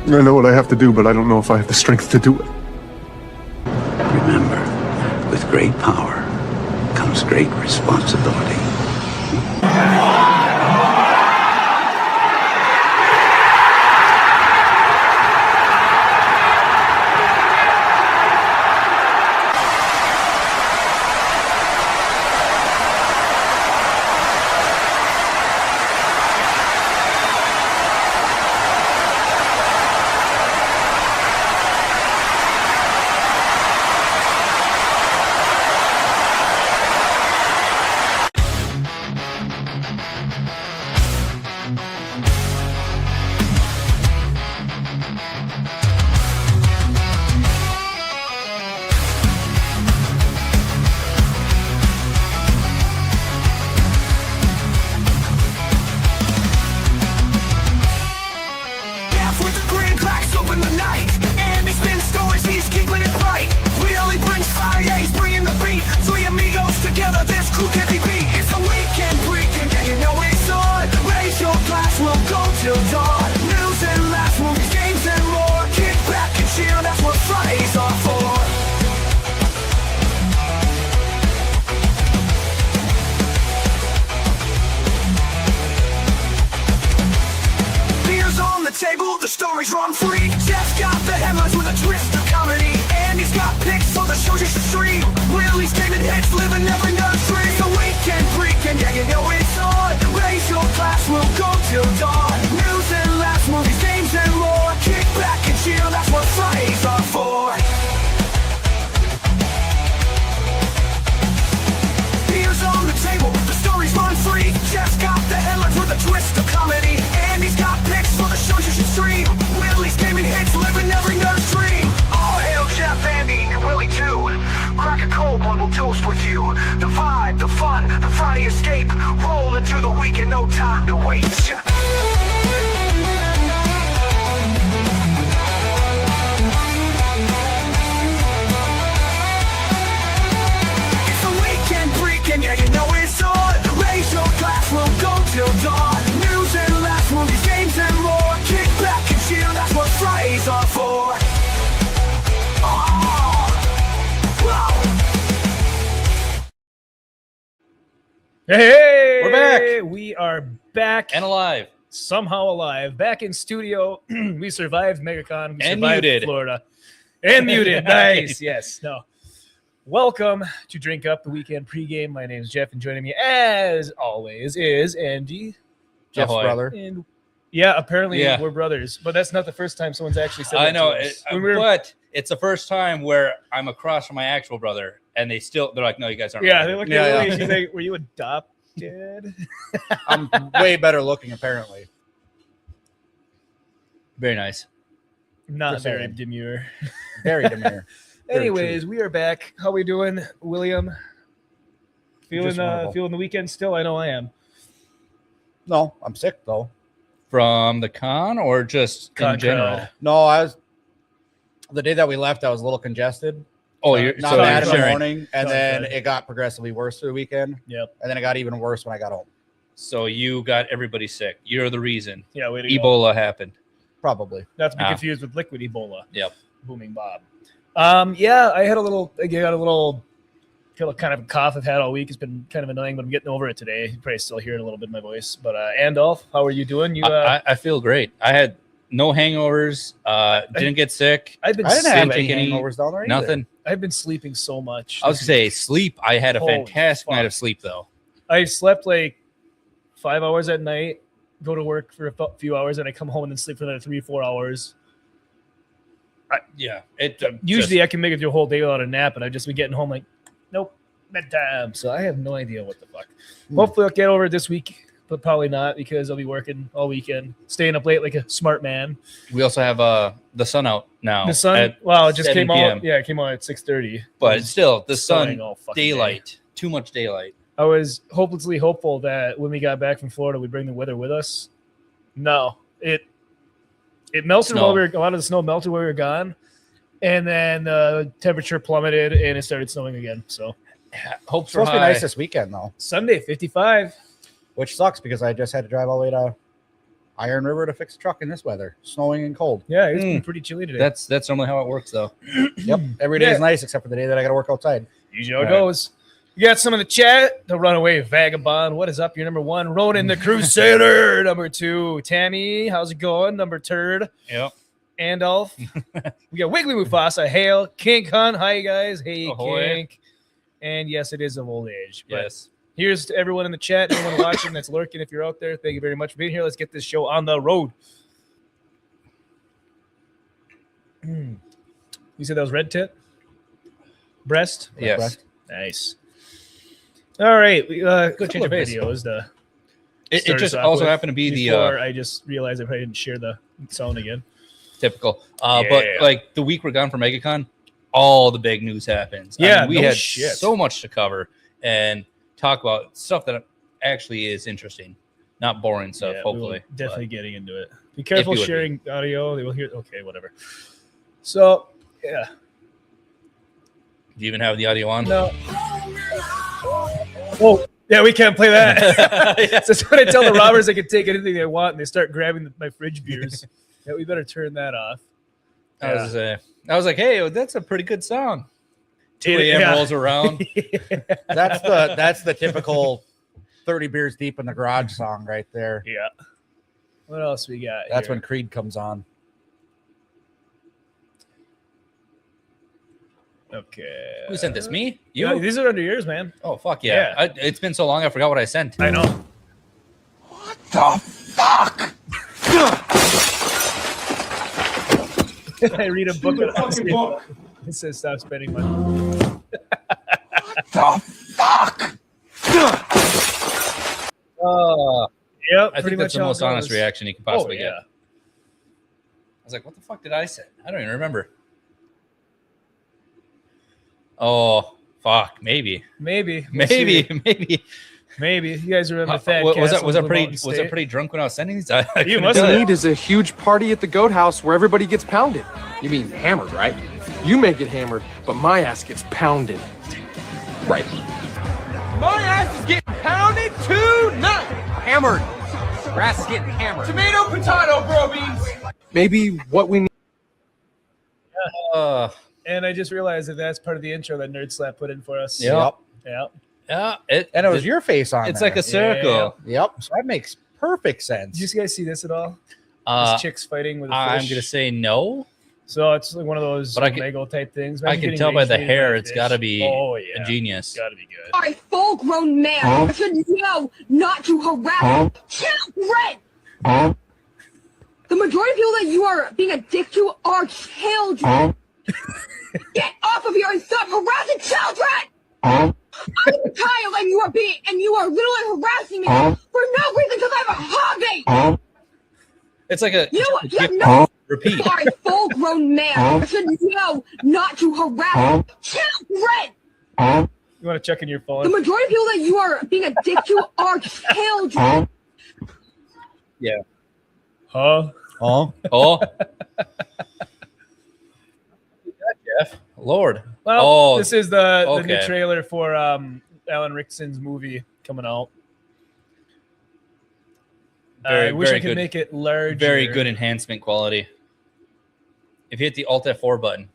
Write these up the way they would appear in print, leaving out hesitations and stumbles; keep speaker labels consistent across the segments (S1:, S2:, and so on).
S1: I know what I have to do, but I don't know if I have the strength to do it.
S2: Remember, with great power comes great responsibility.
S3: Hey,
S4: we're back.
S3: We are back
S4: And alive.
S3: Somehow alive. Back in studio. We survived Megacon. We
S4: And
S3: survived
S4: muted.
S3: Florida. And muted. Nice. Yes. No. Welcome to Drink Up, the weekend pregame. My name is Jeff, and joining me, as always, is Andy.
S5: Jeff's
S4: Ahoy.
S5: brother.
S3: And yeah, apparently
S4: Yeah.
S3: we're brothers, but that's not the first time someone's actually said that
S4: I know,
S3: to us. When we were-
S4: but it's the first time where I'm across from my actual brother, and they're like, no, you guys aren't.
S3: yeah,
S4: related."
S3: they look
S5: Yeah,
S3: at
S5: yeah.
S3: me. She's like, were you adopted?
S5: I'm way better looking, apparently.
S4: Very nice.
S3: Not
S5: Just
S3: very
S5: saying.
S3: demure.
S5: Very demure. Very
S3: Anyways, we are back. How we doing, William? Feeling
S5: Just wonderful.
S3: feeling the weekend still? I know I am.
S5: No, I'm sick though.
S4: From the con or just
S3: Con
S4: in general?
S3: crowd.
S5: No, I was the day that we left. I was a little congested.
S4: Oh, you're
S5: Not
S4: so
S5: bad
S4: you're
S5: in the
S4: sharing.
S5: morning, and
S3: Con
S5: then
S3: crowd.
S5: it got progressively worse through the weekend,
S3: Yep.
S5: and then it got even worse when I got home.
S4: So you got everybody sick. You're the reason.
S3: Yeah, way to go.
S4: Ebola happened.
S5: Probably.
S3: Not to be
S4: Ah.
S3: confused with liquid Ebola.
S4: Yep.
S3: Booming Bob. Yeah, I got a little kind of a cough I've had all week. It's been kind of annoying, but I'm getting over it today. You probably still hearing a little bit of my voice. But Andolph, how are you doing? You
S4: I feel great. I had no hangovers. Didn't get sick.
S3: I've been
S5: I didn't have any
S4: take any-
S5: hangovers down there. Either.
S4: Nothing.
S3: I've been sleeping so much.
S4: I was gonna say sleep. I had a
S3: Holy
S4: fantastic
S3: fuck.
S4: night of sleep though.
S3: I slept like 5 hours at night, go to work for a few hours, and I come home and then sleep for another 3-4 hours.
S4: Yeah. It
S3: Usually I can make it through a whole day without a nap, and I've just been getting home like, nope, bedtime. So I have no idea what the fuck. Hopefully I'll get over it this week, but probably not because I'll be working all weekend, staying up late like a smart man.
S4: we also have the sun out now.
S3: The sun,
S4: at
S3: wow, it just
S4: 7
S3: came
S4: PM.
S3: out. Yeah, it came out at 6:30.
S4: But still, the
S3: Sunning
S4: sun,
S3: all fucking day.
S4: daylight, too much daylight.
S3: I was hopelessly hopeful that when we got back from Florida, we'd bring the weather with us. No, it melted
S4: Snow.
S3: while we were, a lot of the snow melted while we were gone, and then the temperature plummeted and it started snowing again. So
S4: Hopes
S5: It's
S4: were
S5: supposed to be
S4: high.
S5: nice this weekend though,
S3: Sunday, 55.
S5: which sucks because I just had to drive all the way to Iron River to fix a truck in this weather, snowing and cold.
S3: Yeah, it's been pretty chilly today.
S4: That's normally how it works, though.
S5: Yep. Every day is nice except for the day that I got to work outside.
S3: Usually how it goes. You got some in the chat. The Runaway Vagabond. What is up? Your number 1, Ronan the Crusader. Number 2, Tammy. How's it going? Number 3rd,
S4: Yep.
S3: Andolph. We got Wiggly Mufasa. Hail. Kink Hunt. Hi, guys. Hey,
S4: Ahoy.
S3: Kink. And yes, it is of old age. But
S4: Yes.
S3: here's to everyone in the chat, everyone watching that's lurking. If you're out there, thank you very much for being here. Let's get this show on the road. You said that was red tit? Breast?
S4: Yes.
S5: Breast.
S3: Nice. All right.
S4: Good change of pace.
S3: Videos to
S4: It
S3: start
S4: just
S3: us off
S4: also
S3: with
S4: happened to be
S3: before
S4: the
S3: I just realized I probably didn't share the sound again.
S4: typical.
S3: Yeah.
S4: But like the week we're gone from Megacon, all the big news happens.
S3: Yeah,
S4: we
S3: no
S4: had
S3: shit.
S4: so much to cover and talk about stuff that actually is interesting, not boring stuff.
S3: Yeah,
S4: hopefully,
S3: we'll definitely
S4: but
S3: getting into it. Be careful
S4: you would
S3: sharing audio. They will hear. Okay, whatever. So, yeah.
S4: do you even have the audio on?
S3: No. Oh, yeah, we can't play that.
S4: Yeah.
S3: So that's when I tell the robbers they can take anything they want, and they start grabbing my fridge beers. Yeah, we better turn that off.
S4: I was like, hey, that's a pretty good song. 2 a.m.
S3: Yeah.
S4: rolls around.
S5: That's the typical 30 beers deep in the garage song right there.
S3: Yeah. What else we got?
S5: That's
S3: here?
S5: when Creed comes on.
S3: Okay.
S4: Who sent this? Me? You?
S3: Yeah, these are under yours, man.
S4: Oh fuck yeah! It's been so long, I forgot what I sent.
S3: I know.
S2: The fuck?
S3: I read a book. It says stop spending money.
S2: The fuck?
S3: Yep.
S4: I think that's the most honest reaction you can possibly
S3: yeah.
S4: get. I was like, what the fuck did I say? I don't even remember. Oh fuck, maybe.
S3: Maybe.
S4: Maybe.
S3: You guys remember Fat
S4: Was
S3: Castle
S4: I
S3: in Blue Mountain
S4: was I
S3: State?
S4: pretty drunk when I was sending these? I
S3: You
S4: couldn't
S3: must
S4: tell
S3: have.
S4: you.
S1: Need is a huge party at the goat house where everybody gets pounded. You mean hammered, right? You may get hammered, but my ass gets pounded. Right. My ass is getting pounded tonight. Hammered. Your ass is getting hammered. Tomato, potato, bro beans. Maybe what we need.
S3: And I just realized that that's part of the intro that Nerd Slap put in for us.
S4: Yep.
S3: Yeah.
S4: Yeah,
S5: And it was your face on
S4: It's
S5: there.
S4: like a circle.
S5: Yep. So that makes perfect sense.
S3: Did you guys see this at all? This chick's fighting with a
S4: I'm
S3: fish.
S4: gonna say no.
S3: So it's like one of those
S4: But I can-
S3: Lego type things.
S4: I
S3: Imagine
S4: can
S3: getting
S4: tell by
S3: rage
S4: the
S3: baited
S4: hair,
S3: a
S4: it's
S3: fish.
S4: got to be
S3: Oh yeah,
S4: a genius.
S3: Got to be good.
S6: are a full-grown man. I should know not to harass children. The majority of people that you are being a dick to are children. Get off of here and stop harassing children. I'm a child, and you are literally harassing me for no reason because I have a hobby.
S4: It's like a
S6: You have no.
S4: repeat.
S6: You are a full-grown man. I should know not to harass children.
S3: You want to check in your
S6: The
S3: phone?
S6: majority of people that you are being a dick to are children.
S4: Yeah.
S3: Huh?
S5: Oh,
S4: Oh. Jeff, Lord.
S3: Well,
S4: Oh,
S3: this is the new
S4: okay.
S3: trailer for Alan Rickson's movie coming out. I wish I could make it larger.
S4: Very good enhancement quality. If you hit the Alt F4 button,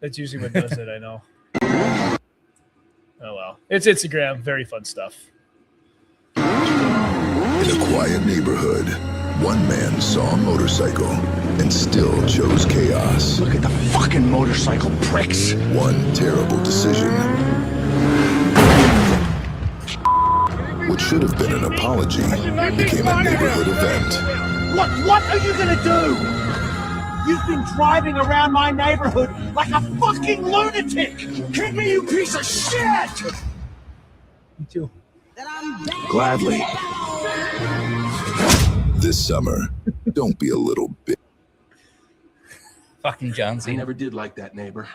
S3: That's usually what does it. I know. Oh well, it's Instagram. Very fun stuff.
S7: In a quiet neighborhood, one man saw a motorcycle and still chose chaos.
S2: Look at the fucking motorcycle pricks.
S7: One terrible decision, what should have been an apology, became a neighborhood event.
S8: What are you gonna do? You've been driving around my neighborhood like a fucking lunatic! Kick me, you piece of shit!
S3: Me too.
S7: Gladly. This summer, don't be a little bitch.
S4: fucking John Cena.
S1: never did like that neighbor.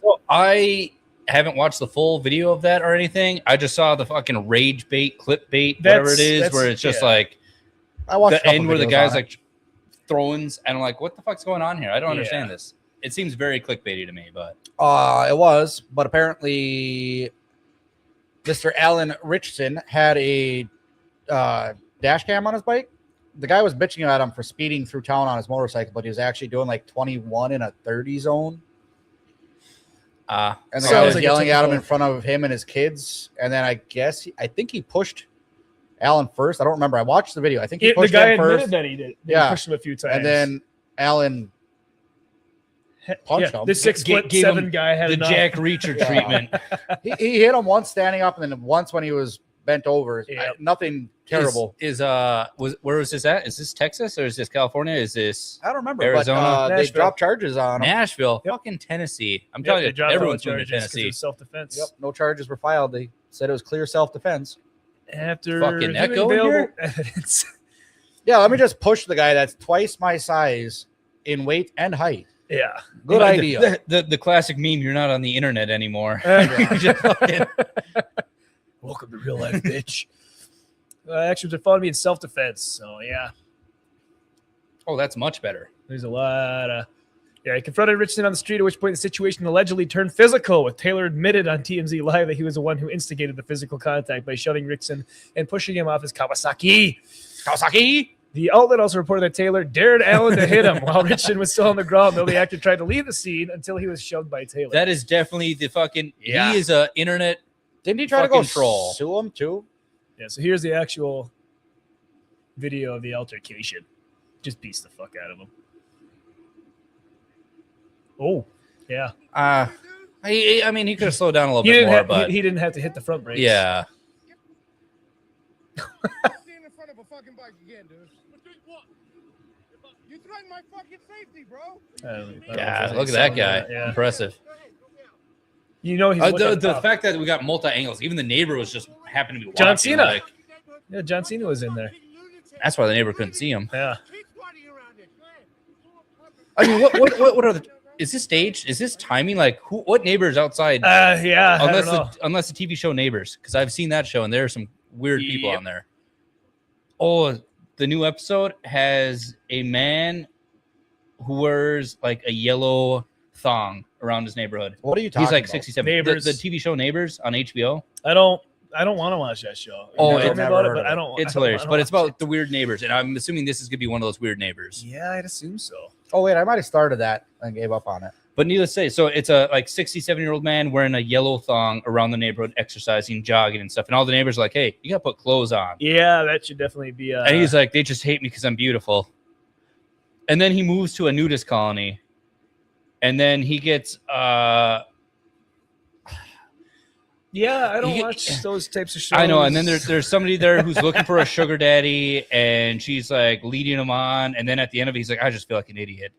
S4: So I haven't watched the full video of that or anything. I just saw the fucking rage bait, clip bait, whatever it is, where it's just like
S5: I watched a
S4: the
S5: couple
S4: end where the
S5: videos
S4: guy's
S5: on it.
S4: like throwing, and I'm like, what the fuck's going on here? I don't understand
S3: Yeah.
S4: this. It seems very clickbaity to me, but
S5: It was, but apparently Mr. Alan Richardson had a dash cam on his bike. The guy was bitching at him for speeding through town on his motorcycle, but he was actually doing like 21 in a 30 zone. And the guy was yelling at him in front of him and his kids. And then I think he pushed Alan first. I don't remember. I watched the video. I think he pushed him first.
S3: That he did.
S5: Yeah.
S3: He pushed him a few times.
S5: And then Alan punched him.
S3: The 6'7" guy had
S4: the Jack Reacher treatment.
S5: He hit him once standing up, and then once when he was bent over. Nothing terrible.
S4: Where was this at? Is this Texas or is this California? Is this
S5: I don't remember.
S4: Arizona?
S5: But, they dropped charges on him.
S4: Nashville, fucking Tennessee. I'm telling you, everyone's moving to Tennessee.
S3: Self-defense.
S5: Yep, no charges were filed. They said it was clear self-defense.
S3: After
S4: fucking echo here?
S3: Evidence.
S5: Yeah, let me just push the guy that's twice my size in weight and height.
S3: Yeah,
S5: good idea.
S4: The classic meme. You're not on the internet anymore.
S3: Welcome to real life, bitch. Actually, they're following me in self-defense. So yeah.
S4: Oh, that's much better.
S3: There's a lot of. Yeah, he confronted Richardson on the street, at which point the situation allegedly turned physical, with Taylor admitted on TMZ Live that he was the one who instigated the physical contact by shoving Richardson and pushing him off his Kawasaki. The outlet also reported that Taylor dared Allen to hit him while Richardson was still on the ground, though the actor tried to leave the scene until he was shoved by Taylor.
S4: That is definitely the fucking... Yeah. He is a internet...
S5: Didn't he try to go
S4: troll?
S5: Sue him, too?
S3: Yeah, so here's the actual video of the altercation. Just beats the fuck out of him. Oh, yeah.
S4: I mean, he could have slowed down a little bit more, but
S3: he didn't have to hit the front brakes.
S4: Yeah.
S8: Stand in front of a fucking bike again, dude. You threatened my fucking safety, bro.
S4: Yeah, look at that guy.
S3: Yeah.
S4: Impressive.
S3: You know, he's
S4: the fact that we got multi angles. Even the neighbor was just happened to be watching.
S3: John Cena.
S4: Like,
S3: yeah, John Cena was in there.
S4: That's why the neighbor couldn't see him.
S3: Yeah.
S4: I mean, what are the? Is this staged? Is this timing? Like, what neighbors outside?
S3: Yeah.
S4: Unless the TV show Neighbors, because I've seen that show and there are some weird people on there. Oh, the new episode has a man who wears like a yellow thong around his neighborhood.
S5: What are you talking
S4: He's like
S5: about?
S4: 67.
S3: Neighbors.
S4: The TV show Neighbors on HBO.
S3: I don't want to watch that show.
S4: Oh,
S3: it's about it, but
S5: I
S3: don't.
S4: It's hilarious, but it's about the weird neighbors, and I'm assuming this is gonna be one of those weird neighbors.
S3: Yeah, I'd assume so.
S5: Oh, wait, I might have started that and gave up on it.
S4: But needless to say, so it's a like 67-year-old man wearing a yellow thong around the neighborhood, exercising, jogging, and stuff. And all the neighbors are like, "Hey, you gotta put clothes on."
S3: Yeah, that should definitely be.
S4: And he's like, "They just hate me because I'm beautiful." And then he moves to a nudist colony, and then he gets.
S3: Yeah, I don't watch those types of shows.
S4: I know, and then there's somebody there who's looking for a sugar daddy, and she's like leading him on, and then at the end of it, he's like, "I just feel like an idiot."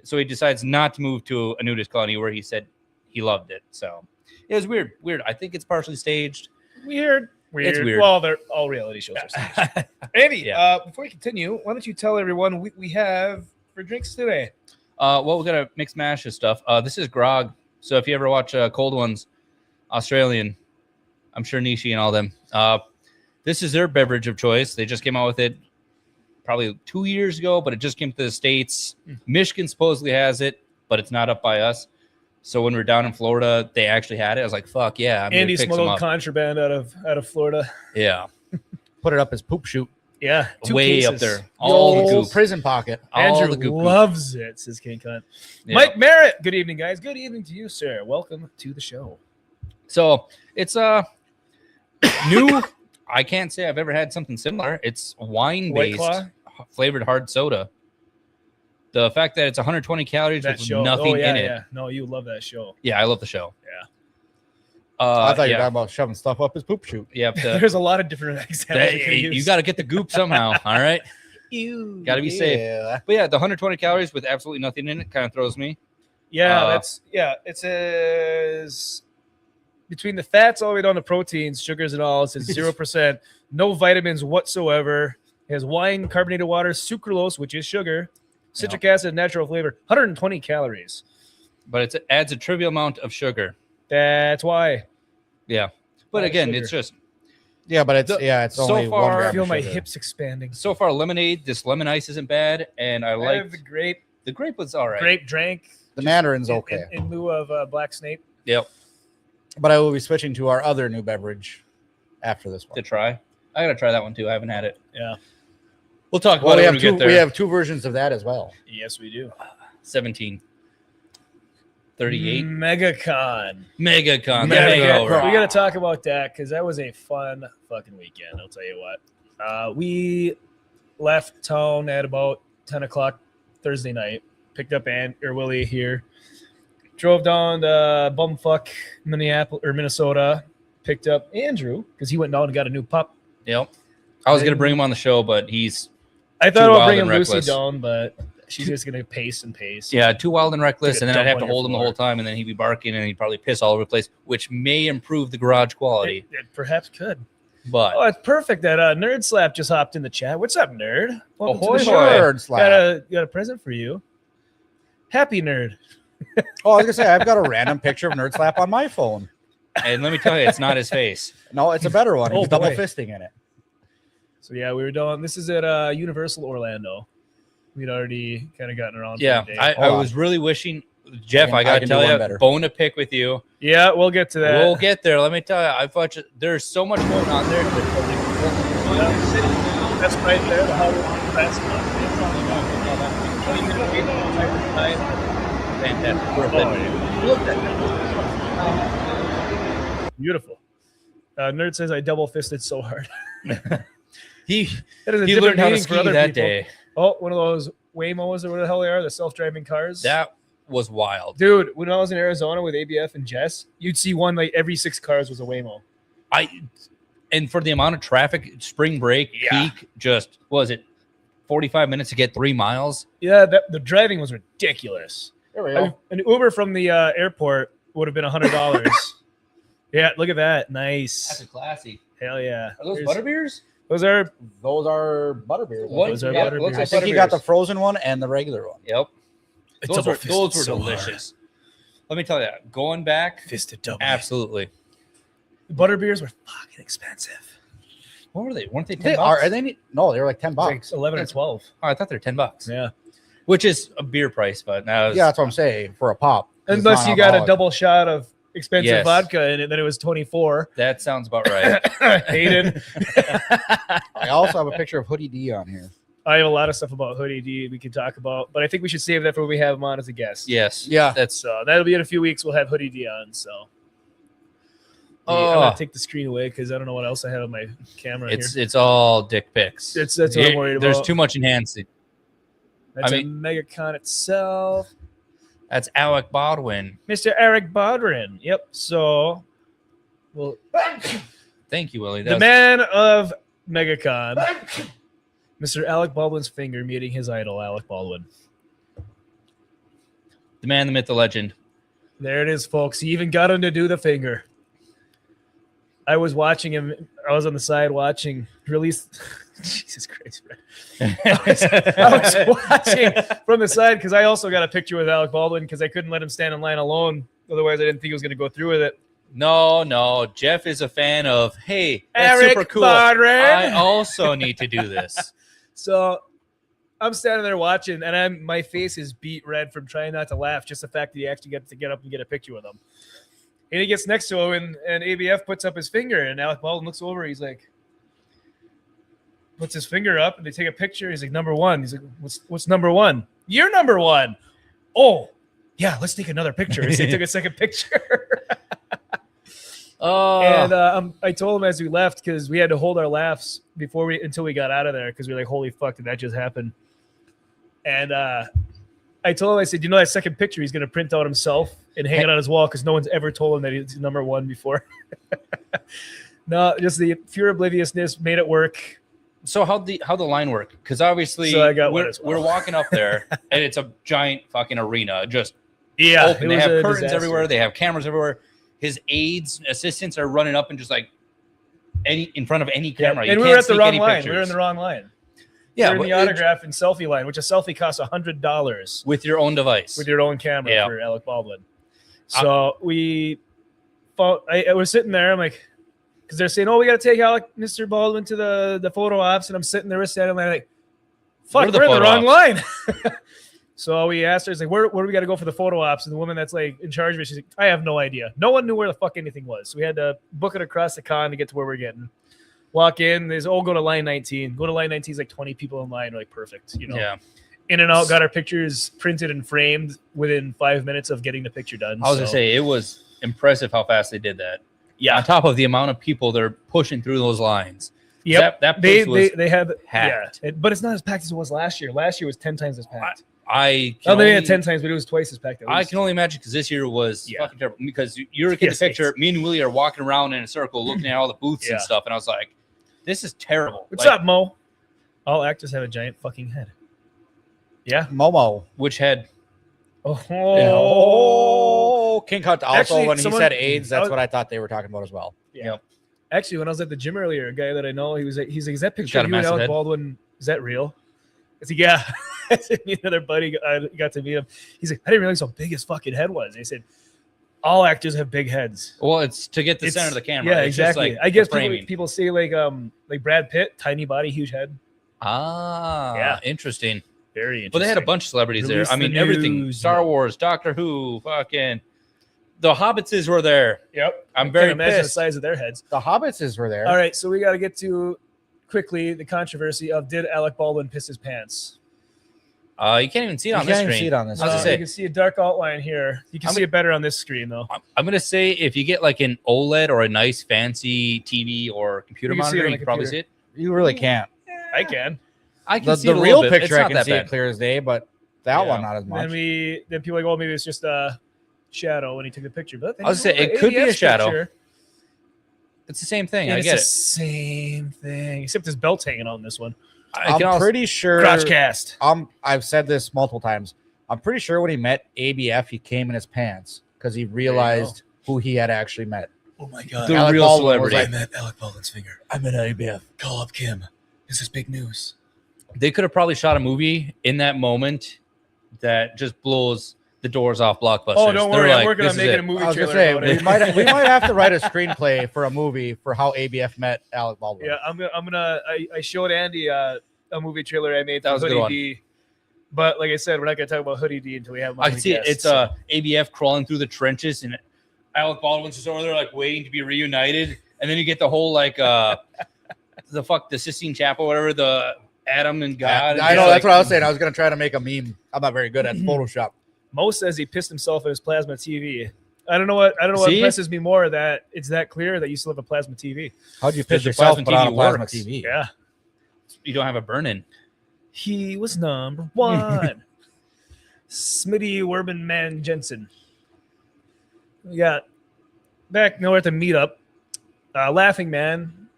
S4: So he decides not to move to a nudist colony where he said he loved it. So it was weird. I think it's partially staged.
S3: Weird.
S4: It's weird.
S3: Well, all reality shows are staged. Andy, before we continue, why don't you tell everyone what we have for drinks today?
S4: Well, we got a mixed mash of stuff. This is grog. So if you ever watch Cold Ones, Australian, I'm sure Nishi and all them. This is their beverage of choice. They just came out with it probably 2 years ago, but it just came to the States. Michigan supposedly has it, but it's not up by us. So when we were down in Florida, they actually had it. I was like, fuck yeah.
S3: Andy smuggled contraband out of Florida.
S4: Yeah.
S5: Put it up his poop chute.
S3: Yeah.
S4: Way
S3: cases.
S4: up there. All the goop.
S5: Prison pocket.
S3: Andrew
S4: All the goop.
S3: loves it, says King Cunt. Yeah. Mike Merritt. Good evening, guys. Good evening to you, sir. Welcome to the show.
S4: So it's new. I can't say I've ever had something similar. It's wine-based flavored hard soda. The fact that it's 120 calories with nothing in it.
S3: Yeah. No, you love that show.
S4: Yeah, I love the show.
S3: Yeah.
S5: I thought you were talking about shoving stuff up his poop chute.
S4: Yeah.
S3: There's a lot of different examples.
S4: You got to get the goop somehow. All right. Got to be safe. But yeah, the 120 calories with absolutely nothing in it kind of throws me.
S3: Yeah, it says between the fats all the way down to proteins, sugars and all, it says 0%, no vitamins whatsoever. It has wine, carbonated water, sucralose, which is sugar, citric acid, and natural flavor, 120 calories.
S4: But it adds a trivial amount of sugar.
S3: That's why.
S4: Yeah. But again, sugar. It's just.
S5: Yeah, but it's
S4: so
S5: only
S4: far,
S5: 1 gram.
S3: I feel
S5: of
S3: my
S5: sugar.
S3: hips expanding.
S4: So far, lemonade, this lemon ice isn't bad. And I like
S3: the grape.
S4: The grape was all right.
S3: Grape drank.
S5: The Mandarin's okay.
S3: In lieu of Black Snape.
S4: Yep.
S5: But I will be switching to our other new beverage after this one.
S4: To try. I got to try that one too. I haven't had it.
S3: Yeah.
S4: We'll talk
S5: Well,
S4: about
S5: we
S4: it
S5: have
S4: when we
S5: two.
S4: get there.
S5: We have two versions of that as well.
S3: Yes, we do.
S4: 17. 38.
S3: Megacon.
S4: Megacon.
S3: We
S4: The Hangover.
S3: got to talk about that because that was a fun fucking weekend. I'll tell you what. We left town at about 10 o'clock Thursday night. Picked up Willie here. Drove down to bumfuck Minnesota. Picked up Andrew because he went down and got a new pup.
S4: Yep. I was going to bring him on the show, but
S3: I thought
S4: too
S3: about
S4: wild
S3: bringing
S4: and
S3: Lucy
S4: reckless.
S3: down, but she's just going to pace and pace.
S4: Yeah, too wild and reckless,
S3: Take a
S4: and then I'd
S3: dump
S4: have to
S3: on your
S4: hold him the
S3: floor.
S4: whole time, and then he'd be barking, and he'd probably piss all over the place, which may improve the garage quality.
S3: It perhaps could.
S4: But
S3: Oh, it's perfect that Nerd Slap just hopped in the chat. What's up, Nerd? Welcome to
S4: Ahoy,
S3: the show.
S4: hoy.
S5: Nerd Slap.
S3: Got a present for you. Happy Nerd.
S5: Oh, I was gonna say I've got a random picture of Nerd Slap on my phone.
S4: and let me tell you, it's not his face.
S5: No, it's a better one.
S3: Oh,
S5: He's double
S3: boy.
S5: fisting in it.
S3: So yeah, we were doing. This is at Universal Orlando. We'd already kind of gotten around.
S4: Yeah,
S3: for the day.
S4: I
S5: Hold on.
S4: was really wishing, Jeff, I
S5: I
S4: got to
S5: can
S4: tell
S5: do one
S4: you,
S5: better.
S4: bone to pick with you.
S3: Yeah, we'll get to that.
S4: We'll get there. Let me tell you, I thought there's so much going on there.
S3: That's right there. The Hollywood Press. Beautiful. Nerd says I double fisted so hard.
S4: He
S3: That is a
S4: he
S3: different
S4: learned how to
S3: meaning
S4: ski
S3: for other
S4: that
S3: people.
S4: day.
S3: Oh, one of those Waymos or what the hell they are, the self-driving cars.
S4: That was wild.
S3: Dude, when I was in Arizona with ABF and Jess, you'd see one like every 6 cars was a Waymo.
S4: And for the amount of traffic, spring break
S3: Yeah.
S4: peak, just was it 45 minutes to get 3 miles?
S3: Yeah, the driving was ridiculous.
S5: There we go.
S3: An Uber from the airport would have been $100. Yeah, look at that. Nice.
S4: a classy.
S3: Hell yeah.
S4: Are those
S3: Here's-
S4: butterbeers?
S3: Those are
S5: Those are butterbeers.
S4: What?
S3: Those are
S4: Yeah,
S3: butterbeers.
S4: looks
S5: I
S4: like
S5: think he got the
S4: butterbeers.
S5: frozen one and the regular one.
S4: Yep. Those
S3: double
S4: were
S3: fisted so
S4: delicious. Let me tell you, going back,
S3: fisted double.
S4: absolutely.
S3: The butterbeers were fucking expensive.
S4: What were they? Weren't they 10
S5: They
S4: bucks?
S5: are they? No, they were like $10.
S3: Like 11 or 12.
S4: Oh, I thought they were 10 bucks.
S3: Yeah.
S4: Which is a beer price, but now
S5: Yeah, that's what I'm saying for a pop. It's
S3: Unless you got a
S5: non-alcoholic.
S3: double shot of expensive
S4: Yes.
S3: vodka in it, then it was 24.
S4: that sounds about right.
S3: Hated.
S5: I also have a picture of Hoodie D on here.
S3: I have a lot of stuff about Hoodie D we could talk about, but I think we should save that for when we have him on as a guest.
S4: Yes.
S5: Yeah.
S4: That's
S3: So that'll be in a few weeks. We'll have Hoodie D on. So I'm
S4: Oh.
S3: gonna take the screen away because I don't know what else I have on my camera
S4: it's all dick pics.
S3: That's what I'm worried
S4: There's
S3: about.
S4: too much enhancing.
S3: That's
S4: I
S3: a Megacon itself.
S4: That's Alec Baldwin.
S3: Mr. Eric Bodrin. Yep. So, well,
S4: Thank you, Willie.
S3: the man of Megacon, Mr. Alec Baldwin's finger meeting his idol, Alec Baldwin.
S4: The man, the myth, the legend.
S3: There it is, folks. He even got him to do the finger. I was watching him. I was on the side watching release. Jesus Christ, man. I was watching from the side because I also got a picture with Alec Baldwin because I couldn't let him stand in line alone. Otherwise, I didn't think he was going to go through with it.
S4: No. Jeff is a fan of, hey, that's
S3: Eric
S4: super cool.
S3: Bodrin.
S4: I also need to do this.
S3: So I'm standing there watching, and my face is beat red from trying not to laugh. Just the fact that he actually got to get up and get a picture with him. And he gets next to him, and ABF puts up his finger, and Alec Baldwin looks over. He's like, puts his finger up, and they take a picture. He's like, number one. He's like, what's number one? You're number one. Oh, yeah, let's take another picture. So they took a second picture.
S4: Oh,
S3: And I told him as we left because we had to hold our laughs until we got out of there because we were like, holy fuck, did that just happen? And I told him, I said, you know that second picture he's going to print out himself and hang it on his wall because no one's ever told him that he's number one before. No, just the pure obliviousness made it work.
S4: so how the line work? Because obviously
S3: So I got one as well.
S4: we're walking up there, and it's a giant fucking arena, just
S3: Yeah,
S4: open. They
S3: it was
S4: have
S3: a
S4: curtains
S3: disaster.
S4: everywhere. They have cameras everywhere. His aides, assistants are running up and just like in front of any
S3: Yeah,
S4: camera. You
S3: and we
S4: can't
S3: were at the
S4: sneak
S3: wrong
S4: any
S3: line.
S4: pictures.
S3: We were in the wrong line.
S4: Yeah,
S3: we were in the
S4: but
S3: autograph and selfie line, which a selfie costs $100
S4: with your own device.
S3: with your own camera
S4: Yeah.
S3: for Alec Baldwin. So we found, I was sitting there. I'm like, because they're saying, "Oh, we got to take Mr. Baldwin to the photo ops," and I'm sitting there, standing there, like, "Fuck,
S4: What are the
S3: we're in the
S4: photo
S3: wrong
S4: ops?
S3: line." So we asked her, "It's like, where do we got to go for the photo ops?" And the woman that's like in charge of it, she's like, "I have no idea. No one knew where the fuck anything was. So we had to book it across the con to get to where we're getting." Walk in, there's go to line 19. Go to line 19 is like 20 people in line. Like perfect,
S4: Yeah.
S3: In and out, got our pictures printed and framed within 5 minutes of getting the picture done.
S4: I was gonna say it was impressive how fast they did that.
S3: Yeah.
S4: On top of the amount of people they're pushing through those lines.
S3: Yep.
S4: That place was
S3: they had
S4: packed.
S3: but it's not as packed as it was last year. Last year was 10 times as packed.
S4: They
S3: had 10 times, but it was twice as packed.
S4: I can only imagine because this year was fucking terrible. Because you're getting the picture. Me and Willie are walking around in a circle looking at all the booths and stuff, and I was like, "This is terrible."
S3: What's up, Mo? All actors have a giant fucking head. Yeah,
S5: Momo.
S4: Which head?
S5: King Cut. Also,
S3: Actually,
S5: when he said AIDS, that's what I thought they were talking about as well.
S3: Yeah. Yep. Actually, when I was at the gym earlier, a guy that I know, he's like, "Is that picture
S4: Got
S3: of
S4: a
S3: you and
S4: massive
S3: Alec
S4: head?
S3: Baldwin? Is that real?" I said, "Yeah." I said, me and another buddy, I got to meet him. He's like, "I didn't realize how big his fucking head was." And he said, "All actors have big heads."
S4: Well, it's to get the center of the camera.
S3: Yeah,
S4: It's just
S3: exactly.
S4: like
S3: I guess
S4: framing.
S3: people say like Brad Pitt, tiny body, huge head.
S4: Yeah, interesting.
S3: Very interesting.
S4: But they had a bunch of celebrities
S3: Release
S4: there. I
S3: the
S4: mean, everything.
S3: news.
S4: Star Wars, Doctor Who, fucking the Hobbitses were there.
S3: Yep.
S4: I'm
S3: I
S4: very
S3: can't imagine the
S4: pissed.
S3: size of their heads.
S5: The Hobbitses were there.
S3: All right, so we got to get to quickly the controversy of did Alec Baldwin piss his pants?
S4: You can't even see it on this screen.
S5: See it on this.
S4: I was gonna say,
S3: You can see a dark outline here. You can see it better on this screen though.
S4: I'm gonna say if you get like an OLED or a nice fancy TV or computer
S3: You can see it
S4: monitor,
S3: on
S4: you
S3: the
S4: can probably see
S3: computer.
S4: it.
S5: You really can't.
S3: I can.
S4: I can
S5: The,
S4: see
S5: the
S4: it a
S5: real
S4: little bit.
S5: picture,
S4: It's
S5: I
S4: not
S5: can
S4: that
S5: see
S4: bad.
S5: it clear as day, but that one not as much.
S3: Then people are like, oh, maybe it's just a shadow when he took the picture. But
S4: I was gonna say it could be a shadow. It's the same thing. I
S3: it's
S4: get
S3: the
S4: it.
S3: same thing, except his belt's hanging on this one.
S5: I'm pretty sure.
S3: Crotch cast.
S5: I've said this multiple times. I'm pretty sure when he met ABF, he came in his pants because he realized who he had actually met.
S3: Oh my god!
S4: The
S5: Alec
S4: real
S5: Baldwin was
S4: celebrity.
S3: I met Alec Baldwin's finger. I met ABF. Call up Kim. This is big news.
S4: They could have probably shot a movie in that moment that just blows the doors off Blockbusters.
S3: Oh, don't worry.
S4: They're
S3: I'm
S4: like,
S3: working
S4: this
S3: on
S4: is
S3: making
S4: it.
S3: a movie
S5: I was gonna
S3: trailer
S5: say
S3: about it.
S5: we might have to write a screenplay for a movie for how ABF met Alec Baldwin.
S3: Yeah, I showed Andy a movie trailer I made for
S4: That was a good
S3: Hoodie
S4: one.
S3: D. But like I said, we're not gonna talk about Hoodie D until we have him on
S4: I can
S3: the
S4: see it.
S3: guest,
S4: It's ABF crawling through the trenches, and Alec Baldwin's just over there like waiting to be reunited. And then you get the whole like the Sistine Chapel, whatever, the Adam and God.
S5: I know, that's what I was saying. I was gonna try to make a meme. I'm not very good at Photoshop.
S3: Mo says he pissed himself at his plasma TV. I don't know what
S4: See?
S3: impresses me more, that it's that clear that you still have a plasma TV.
S5: How'd you
S4: Because
S5: piss
S4: your
S5: yourself
S4: plasma
S5: but on a
S4: TV
S5: plasma
S4: works.
S5: TV?
S3: Yeah.
S4: You don't have a burn-in.
S3: He was number one. Smitty Werben Man Jensen. We got back nowhere at the meetup. Laughing Man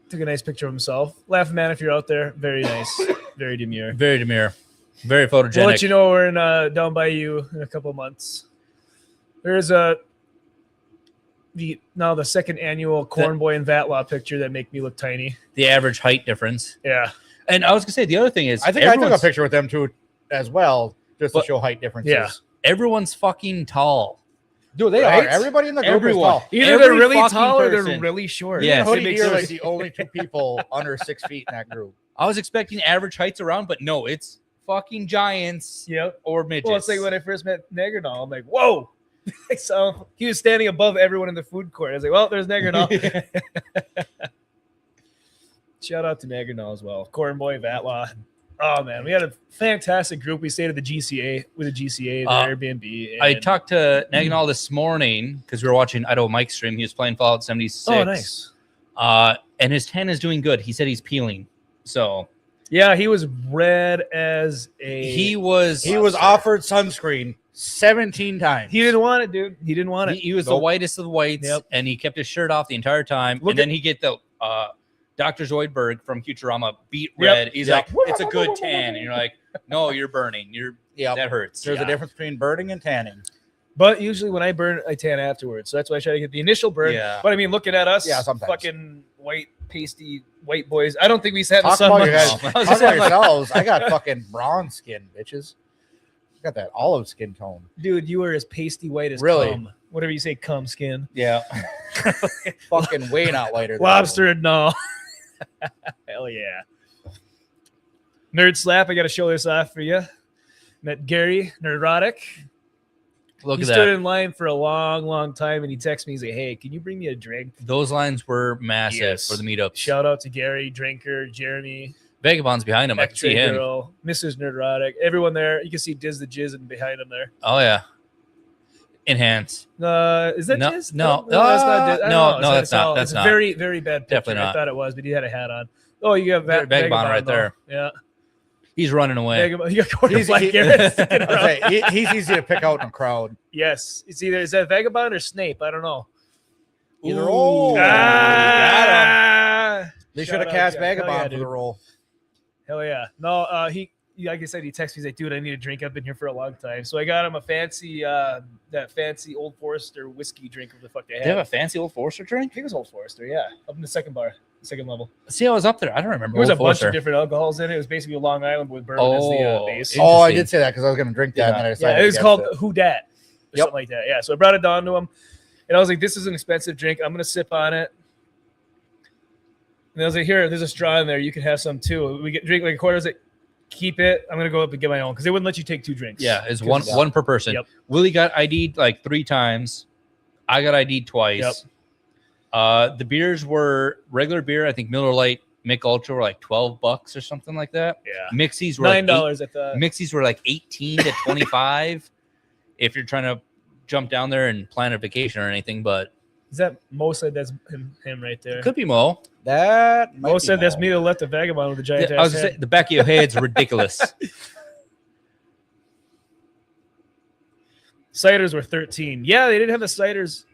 S3: took a nice picture of himself. Laughing Man, if you're out there, very nice, very demure.
S4: Very demure. Very photogenic.
S3: We'll let you know we're in down by you in a couple of months. There's the second annual Corn Boy and Vatlaw picture that make me look tiny.
S4: The average height difference.
S3: Yeah.
S4: And I was gonna say the other thing is
S5: I think I took a picture with them too as well, just to show height differences.
S3: Yeah.
S4: Everyone's fucking tall.
S5: Dude, they
S3: Right?
S5: are. Everybody in the group
S4: Everyone.
S5: is tall.
S3: Either
S4: Every
S3: they're really
S4: fucking
S3: tall or they're
S4: person.
S3: really short.
S4: Yes.
S5: Me and Hoodie
S3: It makes
S5: D are
S3: no
S5: like the only two people under 6 feet in that group.
S4: I was expecting average heights around, but no, it's fucking giants
S3: Yep.
S4: or midgets.
S3: Well, it's like when I first met Negrinal. I'm like, whoa. I saw him. He was standing above everyone in the food court. I was like, well, there's Negrinal. Shout out to Negrinal as well. Corn Boy, Vatlaw. Oh, man. We had a fantastic group. We stayed at the GCA with the GCA, the Airbnb.
S4: I
S3: and-
S4: talked to Nagnall this morning because we were watching Idaho Mike's stream. He was playing Fallout 76.
S3: Oh, nice.
S4: And his tan is doing good. He said he's peeling. So
S3: Yeah, he was red as a.
S4: he was
S5: offered sunscreen 17 times.
S3: He didn't want it, dude. He didn't want it.
S4: he was the whitest of the whites,
S3: Yep.
S4: and he kept his shirt off the entire time.
S3: Look
S4: and then he get the Dr. Zoidberg from Futurama beat
S3: Yep.
S4: red. He's
S3: Yep.
S4: like, it's a good tan, and you're like, no, you're burning. That hurts.
S5: There's a difference between burning and tanning.
S3: But usually when I burn, I tan afterwards. So that's why I try to get the initial burn.
S4: Yeah.
S3: But I mean, looking at us,
S5: Yeah, sometimes.
S3: fucking white, pasty white boys. I don't think we sat in the
S5: Talk
S3: sun
S5: about
S3: much.
S5: your guys.
S4: I was
S5: Talk
S4: just
S5: about
S4: saying, like-
S5: yourselves. I got fucking bronze skin, bitches. I got that olive skin tone.
S3: Dude, you are as pasty white as
S5: Really?
S3: cum. Whatever you say, cum skin.
S4: Yeah.
S5: Fucking way not whiter. Than
S3: Lobster and no. Hell yeah. Nerd Slap, I got to show this off for you. Met Gary, Nerdotic.
S4: Look
S3: he
S4: at
S3: stood
S4: that.
S3: in line for a long time, and he texted me. He's like, "Hey, can you bring me a drink?"
S4: Those lines were massive
S3: Yes.
S4: for the meetup.
S3: Shout out to Gary, Drinker, Jeremy,
S4: Vagabond's behind him. I can see him.
S3: Girl, Mrs. Nerdrotic, everyone there. You can see Diz the Jizz behind him there.
S4: Oh yeah. Enhance.
S3: Is that
S4: No,
S3: Jizz?
S4: no.
S3: That's not Diz. I don't know.
S4: No, that's not. That's
S3: it's
S4: not.
S3: a very, very bad picture.
S4: Definitely not.
S3: I thought it was, but he had a hat on. Oh, you got
S4: Vagabond right
S3: though.
S4: there.
S3: Yeah.
S4: He's running away.
S3: Vagabond. You got quarter black Garrett sticking around.
S5: He's easy to pick out in a crowd.
S3: Yes. It's either, is that Vagabond or Snape? I don't know.
S5: Either
S4: Ooh.
S5: or.
S3: Ah!
S5: They
S3: Shout
S5: should have
S3: out,
S5: cast
S3: yeah. Hell
S5: Vagabond
S3: yeah,
S5: for the
S3: dude.
S5: role.
S3: Hell yeah. No, like I said, he texted me. He's like, dude, I need a drink. I've been here for a long time. So I got him a fancy, that fancy Old Forester whiskey drink. What the fuck they
S4: They have
S3: had.
S4: a fancy Old Forester
S3: I
S4: drink?
S3: think it was Old Forester, yeah. Up in the second bar, second level.
S4: See, I was up there. I don't remember.
S3: There was
S4: Old
S3: a bunch
S4: Forester.
S3: of different alcohols in it. It was basically Long Island with bourbon as the base.
S5: Oh, I did say that because I was going to drink that.
S4: Yeah.
S5: And then I
S3: Yeah,
S5: decided
S3: it was
S5: against
S3: called
S5: it.
S3: Who Dat or
S5: Yep.
S3: something like that. Yeah, so I brought it down to him, and I was like, "This is an expensive drink. I'm gonna sip on it." And I was like, "Here, there's a straw in there. You can have some too." We get drink like a quarter. I was like, "Keep it. I'm gonna go up and get my own because they wouldn't let you take 2 drinks."
S4: Yeah, it's one per person.
S3: Yep.
S4: Willie got ID'd like 3 times. I got ID'd twice. The beers were regular beer. I think Miller Lite, Mick Ultra were like $12 or something like that.
S3: Yeah.
S4: Mixies were
S3: $9. I thought.
S4: Mixies were like 18 to 25 if you're trying to jump down there and plan a vacation or anything. But
S3: Is that Mo said that's him right there?
S4: it could be Mo.
S5: That might
S3: Mo
S5: be
S3: said that's
S5: Mo.
S3: me that left the Vagabond with the giant
S4: I was
S3: ass
S4: gonna
S3: head.
S4: say, the back of your head's ridiculous.
S3: Ciders were 13. Yeah, they didn't have the ciders.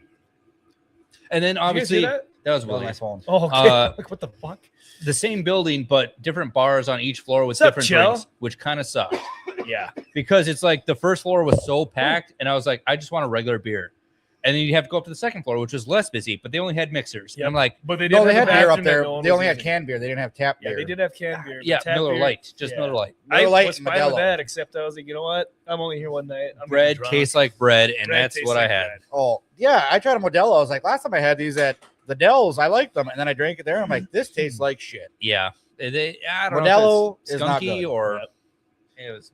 S4: And then
S3: Did you guys
S4: obviously
S3: see that?
S4: that was
S5: That was my
S4: Willie's.
S5: phone.
S3: Oh, okay.
S4: Uh,
S3: Like, what the fuck?
S4: The same building, but different bars on each floor with
S3: What's up,
S4: different
S3: Chell?
S4: drinks, which kind of sucked.
S3: Yeah.
S4: Because it's like the first floor was so packed, and I was like, I just want a regular beer. And then you have to go up to the second floor, which was less busy, but they only had mixers.
S3: Yep.
S4: And I'm like,
S3: But they
S5: No,
S3: didn't
S5: they
S3: have
S5: had
S3: the
S5: beer up
S3: bathroom that
S5: there.
S3: no one
S5: They
S3: was
S5: only had
S3: using.
S5: canned beer. They didn't have tap
S3: Yeah,
S5: beer.
S3: they did have canned beer. but
S4: yeah,
S3: tap
S4: Miller
S3: beer-
S4: Lite, just
S3: yeah.
S4: Miller Lite.
S3: I
S5: Miller Lite
S3: was
S5: and
S3: fine with
S5: Modelo.
S3: that, except I was like, you know what? I'm only here one night. I'm
S4: Bread
S3: drunk.
S4: tastes like bread, and
S3: Bread
S4: that's
S3: tastes
S4: what
S3: like
S4: I had.
S3: bread.
S5: Oh, yeah. I tried a Modelo. I was like, last time I had these at the Dells, I liked them. And then I drank it there. And I'm like, this tastes like shit.
S4: Yeah. I don't know
S5: Modelo
S4: if it's
S5: is not
S4: skunky
S5: good.
S4: or
S3: Yep.
S4: it was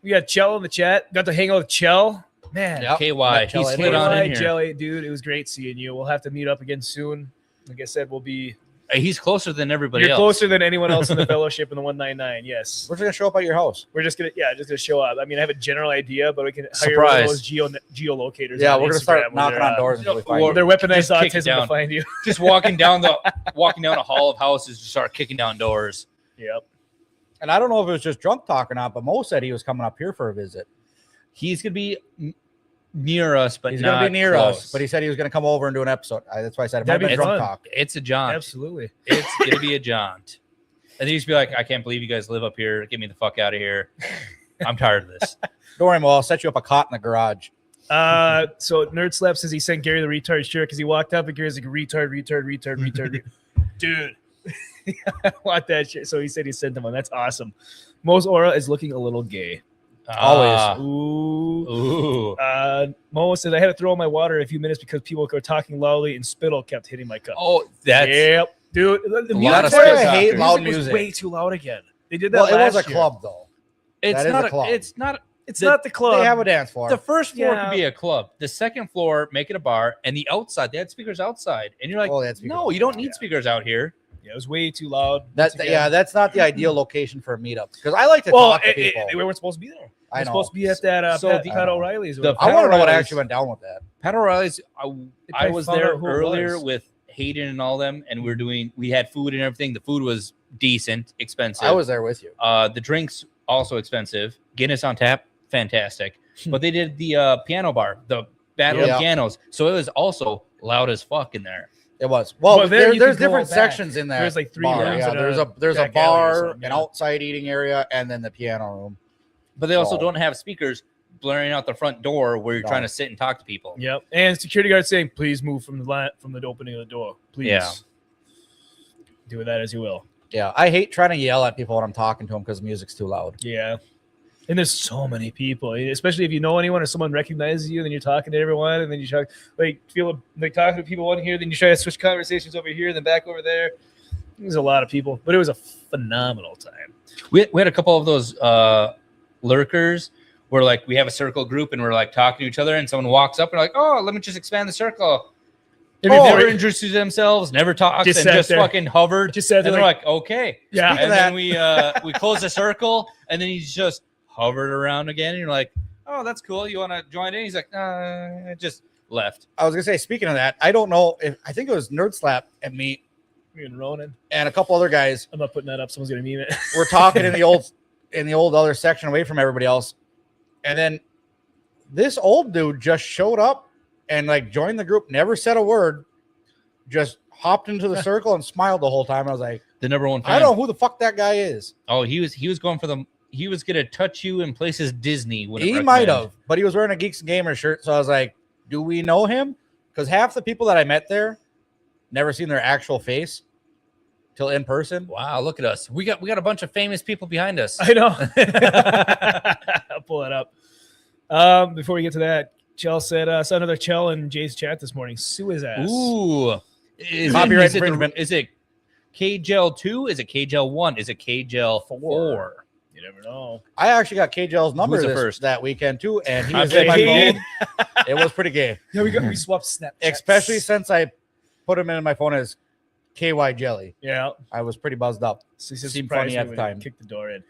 S3: We got Chell in the chat. Got to hang out with Chell. Man,
S5: Yep.
S4: KY.
S5: Met
S4: He
S5: Chell
S4: slid on in
S3: KY,
S4: here.
S3: Jelly, dude, it was great seeing you. We'll have to meet up again soon. Like I said, we'll be.
S4: He's closer than everybody
S3: You're
S4: else.
S3: closer than anyone else in the fellowship in the 199. Yes,
S5: We're just going to show up at your house.
S3: we're just gonna show up. I mean, I have a general idea, but we can hire
S4: Surprise.
S3: one of those geolocators.
S5: Yeah,
S3: on
S5: we're going to
S3: Instagram
S5: start
S3: where
S5: knocking
S3: they're,
S5: on doors until we find
S4: or-
S5: you.
S3: They're weaponized
S4: Just kick it
S3: autism to
S4: down.
S3: find you.
S4: Just walking down a hall of houses, just start kicking down doors.
S3: Yep.
S5: And I don't know if it was just drunk talk or not, but Mo said he was coming up here for a visit.
S4: He's gonna be near us, but
S5: He's
S4: not
S5: going to be near
S4: close.
S5: us, but he said he was going to come over and do an episode. That's why I said it might
S3: That'd
S5: be
S3: be
S5: drunk
S3: fun.
S5: talk.
S4: It's a jaunt.
S3: Absolutely.
S4: It's gonna be a jaunt. And he used to be like, I can't believe you guys live up here. Get me the fuck out of here. I'm tired of this.
S5: Don't worry, Mo. I'll set you up a cot in the garage.
S3: So Nerd Slap says he sent Gary the retard shirt because he walked up and Gary's like retard. Dude, I want that shit. So he said he sent him one. That's awesome. Mo's aura is looking a little gay.
S4: Ah,
S3: Ooh.
S4: ooh.
S3: Mo said I had to throw in my water a few minutes because people were talking loudly and spittle kept hitting my cup.
S4: Oh, that's
S3: Yep, dude. The
S4: A lot of
S3: music-
S4: spit
S5: I hate
S4: talkers.
S5: loud
S3: was
S5: music.
S3: way too loud again. They did that.
S5: Well, it was a
S3: last year.
S5: club, though.
S4: it's
S5: That is
S4: not
S5: a club.
S4: it's not
S3: It's
S4: The-
S3: not the club.
S5: They have a dance floor.
S4: the first floor
S3: Yeah.
S4: could be a club. The second floor, make it a bar, and the outside, they had speakers outside. And you're like,
S5: Oh, they had speakers
S4: no, you don't
S5: outside,
S4: need
S5: yeah.
S4: speakers out here.
S3: Yeah, it was way too loud.
S5: That,
S3: Once again.
S5: yeah, that's not the ideal location for a meetup because I like to
S3: Well,
S5: talk to people.
S3: they weren't supposed to be there.
S5: I
S3: They're
S5: know.
S3: supposed to be at that
S4: So
S3: Pat,
S4: the-
S3: Pat O'Reilly's. or
S4: the-
S3: whatever.
S5: I want to know what
S4: O'Reilly's-
S5: actually went down with that.
S4: Pat O'Reilly's, I
S3: probably
S4: was
S3: found
S4: there
S3: out who it
S4: earlier
S3: was.
S4: with Hayden and all them, and we had food and everything. The food was decent, expensive.
S5: I was there with you.
S4: The drinks also expensive. Guinness on tap, fantastic. But they did the piano bar, the battle
S5: Yeah.
S4: of pianos, so it was also loud as fuck in there.
S5: It was. Well,
S3: Well, there you
S5: there's
S3: can go
S5: different
S3: back.
S5: sections in that.
S3: There's like 3
S5: bar.
S3: rooms
S5: Yeah,
S3: and
S5: there's a
S3: back alley or
S5: bar,
S3: something,
S5: an
S3: yeah.
S5: outside eating area, and then the piano room.
S4: But they also
S5: Oh.
S4: don't have speakers blaring out the front door where you're
S5: No.
S4: trying to sit and talk to people.
S3: Yep. And security guard saying, "Please move from the opening of the door. Please."
S4: Yeah.
S3: Do with that as you will.
S5: Yeah, I hate trying to yell at people when I'm talking to them because the music's too loud.
S3: Yeah. And there's so many people, especially if you know anyone or someone recognizes you, then you're talking to everyone, and then you try feel like talking to people on here, then you try to switch conversations over here, then back over there. There's a lot of people, but it was a phenomenal time.
S4: We had a couple of those lurkers we're like, we have a circle group and we're like talking to each other, and someone walks up and like, oh, let me just expand the circle. They've never introduced themselves, never talked, and just fucking hovered. Just said, and they're like, okay.
S3: Yeah.
S4: And then we close the circle, and then he's just hovered around again, and you're like, oh, that's cool. You want to join in? He's like, just left.
S5: I was going to say, speaking of that, I don't know if I think it was Nerd Slap and me
S3: and Ronan
S5: and a couple other guys.
S3: I'm not putting that up. Someone's going to meme it.
S5: We're talking in the old other section away from everybody else. And then this old dude just showed up and like joined the group, never said a word, just hopped into the circle and smiled the whole time. I was like,
S4: the number one fan.
S5: I don't know who the fuck that guy is.
S4: Oh, he was going for he was gonna touch you in places Disney.
S5: He might have, but he was wearing a Geeks Gamers shirt, so I was like, do we know him? Because half the people that I met there never seen their actual face till in person.
S4: Wow, look at us. We got a bunch of famous people behind us.
S3: I know. I'll pull it up. Before we get to that, Chell said, saw another Chell in Jay's chat this morning. Sue his ass.
S4: Ooh.
S5: Copyright infringement.
S4: Is it KGel 2? Is it KGel 1? Is it KGel 4?
S3: You never know.
S5: I actually got KGL's number that weekend too, and he was in my phone. It was pretty gay.
S3: Yeah, we swapped Snapchat.
S5: Especially since I put him in my phone as KY Jelly.
S3: Yeah.
S5: I was pretty buzzed up.
S3: So he
S5: seemed funny at the time.
S3: Kick the door in.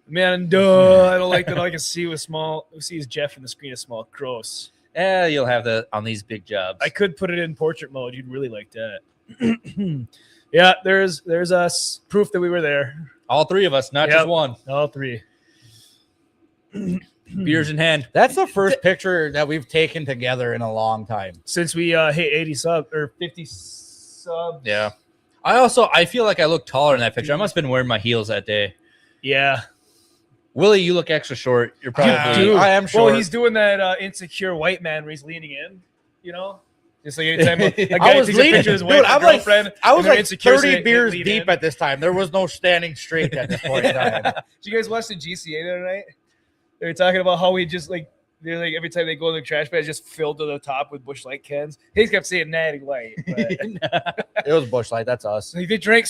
S3: Man, I don't like that. All I can see was small. See his Jeff in the screen is small. Gross.
S4: Yeah, you'll have that on these big jobs.
S3: I could put it in portrait mode. You'd really like that. Yeah, there's us proof that we were there.
S4: All three of us, not just one.
S3: All three.
S4: Beers in hand.
S5: That's the first picture that we've taken together in a long time.
S3: Since we hit 80 subs or 50 subs.
S4: Yeah. I feel like I look taller in that picture. I must have been wearing my heels that day.
S3: Yeah.
S4: Willie, you look extra short. You're probably.
S3: Dude,
S5: I am short.
S3: Well, he's doing that insecure white man where he's leaning in, you know? Just like anytime a guy takes a picture of his wife or girlfriend.
S5: I was like
S3: insecure,
S5: 30 beers deep at this time. There was no standing straight at this point in time.
S3: Did you guys watch the GCA the other night? They were talking about how we just like, they're like every time they go in the trash bag, it's just filled to the top with Busch Light cans. He kept saying Natty Light. But
S5: it was Busch Light. That's us.
S3: Like they drank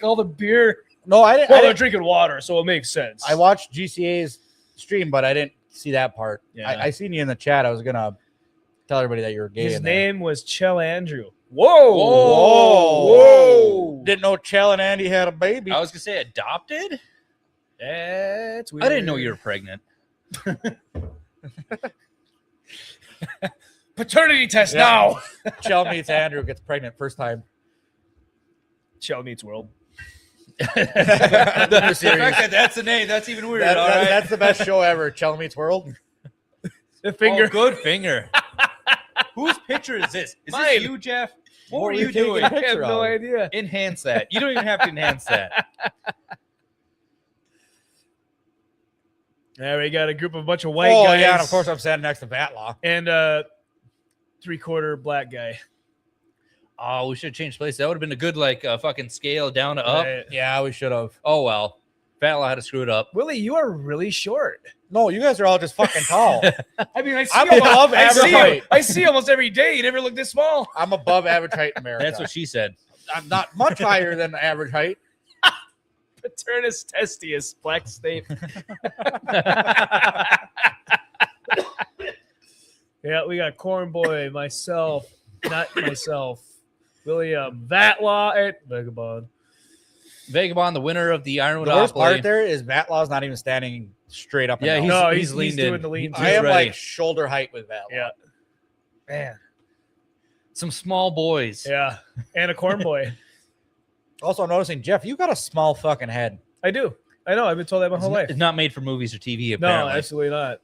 S3: all the beer.
S5: No, I didn't.
S3: Well, they're drinking water, so it makes sense.
S5: I watched GCA's stream, but I didn't see that part.
S3: Yeah.
S5: I seen you in the chat. I was gonna tell everybody that you were gay.
S3: His
S5: in there.
S3: name was Chell Andrew. Whoa.
S5: Didn't know Chell and Andy had a baby.
S4: I was gonna say adopted.
S3: That's weird.
S4: I didn't know you were pregnant.
S3: Paternity test now.
S5: Chell meets Andrew, gets pregnant first time.
S3: Chell meets World.
S4: The fact that that's the name, that's even weird.
S5: That's the best show ever. Chell meets World.
S3: The finger.
S4: Oh, good finger. Whose picture is this? Is
S3: Mine.
S4: this you, Jeff? What
S5: What
S4: were
S5: were
S4: you
S5: you taking
S4: doing?
S5: a
S3: I have
S5: picture
S3: no
S5: of?
S3: idea.
S4: Enhance that. You don't even have to enhance that.
S3: There we got a group of a bunch of white
S5: Oh
S3: guys.
S5: yeah, and of course I'm standing next to Vatlaw.
S3: And 3/4 black guy.
S4: Oh, we should have changed places. That would have been a good fucking scale down to up.
S3: Right.
S5: Yeah, we should have.
S4: Oh well. Fatlaw had to screw it up.
S3: Willie, you are really short.
S5: No, you guys are all just fucking tall.
S3: I mean, I see
S5: I'm
S3: him-
S5: above
S3: I see
S5: average
S3: him-
S5: height.
S3: I see almost every day. You never look this small.
S5: I'm above average height in America.
S4: That's what she said.
S5: I'm not much higher than average height.
S3: Paternus testius, black state. Yeah, we got Corn Boy, myself, not myself, William, Vatlaw, and Vagabond.
S4: Vagabond, the winner of the Ironwood
S5: The worst
S4: Opoly.
S5: part there is Vatlaw's not even standing straight up. And
S4: Yeah,
S5: down.
S3: No,
S4: he's
S3: he's
S4: leaned
S3: doing
S4: in.
S3: the lean.
S4: He's
S5: I am
S4: ready.
S5: like shoulder height with Vatlaw.
S3: Yeah. Man.
S4: Some small boys.
S3: Yeah. And a Corn Boy.
S5: Also, I'm noticing, Jeff, you got a small fucking head.
S3: I do. I know. I've been told that my whole life.
S4: It's not made for movies or TV,
S3: No,
S4: apparently.
S3: absolutely not.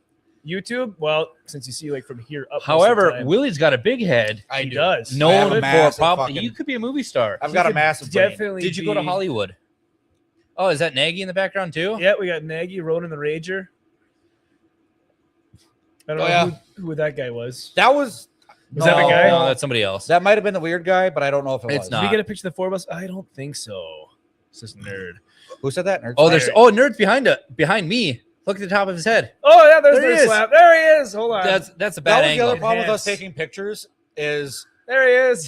S3: YouTube, well, since you see like from here up. most of the
S4: However,
S3: time,
S4: Willie's got a big head.
S5: I
S3: he
S5: do.
S3: does.
S5: I have
S4: Known
S5: a
S4: for
S5: massive
S4: probably.
S5: fucking-
S4: You could be a movie star.
S5: I've got a
S3: could
S5: massive brain.
S3: Definitely.
S4: Did you go to Hollywood? Oh, is that Nagy in the background too?
S3: Yeah, we got Nagy, Ronan the Rager. I don't know
S5: yeah.
S3: who that guy was.
S5: That was
S3: Was that the guy?
S4: No, that's somebody else.
S5: That might have been the weird guy, but I don't know if it
S4: It's
S5: was.
S4: not.
S3: Did we get a picture of the four of us? I don't think so. It's just nerd.
S5: Who said that? Nerd?
S4: Oh, there's Nerd's behind me. Look at the top of his head.
S3: Oh yeah, there's
S5: There he
S3: Nerd
S5: is.
S3: Slap. There he is. Hold on.
S4: That's a bad
S5: that was the other
S4: angle.
S5: problem with us
S3: Yes.
S5: taking pictures is
S3: There he is.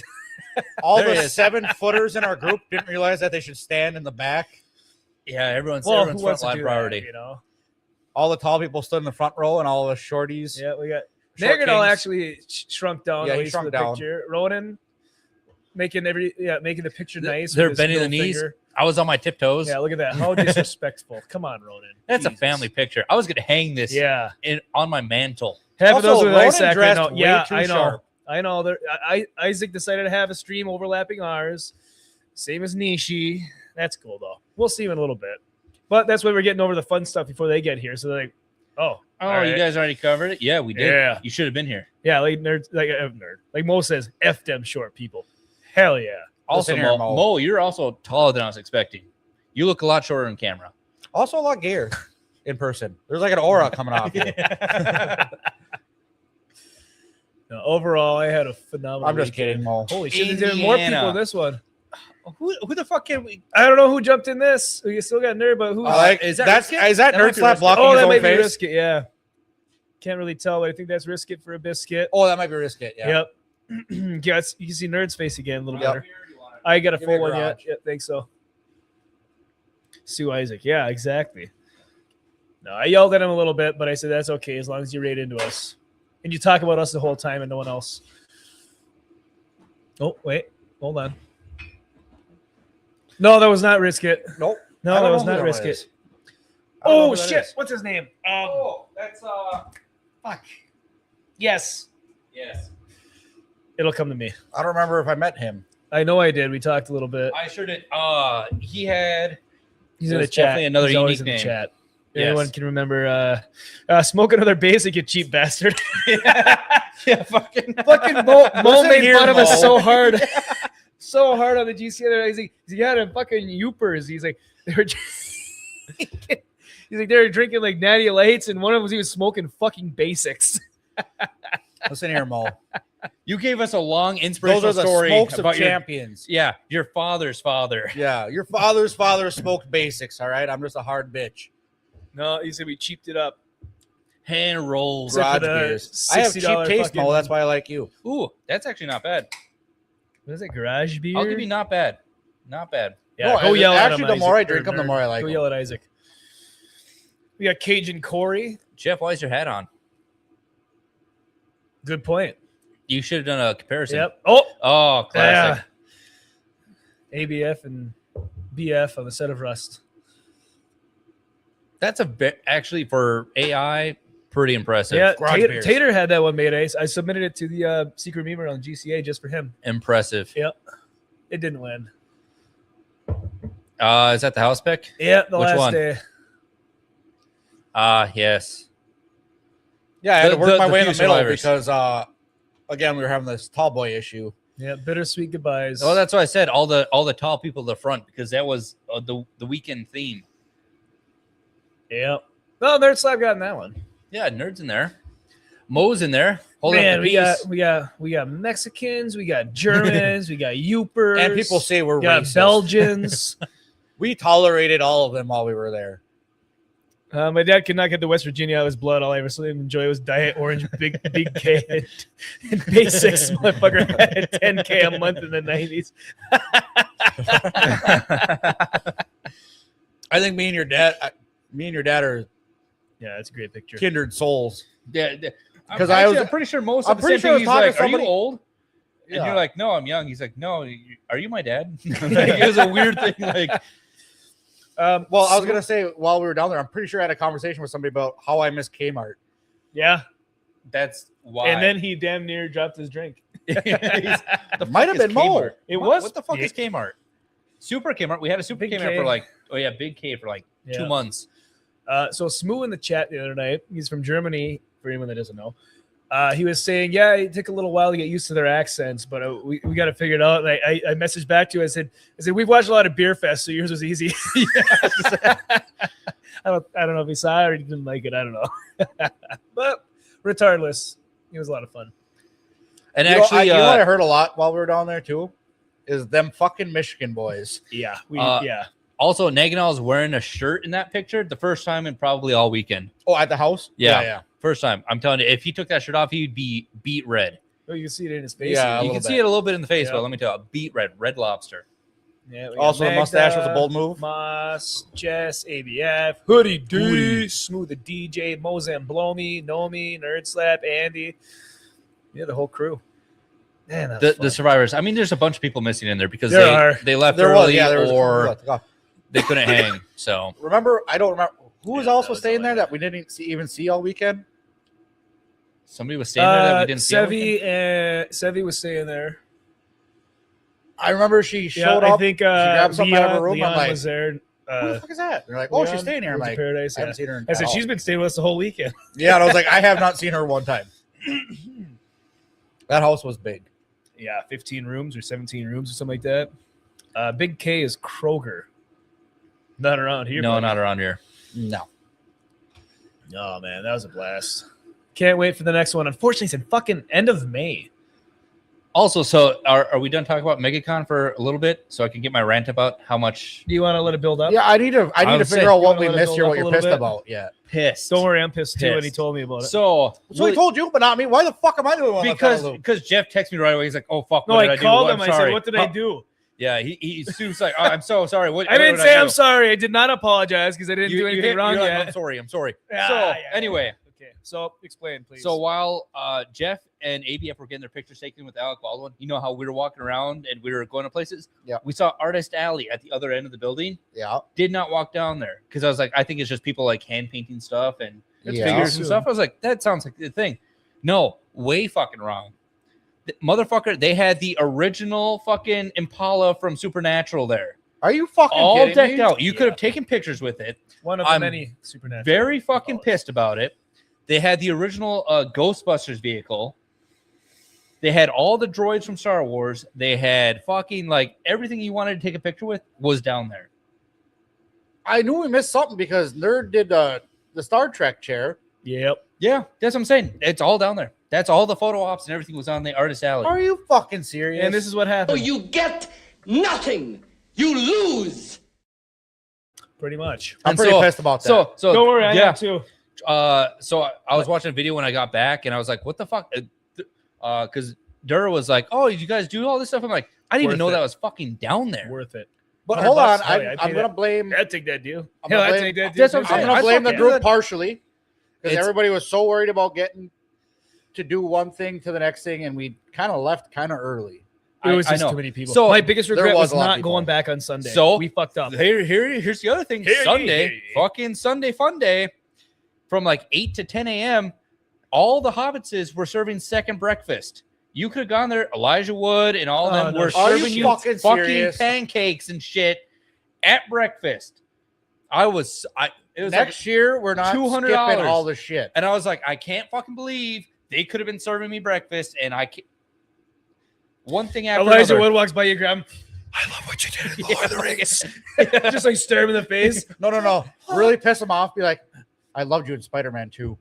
S5: all
S4: There
S5: the
S4: he is.
S5: 7-footers in our group didn't realize that they should stand in the back.
S4: Yeah, everyone's
S3: Well,
S4: front
S3: who wants to
S4: line
S3: do
S4: priority.
S3: that, you know?
S5: all the tall people stood in the front row, and all the shorties.
S3: Yeah, we got
S5: Short
S3: Megacon
S5: kings.
S3: actually shrunk down.
S5: Yeah,
S3: at
S5: he
S3: least
S5: shrunk
S3: for the
S5: down.
S3: Picture. Ronan making the picture nice.
S4: They're
S3: with his
S4: bending the
S3: middle
S4: knees.
S3: finger.
S4: I was on my tiptoes.
S3: Yeah, look at that. How disrespectful. Come on, Ronan.
S4: That's
S3: Jesus.
S4: a family picture. I was gonna hang this
S3: Yeah.
S4: on my mantle.
S3: Half of
S5: Also,
S3: those with
S5: Ronan
S3: Isaac right
S5: dressed
S3: now.
S5: way
S3: Yeah,
S5: too
S3: I know.
S5: sharp.
S3: I know. Isaac decided to have a stream overlapping ours. Same as Nishi. That's cool, though. We'll see him in a little bit. But that's why we're getting over the fun stuff before they get here. So they're like, oh,
S4: Oh,
S3: all
S4: you
S3: right.
S4: guys already covered it? Yeah, we did.
S3: Yeah.
S4: You should have been here.
S3: Yeah, like nerds, nerd. Like Mo says, F them short people. Hell yeah.
S4: Also,
S5: Listen here,
S4: Mo, you're also taller than I was expecting. You look a lot shorter on camera.
S5: Also a lot gayer in person. There's like an aura coming off you.
S3: No, overall, I had a phenomenal
S5: I'm just
S3: weekend.
S5: kidding, Mo.
S3: Holy shit, there's more people
S4: Indiana.
S3: in this one.
S4: Who the fuck can we?
S3: I don't know who jumped in this. We still got nerd, but who?
S4: Is that
S5: that's
S4: Risket?
S5: is that
S4: That might
S5: nerd
S4: be
S5: slap
S4: Risket.
S5: blocking
S3: Oh,
S5: his
S3: that
S5: own
S3: might be
S5: face?
S3: Risket, yeah. Can't really tell, but I think that's Risket for a biscuit.
S5: Oh, that might be Risket. Yeah.
S3: Yep. Yeah, you can see Nerd's face again a little
S5: Yep.
S3: better. I got a
S5: Give me
S3: full
S5: a
S3: one yet.
S5: garage.
S3: Yeah, think so. Sue Isaac. Yeah, exactly. No, I yelled at him a little bit, but I said that's okay as long as you rate into us. And you talk about us the whole time and no one else. Oh, wait. Hold on. No, that was not Risket.
S5: Nope.
S3: No,
S5: I don't
S3: that
S5: know
S3: was
S5: who
S3: not
S5: that one
S3: Risket.
S5: is. I don't know
S3: Oh,
S5: who that
S3: shit.
S5: is.
S3: What's his name?
S4: That's
S3: Fuck. Yes.
S4: Yes.
S3: It'll come to me.
S5: I don't remember if I met him.
S3: I know I did. We talked a little bit.
S4: I sure did. He had.
S3: He's
S4: It
S3: in the
S4: was
S3: chat.
S4: definitely another
S3: He's always
S4: unique
S3: in the
S4: name.
S3: chat.
S4: Yes.
S3: Anyone can remember smoke another basic, you cheap bastard.
S4: Yeah, fucking.
S3: Fucking Mo
S5: Listen
S3: made
S5: here,
S3: fun of us
S5: Mo.
S3: so hard. So hard on the GC the other day. He's like, he had a fucking Youpers. He's like, they were he's like, they were drinking like Natty Lights, and one of them he was smoking fucking basics.
S5: Listen here, Mo.
S4: You gave us a long
S5: Those
S4: inspirational
S5: are the
S4: story
S5: smokes of
S4: about your
S5: champions.
S4: yeah, your father's father.
S5: Yeah, your father's father smoked basics. All right, I'm just a hard bitch.
S3: No, he said we cheaped it up.
S4: Hand rolls.
S3: Except for
S5: Garage
S3: the
S5: beers. I have cheap
S3: $60
S5: taste,
S3: fucking-
S5: Mo. That's why I like you.
S4: Ooh, that's actually not bad.
S3: What is it? Garage beer?
S4: I'll give you not bad. Not bad.
S3: Yeah,
S5: No,
S3: go yell at him.
S5: actually, the more I
S3: Isaac,
S5: drink
S3: or
S5: them, the
S3: nerd.
S5: more I like
S3: Go
S5: them.
S3: yell at Isaac. We got Cajun Corey.
S4: Jeff, why is your hat on?
S3: Good point.
S4: You should have done a comparison.
S3: Yep. Oh,
S4: Oh, classic.
S3: yeah. ABF and BF on the set of Rust.
S4: That's a bit actually for AI, pretty impressive.
S3: Yeah,
S5: Garage
S3: Tater,
S5: beers.
S3: Tater had that one made. I submitted it to the secret memer on GCA just for him.
S4: Impressive.
S3: Yep. It didn't win.
S4: Is that the house pick?
S3: Yeah, the
S4: Which
S3: last
S4: one?
S3: day.
S4: Yes.
S5: Yeah, I had to work my
S4: the
S5: way in
S4: few
S5: the middle
S4: survivors.
S5: because, again, we were having this tall boy issue.
S3: Yeah, bittersweet goodbyes.
S4: Well, that's why I said all the tall people at the front because that was the weekend theme.
S3: Yep. Well, Nerd Slab got in that one.
S4: Yeah, nerds in there. Mo's in there. Holding
S3: Man,
S4: up
S3: we
S4: the piece.
S3: got Mexicans, we got Germans, we got Youpers,
S5: And people say we're
S3: we got
S5: racist.
S3: Belgians.
S5: We tolerated all of them while we were there.
S3: My dad could not get to West Virginia out of his blood. All I ever saw him enjoy was Diet Orange, Big K, and Basics. Motherfucker had 10K a month in the 90s.
S5: I think me and your dad are
S3: Yeah, that's a great picture.
S5: kindred souls.
S4: Yeah,
S5: 'Cause I was-
S4: I'm pretty sure most
S5: I'm
S4: of the
S5: pretty
S4: same
S5: sure I
S4: thing.
S5: was
S4: He's
S5: talking
S4: like,
S5: to
S4: "Are you
S5: somebody-
S4: old?" And
S5: Yeah.
S4: you're like, "No, I'm young." He's like, "No, are you my dad?" Like, it was a weird thing. Like,
S5: Well, I was gonna say while we were down there, I'm pretty sure I had a conversation with somebody about how I miss Kmart.
S3: Yeah,
S4: that's why.
S3: and then he damn near dropped his drink.
S4: the
S5: Might have
S4: fuck is
S5: been Mo.
S4: Kmart?
S3: It
S4: What-
S3: was-
S4: What the fuck
S3: yeah.
S4: is Kmart? Super Kmart. We had a Super
S3: Big
S4: Kmart
S3: K.
S4: for like, Big K for like
S3: Yeah.
S4: 2 months.
S3: So Smoo in the chat the other night, he's from Germany, for anyone that doesn't know. He was saying, yeah, it took a little while to get used to their accents, but we got to figure it out. And I messaged back to you. I said, we've watched a lot of Beer Fest, so yours was easy. I don't know if he saw it or he didn't like it. I don't know. But regardless, it was a lot of fun.
S4: And
S5: You know,
S4: actually,
S5: you know what I heard a lot while we were down there too, is them fucking Michigan boys.
S3: Yeah,
S4: yeah. Also, Naganal is wearing a shirt in that picture the first time in probably all weekend.
S5: Oh, at the house?
S4: Yeah. First time. I'm telling you, if he took that shirt off, he'd be beat red.
S3: Oh, you can see it in his face.
S5: Yeah,
S3: here.
S5: a
S4: You
S5: little
S4: can see
S5: bit.
S4: it a little bit in the face,
S3: Yeah.
S4: but let me tell you, beat red, red lobster.
S3: Yeah, we got
S5: Also, the
S3: Magda,
S5: mustache was a bold move.
S3: Moss, Jess, ABF, Hoodie D, Smooth the DJ, Mozamblomi, Nomi, Nerd Slap, Andy. Yeah, the whole crew. Man, that was
S4: The survivors. I mean, there's a bunch of people missing in there because
S3: There
S4: they left
S5: There was,
S4: early
S5: yeah, there was
S4: or they couldn't hang. So
S5: Remember, I don't remember who was
S3: Yeah,
S5: also
S3: that was
S5: staying
S3: all
S5: there
S3: I
S5: that we didn't even see all weekend.
S4: somebody was staying there that we didn't see. all weekend?
S3: Sevi was staying there.
S5: I remember she showed
S3: Yeah,
S5: up.
S3: I think
S5: she grabbed something out of her room.
S3: Leon
S5: I'm like,
S3: was there.
S5: who the fuck is that? They're like, oh, she's
S3: Leon,
S5: staying here. I'm
S3: Woods of
S5: like,
S3: Paradise.
S5: I haven't
S3: Yeah.
S5: seen her.
S3: I said
S5: at
S3: she's
S5: all.
S3: been staying with us the whole weekend.
S5: Yeah, and I was like, I have not seen her one time. That house was big.
S3: Yeah, 15 rooms or 17 rooms or something like that. Big K is Kroger. Not around here.
S4: No,
S3: buddy.
S4: not around here.
S5: No.
S3: Oh, man, that was a blast. Can't wait for the next one. Unfortunately, it's in fucking end of May.
S4: Also, so are we done talking about Megacon for a little bit so I can get my rant about how much
S3: Do you want to let it build up?
S5: Yeah, I need to
S4: would
S5: figure
S4: say,
S5: out
S3: you
S5: what
S3: wanna
S5: we
S3: let it
S5: missed
S3: build
S5: here,
S3: up
S5: what
S3: a
S5: you're
S3: little
S5: pissed
S3: bit?
S5: about. Yeah.
S4: pissed?
S3: Don't worry, I'm pissed too, and he
S4: Pissed.
S3: told me about it.
S4: So
S5: So he told you, but not me. Why the fuck am I the one?
S4: because Jeff texted me right away. He's like, "Oh fuck,
S3: No,
S4: what did
S3: I
S4: I do?
S3: called
S4: I'm
S3: him. I
S4: sorry."
S3: said, "What did I do?"
S4: Yeah, he's like, "Oh, I'm so sorry." What
S3: I didn't
S4: did
S3: say
S4: do?
S3: I'm sorry. I did not apologize because I didn't do anything wrong
S4: you're like,
S3: yet.
S4: I'm sorry. I'm sorry.
S3: Yeah,
S4: So
S3: yeah,
S4: anyway,
S3: Okay, so explain, please.
S4: so while Jeff and ABF were getting their pictures taken with Alec Baldwin, you know how we were walking around and we were going to places.
S5: Yeah.
S4: We saw Artist Alley at the other end of the building.
S5: Yeah.
S4: Did not walk down there because I was like, I think it's just people like hand painting stuff and
S5: Yeah.
S4: figures and stuff. I was like, that sounds like the thing. No, way fucking wrong. Motherfucker, they had the original fucking Impala from Supernatural there.
S5: Are you fucking
S4: All
S5: kidding
S4: decked
S5: me?
S4: out. You could
S3: Yeah.
S4: have taken pictures with it.
S3: one of the
S4: I'm
S3: many supernatural.
S4: Very fucking
S3: Impalas.
S4: pissed about it. They had the original Ghostbusters vehicle. They had all the droids from Star Wars. They had fucking like everything you wanted to take a picture with was down there.
S5: I knew we missed something because Nerd did the Star Trek chair.
S3: Yep.
S4: Yeah, that's what I'm saying. It's all down there. That's all the photo ops and everything was on the Artist Alley.
S5: Are you fucking serious?
S3: And this is what happened.
S9: You get nothing. You lose.
S3: Pretty much.
S5: I'm
S4: And
S5: pretty
S4: so-
S5: pissed about that.
S4: So
S3: Don't worry, I
S4: yeah.
S3: am too.
S4: So I was watching a video when I got back, and I was like, "What the fuck?" Because Dura was like, "Oh, you guys do all this stuff." I'm like, "I didn't even
S3: Worth
S4: know
S3: it.
S4: that was fucking down there."
S3: Worth it.
S5: But
S3: 100
S5: hold on,
S3: bucks? Oh, yeah, I'd
S5: I'm
S3: pay
S5: gonna
S3: that.
S5: blame.
S3: I'd take that deal.
S5: I'm
S3: Hell,
S5: gonna
S3: I'd
S5: blame-
S3: take that deal.
S4: That's what I'm
S3: too.
S4: saying.
S5: I'm gonna blame the
S4: fucking-
S5: group partially because
S4: It's-
S5: everybody was so worried about getting to do one thing to the next thing, and we kind of left kind of early.
S3: It was
S4: I
S3: just
S4: know.
S3: too many people.
S4: So,
S3: my biggest
S5: there
S3: regret
S5: was
S3: was
S5: a lot of
S3: not
S5: people.
S3: going back on Sunday.
S4: So,
S3: we fucked up.
S4: Here's the other thing.
S3: Here,
S4: Sunday,
S3: here.
S4: fucking Sunday fun day, from like 8 to 10 a.m. All the hobbitses were serving second breakfast. You could have gone there. Elijah Wood and all of
S3: Oh,
S4: them
S3: no
S4: were
S3: shit.
S5: Are you
S4: serving you
S5: fucking
S4: fucking
S5: serious?
S4: pancakes and shit at breakfast. It was
S5: Next year, we're not
S4: $200.
S5: skipping all the shit.
S4: and I was like, I can't fucking believe they could have been serving me breakfast, and I can't. One thing after
S3: Elijah
S4: another.
S3: Wood walks by you, grab him.
S1: I love what you did in Lord of the Rings.
S3: Just like stare him in the face.
S5: No. Really piss him off. Be like, I loved you in Spider-Man 2.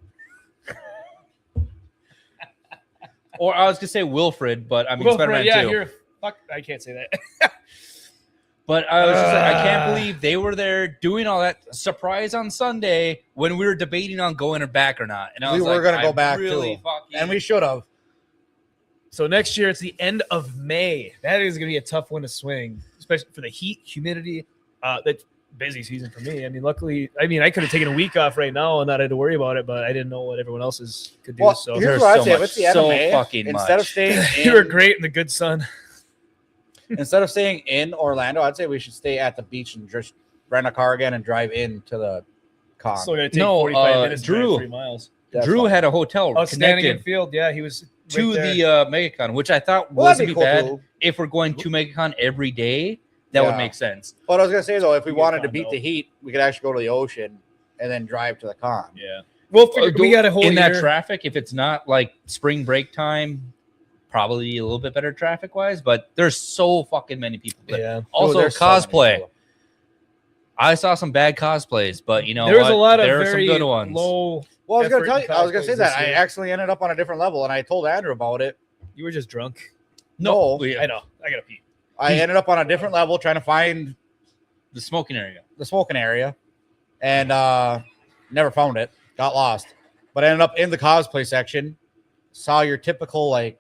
S4: Or I was gonna say Wilfred, but I mean
S3: Well,
S4: Spider-Man
S3: yeah,
S4: 2.
S3: you're fuck. I can't say that.
S4: But I was just like, I can't believe they were there doing all that surprise on Sunday when we were debating on going back or not. And I
S5: We
S4: was
S5: were
S4: like,
S5: gonna go
S4: I
S5: back,
S4: really
S5: too.
S4: fucking-
S5: And we should have.
S3: So next year it's the end of May. That is going to be a tough one to swing, especially for the heat, humidity. That's busy season for me. I mean, luckily, I could have taken a week off right now and not had to worry about it, but I didn't know what everyone else's could do.
S5: Well,
S3: So
S5: here's
S4: There's
S5: what I'd
S4: so
S5: say. If
S4: much,
S5: it's the end
S4: so
S5: of May,
S4: fucking
S5: instead
S4: much.
S5: of staying in,
S3: you were great in the good sun.
S5: instead of staying in Orlando, I'd say we should stay at the beach and just rent a car again and drive into the con.
S3: Still going to take
S4: No,
S3: 45 minutes to drive
S4: Drew.
S3: 3 miles.
S5: That's
S4: Drew
S5: fine.
S4: had a hotel
S3: Oh, Standing
S4: connected
S3: Field. Yeah, he was
S4: to
S3: right there.
S4: the Megacon, which I thought
S5: Well, that'd
S4: wasn't
S5: be
S4: be
S5: cool,
S4: bad.
S5: too.
S4: If we're going to Megacon every day, that would
S5: Yeah.
S4: make sense.
S5: What I was gonna say though, if we
S3: You get
S5: wanted to
S3: con,
S5: beat
S3: though.
S5: the heat, we could actually go to the ocean and then drive to the con.
S3: Yeah. Well, we got a whole
S4: in that
S3: year.
S4: traffic. If it's not like spring break time, probably a little bit better traffic wise. But there's so fucking many people. There.
S3: Yeah.
S4: Also,
S5: there's so many
S4: cosplay.
S5: people.
S4: I saw some bad cosplays, but you know
S3: There was
S4: what?
S3: a lot of
S4: there are
S3: very
S4: some good ones.
S3: low.
S5: Well, I was gonna
S3: effort
S5: tell
S3: in
S5: you, I was gonna say
S3: cosplays
S5: that
S3: this
S5: I
S3: year.
S5: actually ended up on a different level, and I told Andrew about it.
S3: You were just drunk.
S5: No,
S4: we-
S3: I know. I got to pee.
S5: I ended up on a different level trying to find
S4: the smoking area.
S5: the smoking area, and never found it. Got lost, but I ended up in the cosplay section. Saw your typical like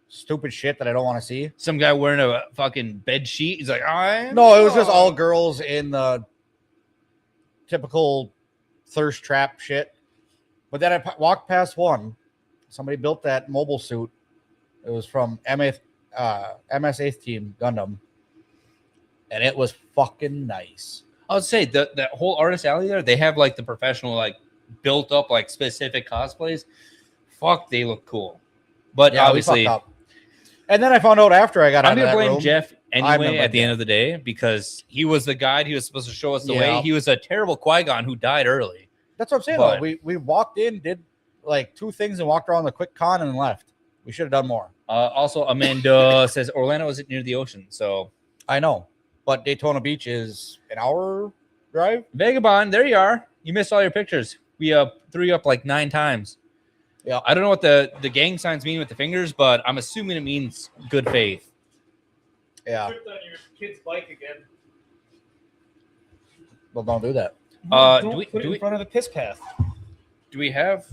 S5: stupid shit that I don't want to see.
S4: Some guy wearing a fucking bed sheet. He's like,
S5: No, it was just all girls in the typical thirst trap shit. But then I walked past one. Somebody built that mobile suit. It was from MS 8th Team Gundam. And it was fucking nice.
S4: I would say that whole artist alley there, they have like the professional, like built up, like specific cosplays. Fuck, they look cool. But
S5: Yeah,
S4: obviously,
S5: we fucked up. And then I found out after I got out
S4: I'm
S5: of
S4: gonna
S5: that
S4: blame
S5: room,
S4: Jeff
S5: I'm
S4: anyway
S5: gonna
S4: at the
S5: blame
S4: end of the day because he was the guide. He was supposed to show us the
S5: Yeah.
S4: way. He was a terrible Qui-Gon who died early.
S5: That's what I'm saying.
S4: But-
S5: Though. We walked in, did like 2 things, and walked around the quick con and left. We should have done more.
S4: Also, Amanda says Orlando isn't near the ocean, so
S5: I know, but Daytona Beach is an hour drive.
S4: Vagabond, there you are. You missed all your pictures. We threw you up like 9 times.
S5: Yeah,
S4: I don't know what the gang signs mean with the fingers, but I'm assuming it means good faith.
S5: Yeah,
S3: Tripped on your kid's bike again.
S5: well, don't do that.
S3: Don't
S4: Do we
S3: put it in front of the piss path.
S4: do we have?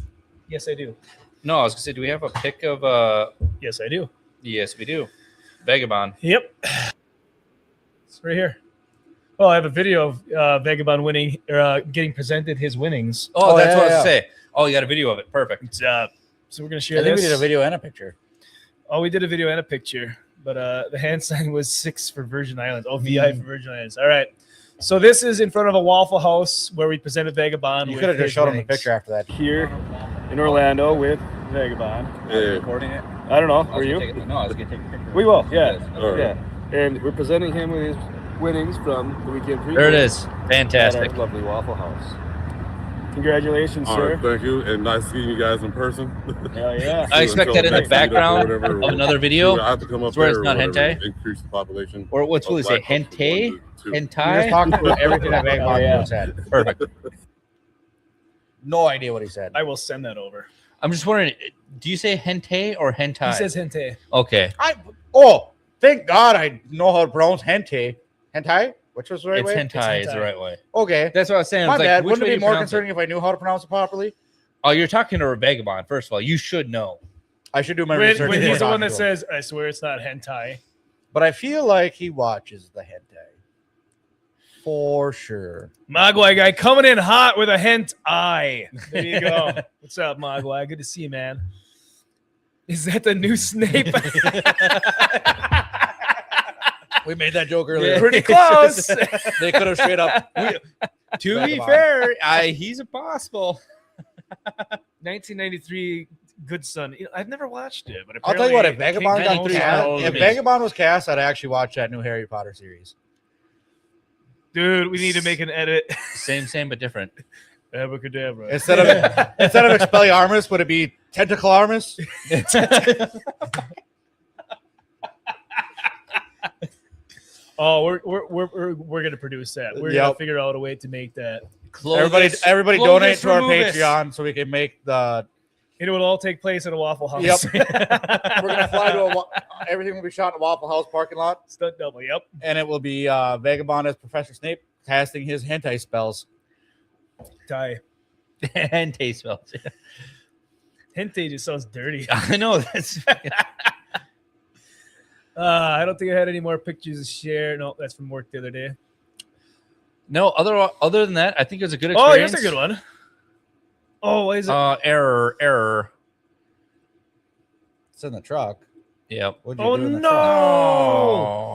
S3: Yes, I do.
S4: No, I was gonna say, do we have a pic of?
S3: Yes, I do.
S4: Yes, we do. Vagabond.
S3: Yep. It's right here. Well, I have a video of Vagabond winning or getting presented his winnings.
S4: Oh, that's
S5: yeah,
S4: what I was
S5: yeah.
S4: gonna say. Oh, you got a video of it. Perfect.
S3: It's, so we're gonna share
S5: I think
S3: this.
S5: we did a video and a picture.
S3: Oh, we did a video and a picture, but the hand sign was 6 for Virgin Islands. Oh, VI for Virgin Islands. All right. So this is in front of a Waffle House where we presented Vagabond.
S5: You
S3: with
S5: could have just
S3: his
S5: showed him the
S3: winnings.
S5: picture after that.
S10: Here in Orlando with Vagabond.
S4: Recording it.
S10: I don't know. Were you?
S4: No, I was gonna take a picture.
S10: We will. Yeah.
S4: All right.
S10: Yeah. And we're presenting him with his winnings from the weekend preview.
S4: There it is.
S10: At
S4: Fantastic.
S10: our lovely Waffle House. Congratulations,
S11: All
S10: sir.
S11: right, thank you, and nice seeing you guys in person.
S10: Hell yeah.
S4: I expect that in the background of another video.
S11: I have to come up
S4: Swear
S11: there
S4: it's not
S11: or whatever,
S4: hentai?
S11: Increase the population.
S4: Or what's
S11: of
S4: Willie say?
S11: black folks from
S4: Hentai?
S11: 1 to 2.
S5: You just
S4: Hentai?
S5: talked about everything that Vagabond
S10: yeah.
S5: said.
S4: Perfect.
S5: No idea what he said.
S3: I will send that over.
S4: I'm just wondering, do you say hentai or hentai?
S3: He says hentai.
S4: Okay.
S5: Thank God I know how to pronounce hentai. Hentai? Which was the right
S4: It's
S5: way?
S4: hentai is the
S3: hentai.
S4: right way.
S5: Okay.
S4: That's what I was saying.
S5: My
S4: It's like,
S5: bad.
S4: which
S5: Wouldn't
S4: way
S5: it
S4: do
S5: be
S4: you
S5: more
S4: pronounce it?
S5: concerning if I knew how to pronounce it properly?
S4: Oh, you're talking to a vagabond. First of all, you should know.
S5: I should do my
S3: When
S5: research. before
S3: he's the one
S5: talking
S3: that
S5: to him.
S3: says, I swear it's not hentai.
S5: But I feel like he watches the hentai. For sure.
S3: Mogwai guy coming in hot with a hentai. There you go. What's up, Mogwai? Good to see you, man. Is that the new Snape?
S5: We made that joke earlier.
S3: Pretty close.
S5: They could have straight up.
S4: To be
S5: Vagabond.
S4: fair, he's impossible.
S3: 1993 Good Son. You know, I've never watched it, but
S5: I'll tell you what, if
S3: apparently
S5: Vagabond
S3: King
S5: got
S3: James
S5: cast,
S3: knows
S5: if
S3: me.
S5: Vagabond was cast, I'd actually watch that new Harry Potter series.
S3: Dude, we need to make an edit.
S4: Same, but different.
S3: Abracadabra.
S5: Instead of Expelliarmus, would it be Tentaclearmus?
S3: Oh, we're gonna produce that. We're gonna figure out a way to make that.
S5: Everybody donate to our Patreon so we can make the.
S3: It will all take place at a Waffle House.
S5: Yep. We're gonna fly to everything will be shot in a Waffle House parking lot,
S3: Stunt double. Yep.
S5: and it will be Vagabond as Professor Snape casting his hentai spells.
S3: Die.
S4: Hentai spells.
S3: Hentai just sounds dirty.
S4: I know that's.
S3: I don't think I had any more pictures to share. No, that's from work the other day.
S4: No, other than that, I think it was a good experience.
S3: Oh, here's a good one. Oh, what is it?
S4: Error.
S5: It's in the truck.
S4: Yep.
S5: What'd you
S3: Oh
S5: do in the
S3: no!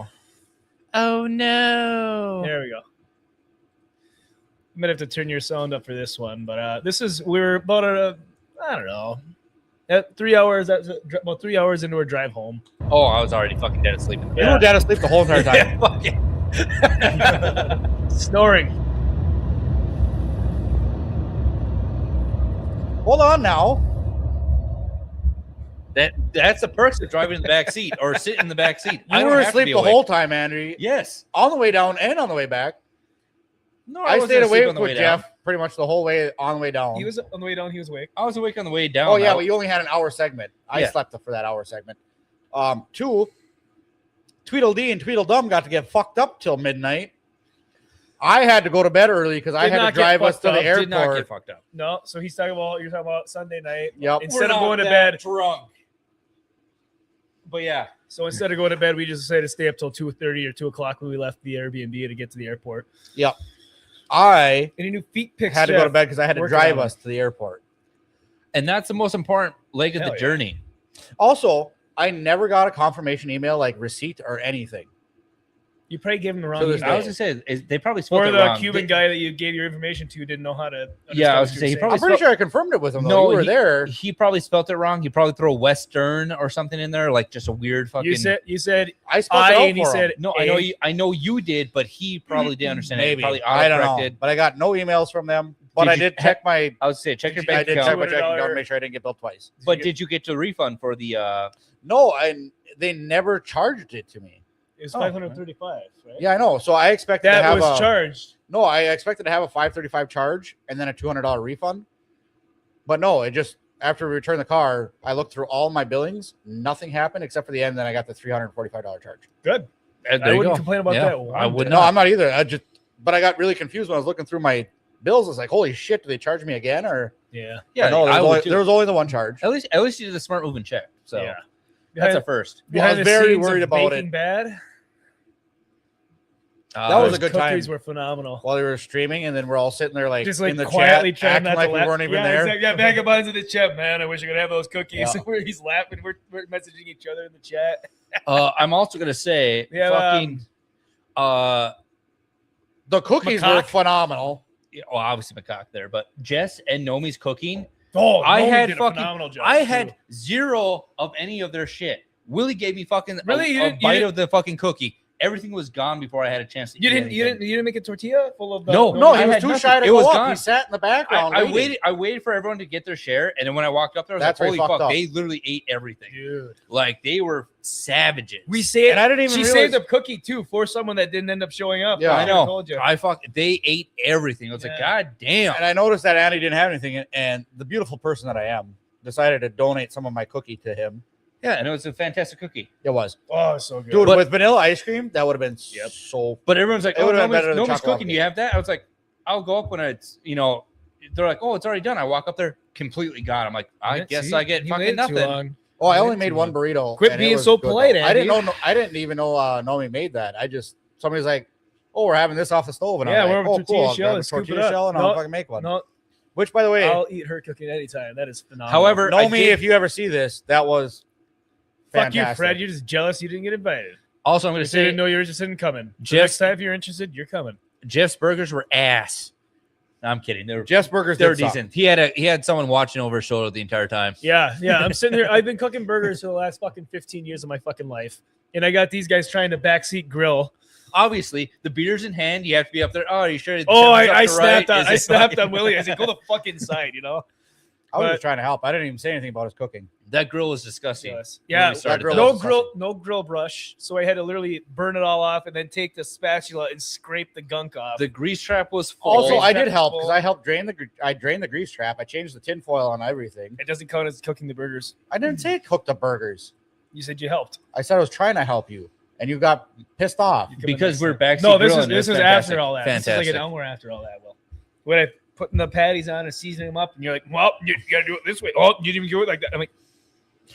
S5: truck?
S4: Oh no!
S3: There we go. You might have to turn your sound up for this one, but we're about I don't know, at 3 hours. That's about 3 hours into our drive home.
S4: Oh, I was already fucking dead asleep.
S5: You were dead asleep the whole entire time.
S3: Snoring.
S5: Hold on now.
S4: That's the perks of driving in the back seat or sitting in the back seat.
S5: You were asleep the whole time, Andrew.
S4: Yes.
S5: On the way down and on the way back.
S4: No,
S5: I
S4: wasn't
S5: stayed
S4: asleep
S5: awake
S4: on the
S5: with
S4: way
S5: Jeff
S4: down.
S5: pretty much the whole way on the way down.
S3: He was on the way down. He was awake.
S4: I was awake on the way down.
S5: Oh yeah,
S4: though.
S5: well you only had an hour segment. I
S4: Yeah.
S5: slept for that hour segment. 2, Tweedledee and Tweedledum got to get fucked up till midnight. I had to go to bed early because I
S3: Did
S5: had to
S3: not get
S5: drive us
S3: fucked
S5: to the
S3: up.
S5: airport.
S4: Did not get fucked up.
S3: No, so you're talking about Sunday night.
S5: Yep.
S3: Instead of going to bed,
S4: drunk. But yeah.
S3: So instead of going to bed, we just decided to stay up till 2:30 or 2 o'clock when we left the Airbnb to get to the airport.
S5: Yep. Any
S3: new feet pics?
S5: Had to go to bed because I had to drive us to the airport.
S4: And that's the most important leg of the journey.
S5: Also, I never got a confirmation email like receipt or anything.
S3: You probably gave him the wrong.
S4: I was going to say they probably spelled it
S3: or the
S4: wrong.
S3: Cuban guy that you gave your information to didn't know how to.
S4: Yeah, I was going to say he probably.
S5: I'm pretty sure I confirmed it with him. Though.
S4: No,
S5: you were there.
S4: He probably spelled it wrong. He probably threw a Western or something in there, like just a weird fucking.
S3: You said
S5: I spelled it out
S3: and he
S5: for
S3: said
S4: no.
S3: A.
S4: I know you did, but he probably didn't understand
S5: Maybe
S4: it. He probably
S5: I don't know,
S4: autocorrected.
S5: but I got no emails from them. But I did check my.
S4: I would say check your
S5: I
S4: bank
S5: did
S4: account.
S5: check my checking account to make sure I didn't get billed twice.
S4: But did you get the refund for the?
S5: No, they never charged it to me.
S3: It was $535, right?
S5: Yeah, I know. So I expected
S3: that
S5: to have
S3: was charged.
S5: No, I expected to have a $535 charge and then a $200 refund. But no, it just after we returned the car, I looked through all my billings. Nothing happened except for the end. Then I got the $345 charge.
S3: Good.
S4: There
S3: I
S4: you
S3: wouldn't
S4: go.
S3: complain about
S4: Yeah,
S3: that.
S4: I would
S5: No, I'm not either. But I got really confused when I was looking through my bills. I was like, "Holy shit! Do they charge me again?" Or
S3: yeah.
S5: No, there was only the one charge.
S4: At least you did the smart move and check. So
S3: Yeah.
S4: that's a first.
S5: I was very worried about
S3: Baking
S5: it.
S3: Bad.
S5: That was a good time.
S3: Cookies were phenomenal.
S5: While they were streaming, and then we're all sitting there like
S3: Just like
S5: in the
S3: quietly
S5: chat,
S3: trying
S5: acting
S3: not
S5: like
S3: to
S5: we
S3: laugh.
S5: weren't even
S3: Yeah,
S5: there.
S3: exactly. Yeah, vagabonds in the chat, man. I wish I could have those cookies.
S5: Yeah.
S3: He's laughing. We're messaging each other in the chat.
S4: I'm also gonna say,
S3: Yeah,
S5: the cookies were phenomenal.
S4: Well, obviously McCock there, but Jess and Nomi's cooking.
S3: Oh,
S4: I
S3: Nomi
S4: had
S3: did a
S4: fucking.
S3: phenomenal job,
S4: I
S3: too.
S4: had zero of any of their shit. Willie gave me fucking
S3: Really? You
S4: a
S3: didn't- you
S4: bite
S3: didn't-
S4: of the fucking cookie. Everything was gone before I had a chance to.
S3: You
S4: eat
S3: didn't make a tortilla full of
S4: No,
S5: No, he
S4: I
S5: was
S4: had
S5: too
S4: nothing.
S5: shy to
S4: It
S5: go
S4: was
S5: up.
S4: gone.
S5: He sat in the background.
S4: I waited for everyone to get their share, and then when I walked up there, I was
S5: That's
S4: like,
S5: where he
S4: "Holy fuck!"
S5: fucked up.
S4: They literally ate everything,
S3: dude.
S4: Like they were savages.
S3: We saved.
S5: And I didn't even
S3: She
S5: realize-
S3: saved a cookie too for someone that didn't end up showing up.
S5: Yeah,
S4: I know.
S3: told you.
S4: They ate everything. I was like,
S3: Yeah.
S4: God damn.
S5: And I noticed that Annie didn't have anything, and the beautiful person that I am decided to donate some of my cookie to him.
S4: Yeah, and it was a fantastic cookie.
S5: It was.
S3: Oh, so good.
S5: Dude, with vanilla ice cream, that would have been so.
S4: But everyone's like,
S5: It
S4: "Oh,
S5: would have been better than
S4: Nomi's
S5: chocolate
S4: cooking. Do you have that?" I was like, "I'll go up when it's They're like, "Oh, it's already done." I walk up there, completely gone. I'm like, "I guess I get fucking nothing."
S5: Oh, I only made one burrito.
S3: Quit
S5: and it
S3: being
S5: was
S3: so
S5: good,
S3: polite,
S5: though. I didn't
S3: Andy.
S5: know. I didn't even know Nomi made that. Somebody's like, "Oh, we're having this off the stove," and
S3: Yeah,
S5: I'm
S3: we're
S5: like,
S3: over
S5: "Oh,
S3: tortilla
S5: cool." I'll
S3: shell
S5: grab a
S3: and scoop it
S5: tortilla
S3: up.
S5: shell and
S3: No,
S5: I'll fucking make one.
S3: No,
S5: Which, by the way,
S3: I'll eat her cooking anytime. That is phenomenal.
S4: However,
S5: Nomi, if you ever see this, that was
S3: fuck you,
S5: fantastic.
S3: Fred. You're just jealous you didn't get invited.
S4: Also, I'm going to
S3: If you didn't
S4: say
S3: know you were interested in coming. So
S4: Jeff-
S3: next time, if you're interested, you're coming.
S4: Jeff's burgers were ass. No, I'm kidding.
S5: Jeff's burgers.
S4: They're
S5: did suck.
S4: decent. He had someone watching over his shoulder the entire time.
S3: Yeah. I'm sitting here. I've been cooking burgers for the last fucking 15 years of my fucking life, and I got these guys trying to backseat grill.
S4: Obviously, the beer's in hand. You have to be up there. Oh, are you sure?
S3: Oh, I
S4: I
S3: snapped on Willie. I said, "Go the fuck inside," you know.
S5: I was
S3: But-
S5: just trying to help. I didn't even say anything about his cooking.
S4: That grill was disgusting.
S3: Yeah,
S4: When we started
S5: grill
S4: that.
S5: was
S3: no grill brush. So I had to literally burn it all off and then take the spatula and scrape the gunk off.
S4: The grease trap was full.
S5: Also, I
S3: trap
S5: did
S3: is
S5: help
S3: full.
S5: because I helped drain the grease trap. I changed the tin foil on everything.
S3: It doesn't count as cooking the burgers.
S5: I didn't say cook the burgers.
S3: You said you helped.
S5: I said I was trying to help you, and you got pissed off.
S4: because we're backseat
S3: No, this
S4: grilling.
S3: is
S4: It was
S3: after all that.
S4: Fantastic.
S3: This is like an hour after all that. Will when I putting the patties on and seasoning them up, and you're like, "Well, you gotta do it this way." Oh, you didn't even do it like that. I'm like,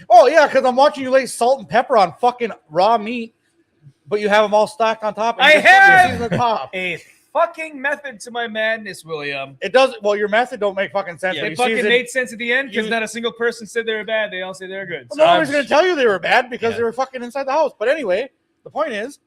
S5: Oh yeah, because I'm watching you lay salt and pepper on fucking raw meat, but you have them all stacked on top. And
S3: I
S5: you just put your
S3: have
S5: seasoning on top.
S3: a fucking method to my madness, William.
S5: It doesn't. Well, your method don't make fucking sense.
S3: It
S5: When you
S3: fucking
S5: season-
S3: made sense at the end because
S5: you-
S3: not a single person said they were bad. They all say they're good.
S5: Well, nobody's gonna tell you they were bad because
S4: Yeah.
S5: they were fucking inside the house. But anyway, the point is,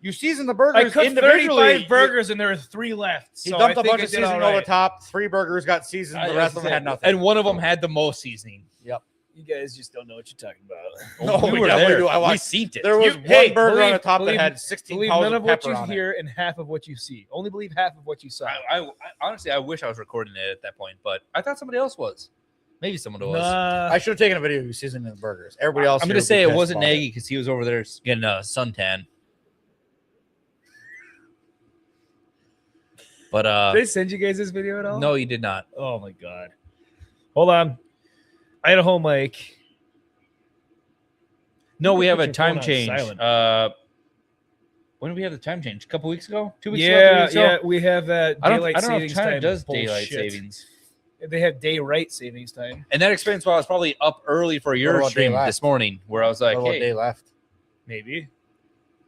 S5: you season the burgers
S3: I cooked
S5: individually.
S3: 35 burgers and there were 3 left.
S5: He
S3: So
S5: dumped
S3: I
S5: a
S3: think
S5: bunch
S3: I
S5: of
S3: did
S5: seasoning
S3: all
S5: over
S3: right.
S5: the top. 3 burgers got seasoned. The rest of them had nothing.
S4: And one of them had the most seasoning.
S5: Yep.
S3: You guys just don't know what you're talking about.
S5: No, we
S4: were
S5: definitely
S4: there.
S5: do. I
S4: We
S5: watched.
S4: seen it.
S5: There was
S3: You-
S5: one
S3: hey,
S5: burger on
S3: believe-
S5: the top
S3: believe-
S5: that had 16
S3: Believe
S5: pounds
S3: none
S5: of
S3: of what
S5: pepper
S3: you
S5: on it.
S3: hear and half of what you see. Only believe half of what you saw.
S4: I honestly, I wish I was recording it at that point, but I thought somebody else was. Maybe someone was.
S3: Nah.
S5: I should have taken a video of you seasoning the burgers. Everybody else.
S4: I'm
S5: here
S4: gonna
S5: would be
S4: say it
S5: pissed
S4: wasn't
S5: about
S4: Nagy because he was over there getting a suntan. But
S3: Did I send you guys this video at all?
S4: no, you did not.
S3: Oh my god. Hold on. I had a whole mic.
S4: No, we have
S3: Put
S4: a
S3: your
S4: time
S3: phone on
S4: change.
S3: silent.
S4: When did we have the time change? A couple weeks ago? 2 weeks ago? 3
S3: Yeah,
S4: weeks ago?
S3: yeah. We have that
S4: I don't
S3: daylight
S4: know if
S3: savings
S4: China
S3: time
S4: does daylight
S3: bullshit.
S4: savings.
S3: They have day right savings time.
S4: And that explains why I was probably up early for your stream this morning, where I was like,
S5: What
S4: hey,
S5: day left?
S3: Maybe.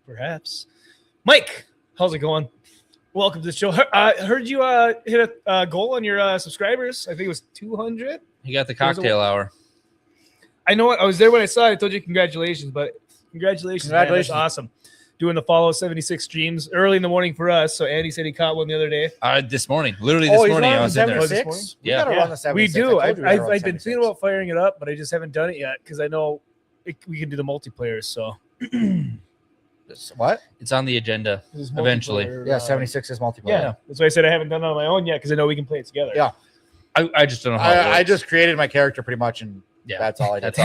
S3: Perhaps. Mike, how's it going? Welcome to the show. I heard you hit a goal on your subscribers. I think it was 200.
S4: you got the cocktail hour.
S3: I know I was there when I saw it. I told you congratulations, but congratulations. Man. That's awesome. Doing the follow 76 streams early in the morning for us. So Andy said he caught one the other day.
S4: This morning. Literally this morning. I was in there.
S3: We do. I've been thinking about firing it up, but I just haven't done it yet because I know we can do the multiplayer. So
S5: what?
S4: It's on the agenda eventually.
S5: Yeah, 76 is multiplayer.
S3: Yeah, that's why I said I haven't done it on my own yet because I know we can play it together.
S5: Yeah,
S4: I just don't know how it works.
S5: I just created my character pretty much, and that's all I did.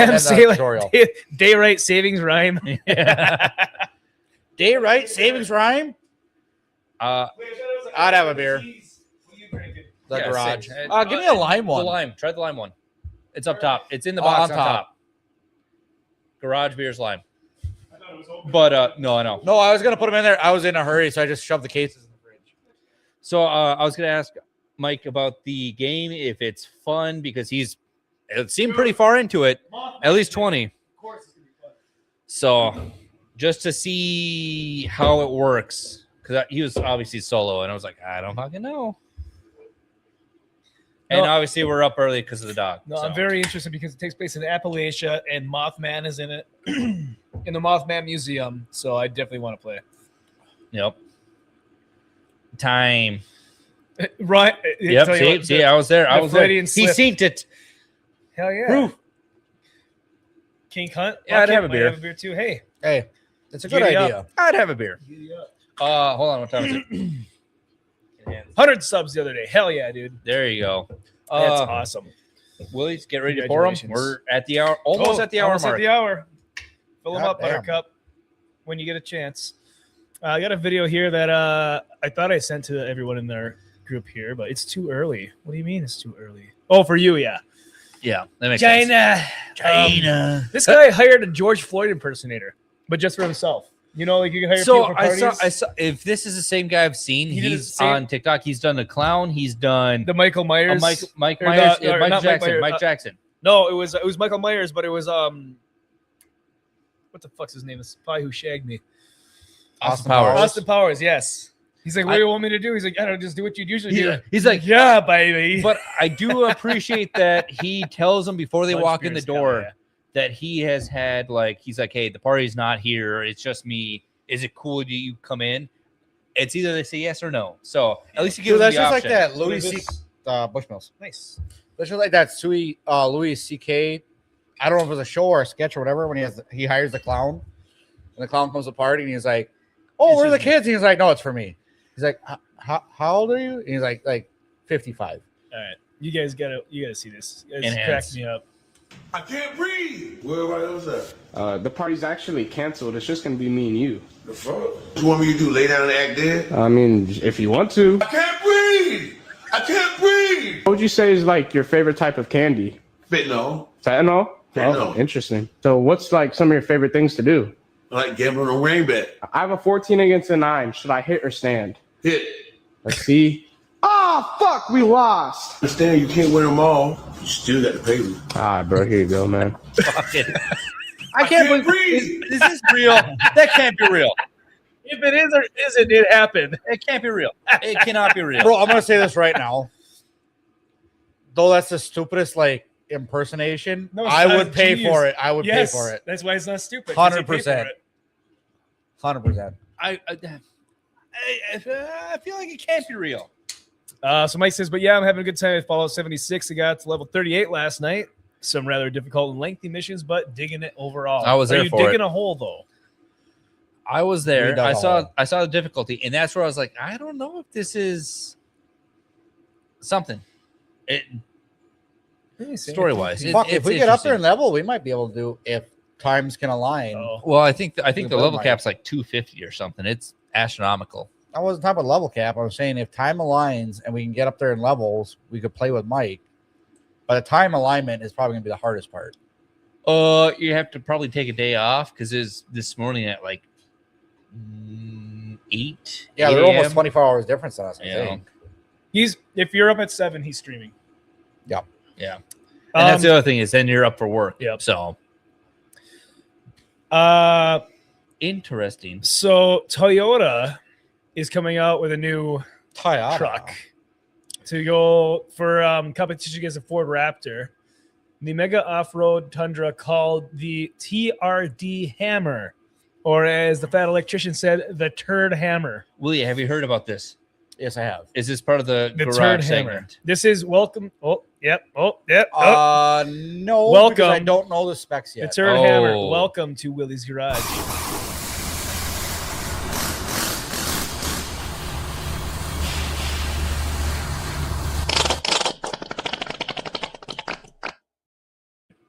S3: Day right savings rhyme.
S5: Day right savings rhyme. I'd have a beer. The garage. Give me a lime one.
S4: The lime. Try the lime one. It's up top. It's in the box on top. Garage beer's lime. But no, I know.
S5: No, I was gonna put them in there. I was in a hurry, so I just shoved the cases in the fridge.
S4: So I was gonna ask Mike about the game if it's fun because it seemed pretty far into it, at least 20. So just to see how it works, because he was obviously solo, and I was like, I don't fucking know. And obviously we're up early because of the dog.
S3: No, I'm very interested because it takes place in Appalachia, and Mothman is in it, in the Mothman Museum. So I definitely want to play.
S4: Yep. Time.
S3: Right.
S4: Yep. See, I was there. I was there. He synced it.
S3: Hell yeah.
S4: Proof.
S3: King Hunt.
S4: Yeah, I'd have a beer.
S3: Have a beer too. Hey,
S5: it's a good idea.
S4: I'd have a beer. Hold on. What time is it?
S3: 100 subs the other day. Hell yeah, dude.
S4: There you go.
S3: That's awesome.
S4: Willies, get ready to pour them. We're at the hour, almost at the hour mark.
S3: At the hour. Fill them up, Buttercup, when you get a chance. I got a video here that I thought I sent to everyone in their group here, but it's too early. What do you mean it's too early? Oh, for you, yeah.
S4: Yeah, that makes sense.
S3: China. This guy hired a George Floyd impersonator, but just for himself. You know, like you can hire people for parties.
S4: I saw. If this is the same guy I've seen, he's on TikTok. He's done the clown. He's done
S3: the Michael Myers.
S4: Mike Myers. Mike Jackson. Mike Jackson.
S3: No, it was Michael Myers, but it was what the fuck's his name? It's probably Who Shagged Me.
S4: Austin Powers.
S3: Austin Powers. Yes. He's like, what do you want me to do? He's like, I don't just do what you'd usually do.
S4: He's like,
S3: yeah, baby.
S4: But I do appreciate that he tells them before they walk in the door that he has had he's like, hey, the party's not here. It's just me. Is it cool? Do you come in? It's either they say yes or no. So at least you give them the option.
S5: That's just like that Louis Bushmills.
S3: Nice.
S5: That's just like that Louis C.K. I don't know if it was a show or a sketch or whatever. When he hires the clown, and the clown comes to the party, and he's like, "Oh, where are the kids?" And he's like, "No, it's for me." He's like, "How old are you?" And he's like 55.
S3: All right, you guys gotta see this. It's cracked me up.
S8: I can't breathe. Where everybody else at?
S10: The party's actually canceled. It's just gonna be me and you.
S8: The fuck? What you want me to do? Lay down and act dead?
S10: I mean, if you want to.
S8: I can't breathe. I can't breathe.
S10: What would you say is like your favorite type of candy?
S8: Fentanyl.
S10: Fentanyl? Oh, interesting. So what's like some of your favorite things to do?
S8: I like gambling on rain bet.
S10: I have a 14 against a 9. Should I hit or stand?
S8: Hit.
S10: Let's see. Oh, fuck, we lost.
S8: Understand you can't win them all. You still got to pay me.
S10: All right, bro, here you go, man.
S4: I can't breathe. Is this real? That can't be real.
S3: If it is or isn't, it happened.
S4: It can't be real. It cannot be real.
S5: Bro, I'm going to say this right now. Though that's the stupidest, impersonation, I would pay for it. I would pay for it.
S3: That's why it's not stupid.
S5: 100%. 100%.
S4: I feel like it can't be real.
S3: So Mike says, but yeah, I'm having a good time at Fallout 76. I got to level 38 last night. Some rather difficult and lengthy missions, but digging it overall.
S4: I was there for it.
S3: Are you digging a hole, though?
S4: I was there. I saw the difficulty, and that's where I was like, I don't know if this is something. Story-wise.
S5: If we get up there in level, we might be able to do if times can align.
S4: Oh. Well, I think the level cap's like 250 or something. It's astronomical.
S5: I wasn't talking about level cap. I was saying if time aligns and we can get up there in levels, we could play with Mike. But the time alignment is probably going to be the hardest part.
S4: You have to probably take a day off because it's this morning at 8.
S5: Yeah, they're almost 24 hours difference on us. I think.
S3: If you're up at 7, he's streaming.
S5: Yep.
S4: Yeah. And that's the other thing is then you're up for work.
S3: Yep.
S4: So interesting.
S3: So Toyota is coming out with a new
S5: Toyota
S3: truck to go for competition against the Ford Raptor. The mega off-road Tundra called the TRD Hammer, or as the fat electrician said, the Turd Hammer.
S4: Willie, have you heard about this?
S5: Yes, I have.
S4: Is this part of the garage
S3: Turd
S4: segment?
S3: Hammer. This is welcome. Oh, yep. Oh, yep.
S5: No.
S3: Welcome.
S5: Because I don't know the specs
S3: The
S5: yet.
S3: Turd Hammer. Welcome to Willie's Garage.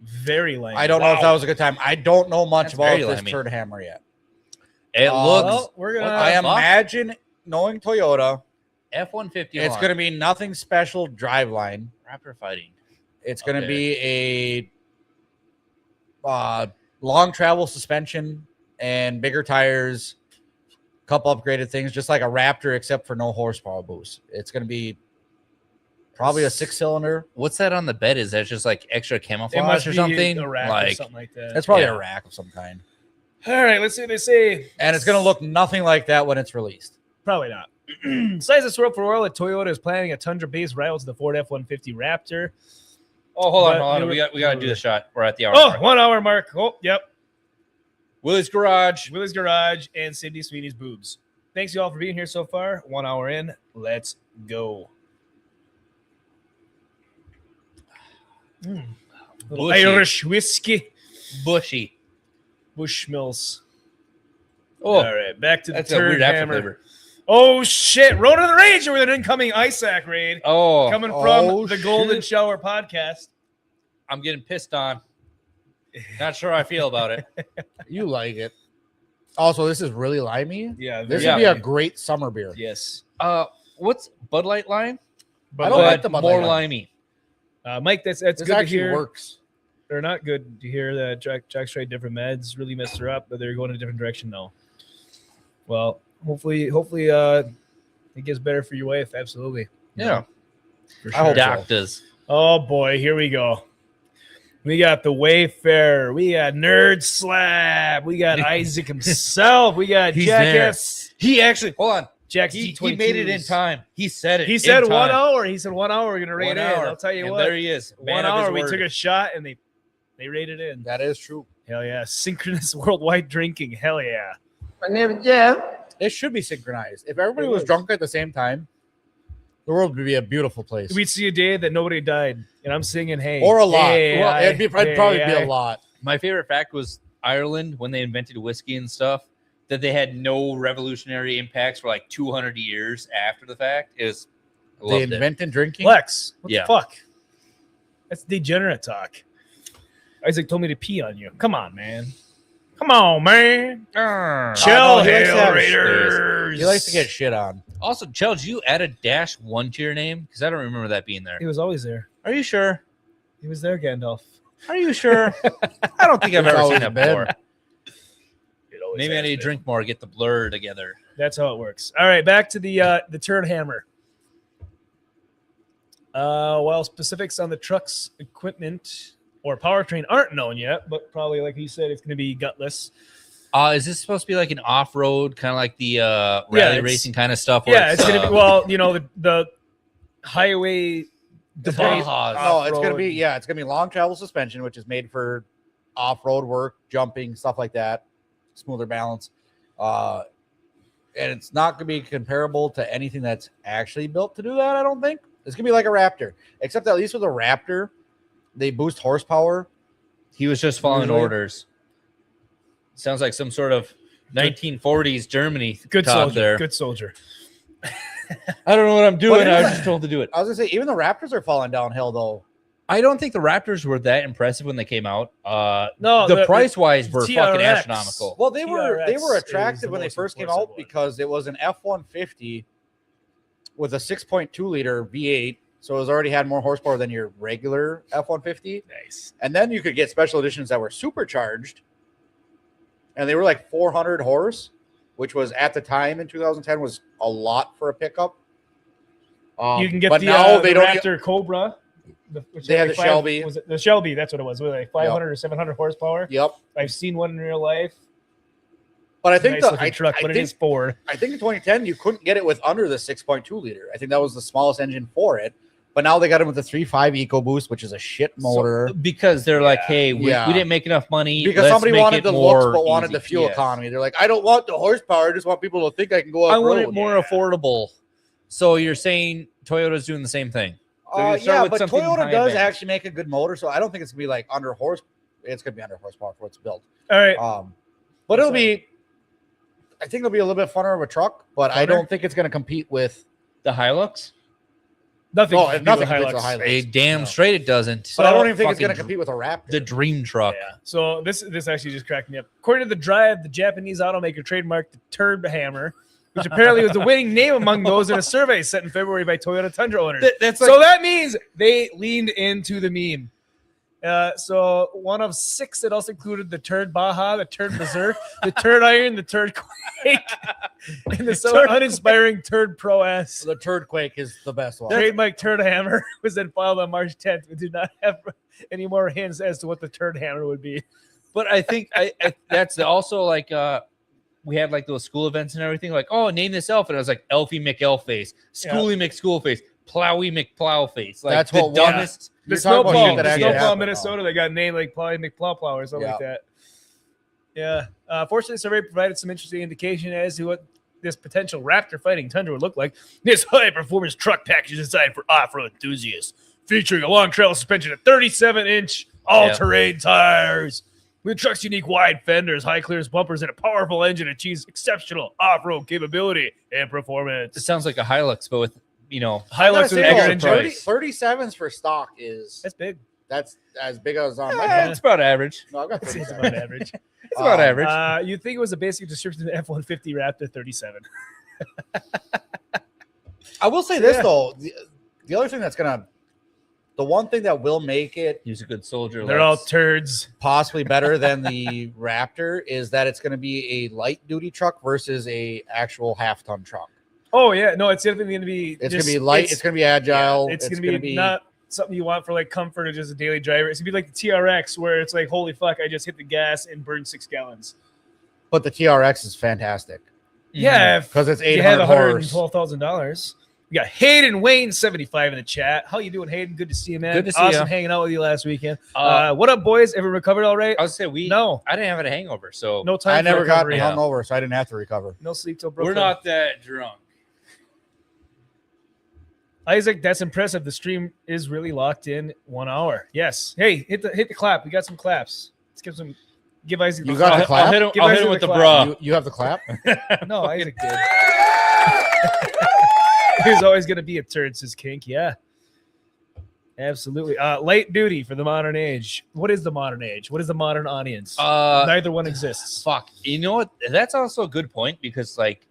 S3: Very lame.
S5: I don't know if that was a good time. I don't know much about this
S4: limey.
S5: Turd Hammer yet.
S4: It looks.
S3: Well, we're gonna.
S5: I imagine, knowing Toyota,
S4: F-150.
S5: it's going to be nothing special driveline.
S4: Raptor fighting.
S5: It's going to be a long travel suspension and bigger tires, couple upgraded things, just like a Raptor, except for no horsepower boost. It's going to be probably a 6-cylinder.
S4: What's that on the bed? Is that just like extra
S3: It must
S4: camouflage or
S3: be
S4: something?
S3: a rack or something like that.
S5: That's probably a rack of some kind.
S3: All right, let's see what they say.
S5: And it's going to look nothing like that when it's released.
S3: Probably not. Besides this world for oil, Toyota is planning a Tundra-based rival to the Ford F-150 Raptor.
S4: Oh, hold
S3: But
S4: on. We got to do the shot. We're at the hour.
S3: Oh,
S4: mark.
S3: 1 hour mark. Oh, yep.
S4: Willie's Garage.
S3: Willie's Garage and Sydney Sweeney's Boobs. Thanks, y'all, for being here so far. 1 hour in. Let's go. Little
S4: Bushy.
S3: Irish whiskey.
S4: Bushy.
S3: Bushmills.
S4: Oh,
S3: all right. Back to the
S4: that's a weird
S3: Turd
S4: after
S3: Hammer.
S4: flavor.
S3: Oh, shit. Road to the Ranger with an incoming ISAC raid.
S4: Oh.
S3: Coming from the
S5: shit.
S3: Golden Shower podcast.
S4: I'm getting pissed on. Not sure how I feel about it.
S5: You like it. Also, this is really limey.
S3: Yeah.
S5: This
S3: very
S5: would be a
S3: good.
S5: great summer beer.
S3: Yes.
S4: What's Bud Light lime?
S5: I don't like the Bud Light
S4: more
S5: lime.
S4: limey.
S3: Mike, that's
S5: This
S3: good to
S5: actually
S3: hear.
S5: works.
S3: They're not good to hear that Jack's tried different meds, really messed her up, but they're going a different direction now. Well, hopefully, it gets better for your wife. Absolutely.
S4: Yeah.
S3: For
S5: I hope so.
S4: Doctors.
S3: Oh boy, here we go. We got the Wayfarer. We got Nerd Slab. We got Isaac himself. We got
S4: He's
S3: Jackass.
S4: He actually, hold on.
S3: Jack's
S4: He
S3: G22s.
S4: made it in time. He said it.
S3: He said
S4: in
S3: 1
S4: time.
S3: hour. He said 1 hour. We're gonna rate
S4: 1
S3: it in.
S4: hour.
S3: I'll tell you
S4: And
S3: what.
S4: there he is.
S3: 1
S4: Man of his
S3: hour. We
S4: word.
S3: took a shot and they rated in.
S5: That is true.
S3: Hell yeah! Synchronous worldwide drinking. Hell yeah!
S6: My name is Jeff.
S5: It should be synchronized. If everybody
S3: It
S5: was
S3: is.
S5: drunk at the same time, the world would be a beautiful place.
S3: We'd see a day that nobody died, and I'm singing "Hey"
S5: Or a lot.
S3: Hey,
S5: Well,
S3: I-
S5: it'd probably be
S3: hey,
S5: a lot.
S4: My favorite fact was Ireland, when they invented whiskey and stuff, that they had no revolutionary impacts for like 200 years after the fact. I
S5: They
S4: loved it.
S5: invented drinking.
S3: Flex. What
S4: Yeah.
S3: the fuck? That's degenerate talk. Isaac told me to pee on you. Come on, man. Come on, man. Chill,
S5: no, he likes to
S3: Hail
S5: have-
S3: Raiders.
S5: He likes to get shit on.
S4: Also, Chell, did you add a -1 to your name? Because I don't remember that being there.
S3: He was always there.
S4: Are you sure?
S3: He was there, Gandalf.
S4: Are you sure? I don't think I've
S5: It's
S4: ever seen
S5: always
S4: that
S5: been.
S4: before.
S3: It always
S4: Maybe I
S3: has
S4: need to
S3: been.
S4: drink more, get the blur together.
S3: That's how it works. All right, back to the Turd Hammer. While specifics on the truck's equipment or powertrain aren't known yet, but probably, like you said, it's going to be gutless.
S4: Is this supposed to be like an off-road, kind of like the rally
S3: it's-
S4: racing kind of stuff? where
S3: Yeah, it's going to be, well, you know, the highway debate.
S5: No, it's gonna be it's gonna be long travel suspension, which is made for off-road work, jumping, stuff like that, smoother balance. And it's not gonna be comparable to anything that's actually built to do that. I don't think it's gonna be like a Raptor, except that at least with a Raptor, they boost horsepower.
S4: He was just following
S5: Usually-
S4: orders. Sounds like some sort of 1940s Germany
S3: Good
S4: talk
S3: soldier.
S4: there.
S3: Good soldier.
S4: I don't know what I'm doing.
S5: But
S4: I
S5: even
S4: was
S5: the-
S4: just told to do it.
S5: I was gonna say even the Raptors are falling downhill though.
S4: I don't think the Raptors were that impressive when they came out.
S3: No,
S4: the price wise were
S3: TRX.
S4: fucking astronomical.
S5: Well, they were
S3: TRX
S5: attractive
S3: is
S5: when they
S3: the
S5: first came
S3: most
S5: out
S3: impressive one.
S5: because it was an F-150 with a 6.2 liter V8, so it was already had more horsepower than your regular F-150.
S3: Nice.
S5: And then you could get special editions that were supercharged, and they were like 400 horse, which was at the time in 2010 was a lot for a pickup.
S3: You can get
S5: but
S3: the,
S5: now
S3: the
S5: they don't.
S3: Raptor Cobra.
S5: They had the Shelby.
S3: Was it the Shelby? That's what it was. Was it like 500 or 700 horsepower?
S5: Yep.
S3: I've seen one in real life.
S5: But I think
S3: nice truck, but it is Ford.
S5: I think in 2010 you couldn't get it with under the 6.2 liter. I think that was the smallest engine for it. But now they got it with the 3.5 EcoBoost, which is a shit motor.
S4: So, because they're like, hey, we didn't make enough money.
S5: Because somebody wanted the looks but wanted the fuel economy. They're like, I don't want the horsepower. I just want people to think I can go off
S4: I want it more affordable. So you're saying Toyota's doing the same thing?
S5: Yeah, but Toyota does actually make a good motor, so I don't think it's gonna be like under horse. It's gonna be under horsepower for what's built.
S3: All right.
S5: But it'll be. I think it'll be a little bit funner of a truck, but I don't think it's gonna compete with
S4: the Hilux.
S3: Nothing.
S5: No, nothing competes with
S4: Hilux. A damn straight it doesn't.
S5: But I don't even think it's gonna compete with a Raptor.
S4: The dream truck.
S3: Yeah. So this actually just cracked me up. According to the Drive, the Japanese automaker trademarked the Turd Hammer, which apparently was the winning name among those in a survey set in February by Toyota Tundra owners. So that means they leaned into the meme. So one of 6 that also included the Turd Baja, the Turd Berserk, the Turd Iron, the Turd Quake, and the so uninspiring Turd Pro S.
S5: The Turd Quake is the best one.
S3: Trademark Turd Hammer was then filed on March 10th. We do not have any more hints as to what the Turd Hammer would be.
S4: But I think that's also like we had like those school events and everything. Like, oh, name this elf, and I was like Elfie McElface, Schoolie McSchoolface, Plowy McPlowface. Like
S5: that's
S4: the
S5: what
S4: dumbest.
S3: The snowball, Minnesota, they got named like Plowy McPlow or something like that. Yeah. Fortunately, the survey provided some interesting indication as to what this potential Raptor fighting Tundra would look like. This high-performance truck package is designed for off-road enthusiasts, featuring a long travel suspension of 37-inch all-terrain tires. With the truck's unique wide fenders, high clearance bumpers, and a powerful engine, achieves exceptional off-road capability and performance.
S4: It sounds like a Hilux, but with
S3: Hilux with extra engine.
S5: 37s for stock
S3: that's big.
S5: That's as big as
S4: it's about average.
S5: No, I've got 37.
S3: It's about average.
S4: It's about average.
S3: You'd think it was a basic description of the F-150 Raptor 37.
S5: I will say this though, the other thing the one thing that will make it,
S4: he's a good soldier.
S3: They're all turds.
S5: Possibly better than the Raptor is that it's going to be a light duty truck versus a actual half-ton truck.
S3: Oh yeah, no, it's definitely going to be.
S5: It's going to be light. It's going to be agile.
S3: Yeah, it's going to be not something you want for like comfort or just a daily driver. It's going to be like the TRX, where it's like, holy fuck, I just hit the gas and burned 6 gallons.
S5: But the TRX is fantastic.
S3: Yeah,
S5: because it's $800.
S3: You have $112,000. We got Hayden Wayne 75 in the chat. How you doing, Hayden? Good to see you, man.
S4: Good to see
S3: awesome
S4: you.
S3: Hanging out with you last weekend. What up, boys? Everyone recovered all right?
S4: I was saying I didn't have a hangover, so
S3: no time.
S5: I never got hungover, so I didn't have to recover.
S3: No sleep till Brooklyn.
S4: We're not that drunk.
S3: Isaac, that's impressive. The stream is really locked in 1 hour. Yes. Hey, hit the clap. We got some claps. Let's give Isaac.
S5: You got the clap.
S4: I'll hit him with the bra.
S5: You have the clap.
S3: No, Isaac did. There's always going to be a turd, says Kink. Yeah. Absolutely. Light duty for the modern age. What is the modern age? What is the modern audience? Neither one exists.
S4: Fuck. You know what? That's also a good point because, like,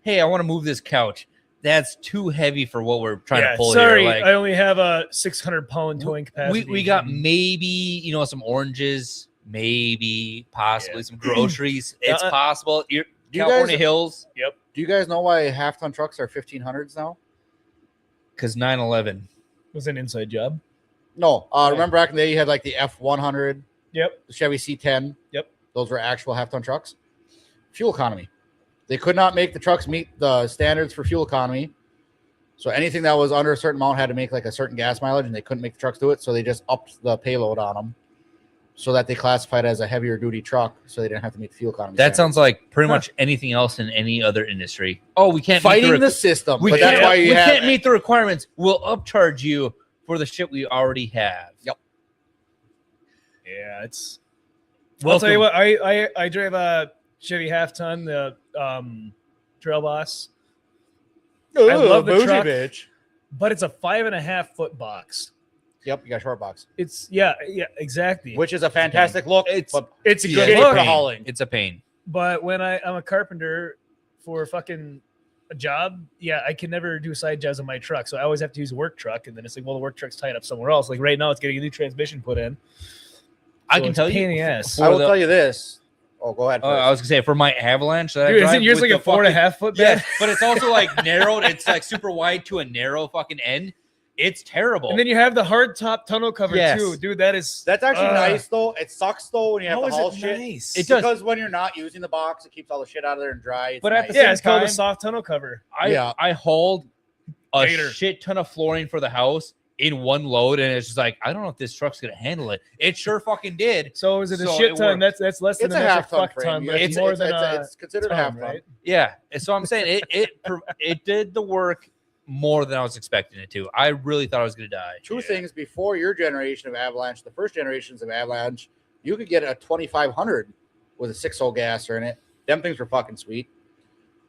S4: hey, I want to move this couch. That's too heavy for what we're trying to pull
S3: sorry,
S4: here. Like,
S3: I only have a 600-pound towing capacity.
S4: We got maybe, some oranges, maybe, possibly some groceries. It's possible. California Hills.
S3: Yep.
S5: Do you guys know why half-ton trucks are 1500s now?
S4: Because 911
S3: was an inside job.
S5: No. Remember back in the day, you had like the F100.
S3: Yep.
S5: The Chevy C10.
S3: Yep.
S5: Those were actual half-ton trucks. Fuel economy. They could not make the trucks meet the standards for fuel economy. So anything that was under a certain amount had to make like a certain gas mileage, and they couldn't make the trucks do it. So they just upped the payload on them so that they classified as a heavier duty truck so they didn't have to meet the fuel economy.
S4: That sounds like pretty much anything else in any other industry. Oh, we can't
S5: fighting the system.
S4: But that's why we can't meet the requirements. We'll upcharge you for the shit we already have.
S5: Yep.
S3: Yeah, it's. Well, I'll tell you what. I drive a Chevy half-ton, the Trail Boss. I love the truck,
S5: bitch.
S3: But it's a 5.5-foot box.
S5: Yep, you got a short box.
S3: It's yeah, exactly.
S5: Which is a fantastic look.
S3: It's a
S5: good
S3: look.
S5: Hauling.
S4: It's a pain.
S3: But when I'm a carpenter for fucking a job, I can never do side jobs on my truck. So I always have to use a work truck, and then it's like, well, the work truck's tied up somewhere else. Like right now, it's getting a new transmission put in. So
S4: I can tell you.
S5: I will tell you this. Oh, go ahead.
S4: I was gonna say for my Avalanche, that
S3: dude, isn't yours like a 4.5-foot bed?
S4: Yeah, but it's also like narrowed. It's like super wide to a narrow fucking end. It's terrible.
S3: And then you have the hard top tunnel cover too, dude. That's
S5: actually nice though. It sucks though when you have
S3: How
S5: to
S3: is
S5: haul
S3: it
S5: shit.
S3: nice?
S5: It's because when you're not using the box, it keeps all the shit out of there and dry. It's
S4: But at the
S5: nice.
S4: same
S3: it's called a
S4: time,
S3: soft tunnel cover.
S4: I hauled a
S3: Gator.
S4: shit ton of flooring for the house in one load, and it's just like, I don't know if this truck's gonna handle it. It sure fucking did.
S3: So is it a shit ton?
S4: worked.
S3: That's less than
S5: It's a
S3: an extra
S5: half ton
S3: fuck
S5: frame.
S3: ton, but
S5: Yeah,
S3: it's more than
S5: it's considered a
S3: ton,
S5: half ton.
S3: right?
S4: Yeah. So I'm saying it did the work more than I was expecting it to. I really thought I was gonna die.
S5: Two things before your generation of Avalanche, the first generations of Avalanche, you could get a 2500 with a 6.0 gasser in it. Them things were fucking sweet.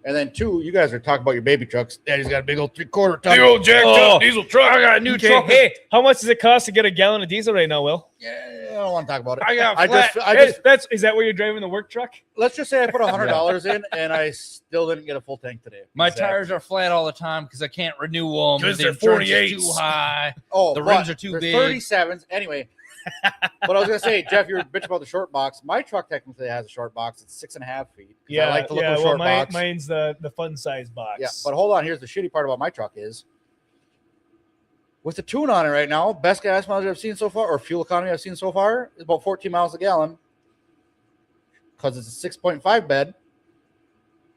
S5: And then two, you guys are talking about your baby trucks. Daddy's got a big old 3/4 ton.
S3: Big old jacked up
S4: diesel truck. I got a new truck.
S3: Hey, how much does it cost to get a gallon of diesel right now, Will?
S5: Yeah, I don't want to talk about it.
S3: Is that where you're driving the work truck?
S5: Let's just say I put $100 in, and I still didn't get a full tank today.
S4: My tires are flat all the time because I can't renew them.
S3: Because they're
S4: insurance
S3: 48s.
S4: is too high.
S5: Oh,
S4: the
S5: but
S4: rims are too
S5: they're
S4: big.
S5: 37s. Anyway, but I was gonna say, Jeff, you were bitching about the short box. My truck technically has a short box. It's 6.5 feet. I like the look of the short box.
S3: Mine's the fun size box.
S5: Yeah, but hold on. Here's the shitty part about my truck is with the tune on it right now, best gas mileage I've seen so far, or fuel economy I've seen so far, is about 14 miles a gallon because it's a 6.5 bed. It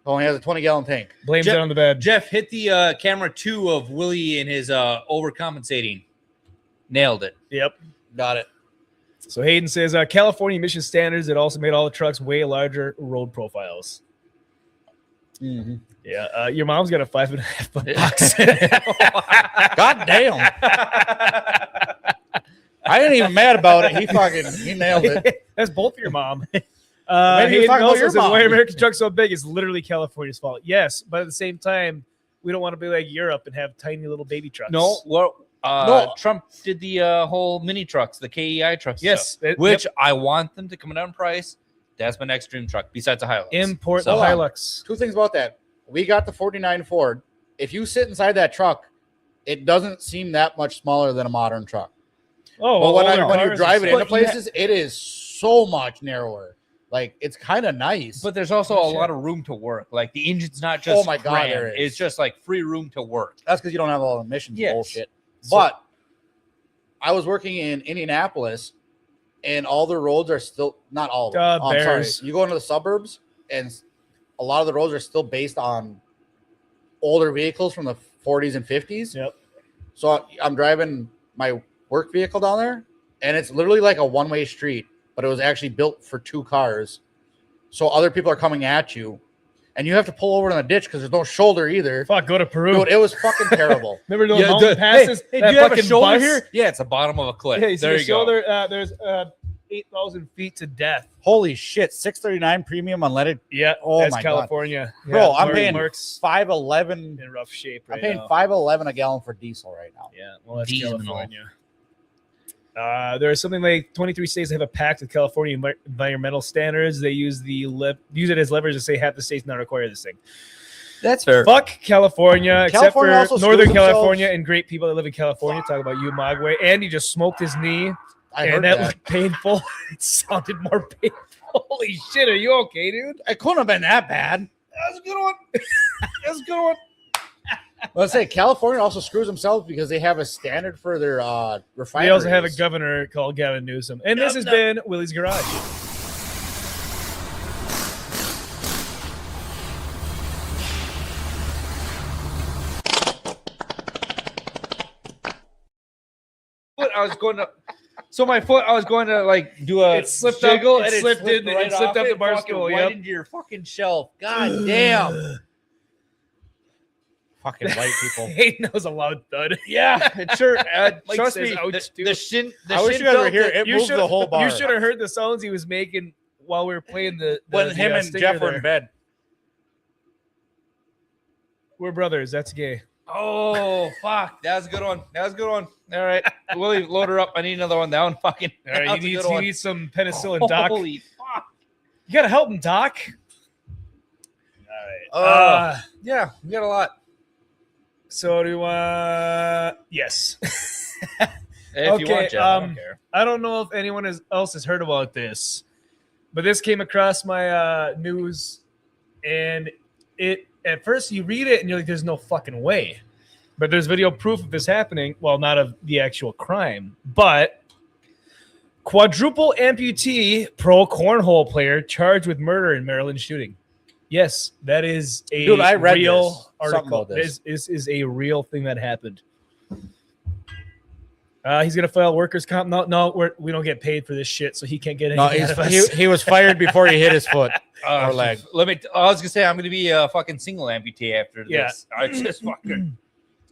S5: only has a 20-gallon tank.
S3: Blames it on the bed.
S4: Jeff, hit the camera 2 of Willie and his overcompensating. Nailed it.
S3: Yep.
S5: Got it.
S3: So Hayden says California emission standards. It also made all the trucks way larger road profiles.
S5: Mm-hmm.
S3: Yeah, your mom's got a 5.5 foot box.
S5: God damn! I ain't even mad about it. He nailed it.
S3: That's both your mom.
S5: Maybe
S3: Hayden
S5: you're talking about
S3: also
S5: your
S3: says,
S5: mom.
S3: why are American trucks so big? It's literally California's fault. Yes, but at the same time, we don't want to be like Europe and have tiny little baby trucks.
S4: No, well,
S5: No.
S4: Trump did the whole mini trucks, the KEI trucks.
S3: Yes,
S4: stuff, which I want them to come down in price. That's my next dream truck, besides a Hilux.
S3: Import the
S5: Hold on.
S3: Hilux.
S5: Two things about that. We got the 49 Ford. If you sit inside that truck, it doesn't seem that much smaller than a modern truck.
S3: Oh,
S5: but when
S3: older
S5: you
S3: cars
S5: drive it
S3: and
S5: into
S3: stuff.
S5: places, it is so much narrower. Like, it's kind of nice.
S4: But there's also a lot of room to work. Like the engine's not just
S5: Oh my God,
S4: crammed.
S5: there is.
S4: It's just like free room to work.
S5: That's because you don't have all the emissions
S4: Yes.
S5: bullshit.
S3: So-
S5: But I was working in Indianapolis, and all the roads are still not all of them. I'm sorry.
S3: Bears.
S5: You go into the suburbs, and a lot of the roads are still based on older vehicles from the 40s and 50s.
S3: Yep.
S5: So I'm driving my work vehicle down there, and it's literally like a one-way street, but it was actually built for 2 cars. So other people are coming at you, and you have to pull over in the ditch because there's no shoulder either.
S3: Fuck, go to Peru.
S5: Dude, it was fucking terrible.
S3: Remember those mountain passes?
S4: Hey,
S3: That
S4: do you have a
S3: fucking
S4: shoulder
S3: bus?
S4: here? Yeah, it's the bottom of a cliff.
S3: Yeah, you see
S4: there
S3: the
S4: you go.
S3: shoulder. There's 8,000 feet to death.
S5: Holy shit, 639 premium unleaded.
S3: Yeah,
S5: Oh
S3: that's
S5: my God.
S3: California.
S5: Bro,
S3: Yeah,
S5: I'm
S3: Mark-
S5: paying
S3: Mark's
S5: $5.11.
S3: in rough shape
S5: I'm
S3: right
S5: paying
S3: now.
S5: $5.11 a gallon for diesel right now.
S3: Yeah, well, that's
S4: Diesel.
S3: California. There's something like 23 states that have a pact with California environmental standards. They use use it as leverage to say half the states not require this thing.
S4: That's fair.
S3: Fuck California,
S5: California
S3: except
S5: also
S3: for Northern
S5: screws themselves.
S3: California and great people that live in California. Talk about you, Mogwai. Andy just smoked his knee,
S5: I
S3: and
S5: heard
S3: that
S5: that.
S3: was painful. It sounded more painful. Holy shit, are you okay, dude?
S5: It couldn't have been that bad.
S3: That was a good one. That was a good one.
S5: Let's say California also screws themselves because they have a standard for their refineries.
S3: They also have a governor called Gavin Newsom. And this has been Willie's Garage.
S4: I was going to. So my foot, I was going to like do a
S3: It slipped up.
S4: jiggle,
S3: It
S4: and
S3: slipped
S4: slipped
S3: in.
S4: right
S3: It slipped
S4: off
S3: up the
S4: it,
S3: bar
S4: fucking
S3: stool.
S4: right
S3: Yep.
S4: into your fucking shelf. God damn.
S5: fucking white people.
S3: Hayden knows a loud thud.
S4: Yeah, it sure.
S3: Mike
S4: Trust
S3: says
S4: me,
S3: ouch,
S4: the
S3: too.
S4: shin. The
S5: I wish
S4: shin
S5: you guys were
S4: felt
S5: here.
S4: it.
S5: It moved the whole bar.
S3: You should have heard the sounds he was making while we were playing the
S5: when him and
S3: stinger
S5: Jeff were
S3: there.
S5: in bed.
S3: We're brothers. That's gay.
S4: Oh fuck, that was a good one. That was a good one. All right, Willie, load her up. I need another one. That one fucking.
S3: All right,
S4: that was a
S3: you
S4: good one.
S3: need some penicillin, Doc.
S4: Holy fuck.
S3: You gotta help him, Doc. All right.
S4: Yeah, we got a lot.
S3: So do yes.
S4: If you want, Jeff, I don't care.
S3: I don't know if anyone else has heard about this, but this came across my news, and it at first you read it and you're like, "There's no fucking way," But there's video proof of this happening. Well, not of the actual crime, but quadruple amputee pro cornhole player charged with murder in Maryland shooting. Yes, that is a
S5: I read
S3: real
S5: article.
S3: article. This is a real thing that happened. He's gonna file workers' comp. No, we don't get paid for this shit, so he can't get anything out of us.
S5: He was fired before he hit his foot or leg.
S4: I was gonna say I'm gonna be a fucking single amputee after this. I just fucking.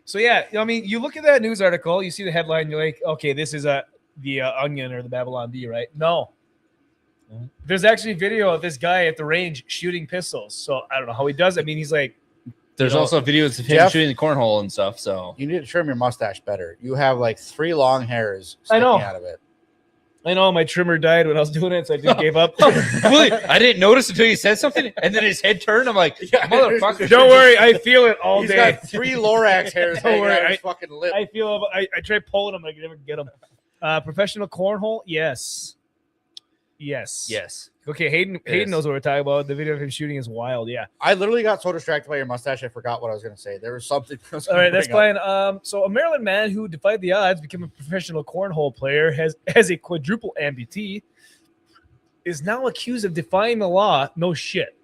S3: So yeah, I mean, you look at that news article, you see the headline, you're like, okay, this is the Onion or the Babylon Bee, right? No. There's actually video of this guy at the range shooting pistols. So I don't know how he does it. I mean, he's like,
S4: there's also videos of him shooting the cornhole and stuff. So
S5: you need to trim your mustache better. You have like 3 long hairs sticking out of it.
S3: I know my trimmer died when I was doing it, so I just gave up.
S4: Really? I didn't notice until you said something, and then his head turned. I'm like, motherfucker.
S3: Don't worry, I feel it all
S5: He's
S3: day.
S5: got 3 Lorax hairs hanging out his fucking lip.
S3: I feel. I try pulling them, I can never get them. Professional cornhole, yes. Okay, Hayden knows what we're talking about. The video of him shooting is wild. Yeah,
S5: I literally got so distracted by your mustache, I forgot what I was going to say. There was something.
S3: All right, that's fine. So a Maryland man who defied the odds, became a professional cornhole player, has a quadruple amputee, is now accused of defying the law. No shit,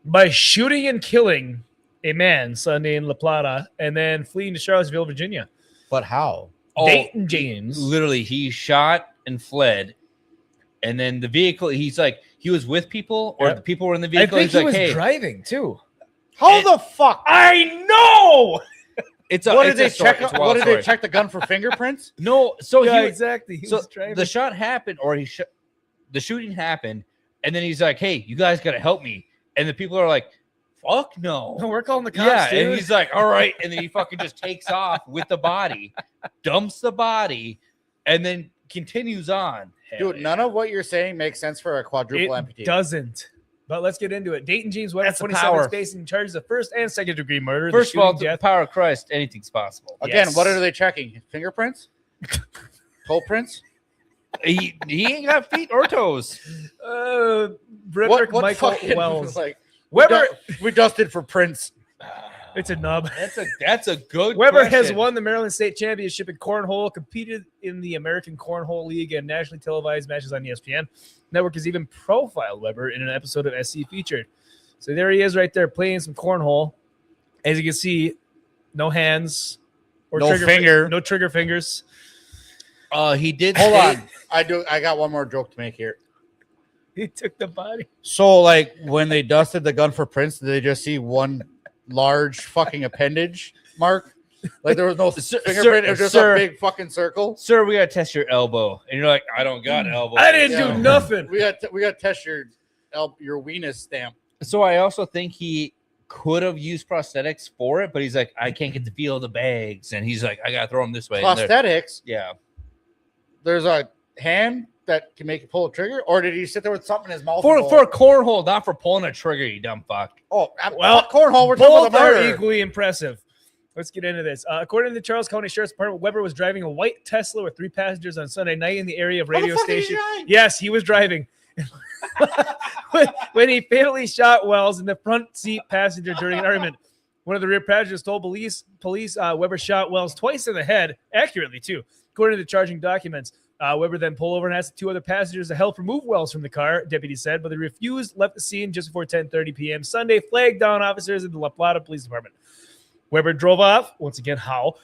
S3: by shooting and killing a man Sunday in La Plata, and then fleeing to Charlottesville, Virginia.
S5: But how?
S3: Dayton James.
S4: Literally, he shot and fled. And then the vehicle, he's like, he was with people, or the people were in the vehicle.
S3: I think
S4: he's
S3: he was driving too.
S5: How the fuck?
S3: I know.
S5: What did they check? What did they check the gun for fingerprints?
S4: No, so
S3: yeah, exactly. He
S4: so
S3: was driving.
S4: the shot happened, or the shooting happened, and then he's like, "Hey, you guys got to help me." And the people are like, "Fuck no,
S3: we're calling the cops."
S4: Yeah,
S3: dude.
S4: and he's like, "All right," and then he fucking just takes off with the body, dumps the body, and then continues on.
S5: Dude, none of what you're saying makes sense for a quadruple amputee.
S3: It doesn't. But let's get into it. Dayton James Weber, 27, facing charges of first and second degree murder.
S4: First of all, the power of Christ, anything's possible.
S5: Again, what are they checking? Fingerprints? Toe prints?
S4: He ain't got feet or toes.
S3: Frederick Michael Wells.
S5: Like,
S3: Weber,
S5: we dusted for prints.
S3: It's a nub.
S4: That's a good
S3: Weber
S4: question.
S3: has won the Maryland State Championship in cornhole, competed in the American Cornhole League and nationally televised matches on ESPN. Network has even profiled Weber in an episode of SC Featured. So there he is right there playing some cornhole. As you can see, no hands or
S5: no finger.
S3: No trigger fingers.
S4: He did.
S5: Hold on. I got one more joke to make here.
S3: He took the body.
S5: So, like, when they dusted the gun for prints, did they just see one large fucking appendage mark? Like, there was no fingerprint. It was just a big fucking circle.
S4: Sir, we gotta test your elbow, and you're like, I don't got elbow.
S3: I didn't do nothing.
S5: We got to test your weenus stamp.
S4: So I also think he could have used prosthetics for it, but he's like, I can't get the feel of the bags, and he's like, I gotta throw them this way.
S5: Prosthetics?
S4: Yeah.
S5: There's a hand that can make you pull a trigger, or did he sit there with something in his mouth?
S4: For a cornhole, not for pulling a trigger, you dumb fuck.
S5: Oh, well, cornhole. We're talking about
S3: both are
S5: murder.
S3: equally impressive. Let's get into this. According to the Charles County Sheriff's Department, Weber was driving a white Tesla with 3 passengers on Sunday night in the area of radio station. Yes, he was driving. when he fatally shot Wells in the front seat passenger during an argument. One of the rear passengers told police Weber shot Wells twice in the head, accurately too. According to the charging documents, Weber then pulled over and asked the 2 other passengers to help remove Wells from the car, deputies said, but they refused, left the scene just before 10:30 p.m. Sunday, flagged down officers in the La Plata Police Department. Weber drove off, once again, how?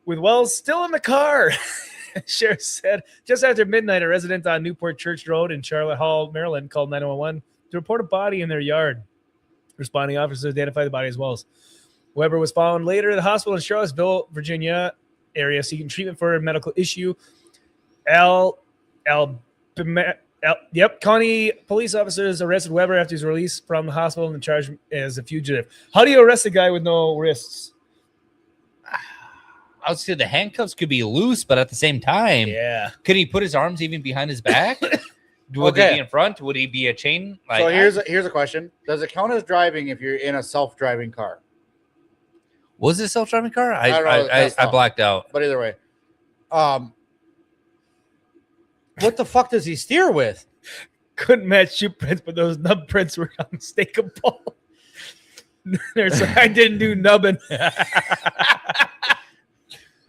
S3: With Wells still in the car. Sheriff said just after midnight, a resident on Newport Church Road in Charlotte Hall, Maryland, called 911 to report a body in their yard. Responding officers identified the body as Wells. Weber was found later at the hospital in Charlottesville, Virginia area, seeking treatment for a medical issue. County police officers arrested Weber after his release from the hospital and charged him as a fugitive. How do you arrest a guy with no wrists?
S4: I would say the handcuffs could be loose, but at the same time,
S3: yeah.
S4: Could he put his arms even behind his back? Would they be in front? Would he be a chain? Like,
S5: so here's a question: does it count as driving if you're in a self-driving car?
S4: Was it a self-driving car? I blacked out.
S5: But either way, what the fuck does he steer with?
S3: Couldn't match shoe prints, but those nub prints were unmistakable. I didn't do nubbing.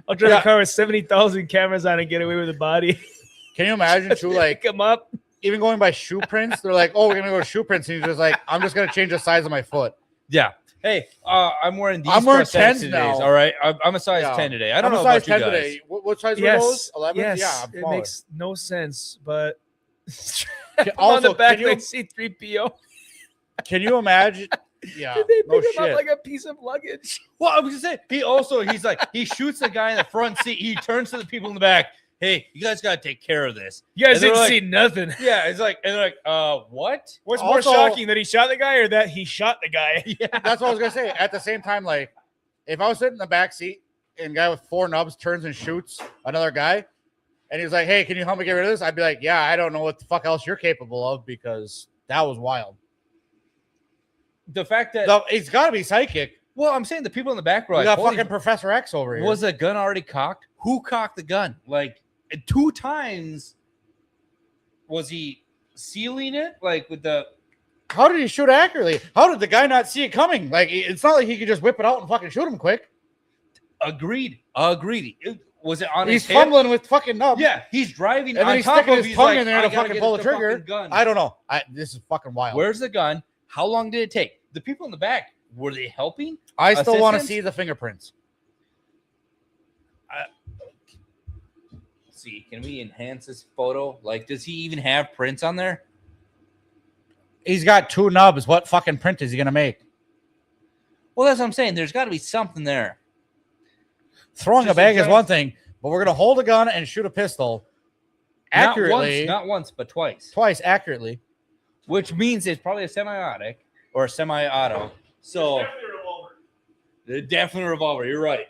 S3: I'll drive a car with 70,000 cameras on and get away with a body.
S5: Can you imagine too? Like,
S3: come up.
S5: Even going by shoe prints, they're like, "Oh, we're gonna go to shoe prints," and he's just like, "I'm just gonna change the size of my foot."
S4: Yeah. Hey, I'm wearing these.
S5: I'm wearing
S4: prosthetics
S5: 10s
S4: today.
S5: now.
S4: All right, I'm a size 10 today. I don't know
S5: I'm a size
S4: about you
S5: 10
S4: guys.
S5: today. What size were
S3: Yes.
S5: those? 11?
S3: Yes.
S5: Yeah, I'm
S3: it
S5: smaller.
S3: makes no sense, but
S5: Also,
S3: on the back
S5: can you-
S3: they see 3PO.
S5: Can you imagine? Yeah,
S3: Did they
S5: no
S3: pick him
S5: shit.
S3: up like a piece of luggage?
S4: Well, I was gonna say he's like he shoots the guy in the front seat. He turns to the people in the back. Hey, you guys gotta take care of this.
S3: You guys
S4: And they're
S3: didn't
S4: like-
S3: see nothing.
S4: Yeah, it's like, and they're like, what?
S3: What's more
S5: Also-
S3: shocking, that he shot the guy or that he shot the guy?
S4: Yeah.
S5: That's what I was gonna say. At the same time, like, if I was sitting in the back seat and a guy with 4 nubs turns and shoots another guy, and he's like, "Hey, can you help me get rid of this?" I'd be like, "Yeah, I don't know what the fuck else you're capable of because that was wild."
S4: The fact that
S5: He's got to be psychic.
S4: well, I'm saying the people in the back were
S5: We
S4: like,
S5: got
S4: "Holy
S5: fucking Professor X over here.
S4: was the gun already cocked? Who cocked the gun? Like 2 times was he sealing it? Like with the
S5: How did he shoot accurately? How did the guy not see it coming? Like, it's not like he could just whip it out and fucking shoot him quick.
S4: agreed. Was it on
S5: He's
S4: his hip?
S5: fumbling with fucking nubs.
S4: Yeah, he's driving
S5: And then
S4: on
S5: he's
S4: top
S5: sticking
S4: of
S5: his
S4: he's
S5: tongue
S4: like,
S5: in there
S4: "I
S5: to
S4: gotta
S5: fucking
S4: get
S5: pull the
S4: fucking
S5: trigger.
S4: gun."
S5: I don't know. This is fucking wild.
S4: Where's the gun? How long did it take? The people in the back, were they helping?
S5: I still want to
S4: Assistance?
S5: see the fingerprints.
S4: See, can we enhance this photo? Like, does he even have prints on there?
S5: He's got 2 nubs. What fucking print is he gonna make?
S4: Well, that's what I'm saying. There's got to be something there.
S5: Throwing
S4: Just
S5: a bag
S4: a
S5: is
S4: giant-
S5: one thing, but we're gonna hold a gun and shoot a pistol accurately.
S4: Not once, but twice.
S5: Twice accurately.
S4: Which means it's probably a semi-automatic or a semi-auto. So definitely a revolver. You're right.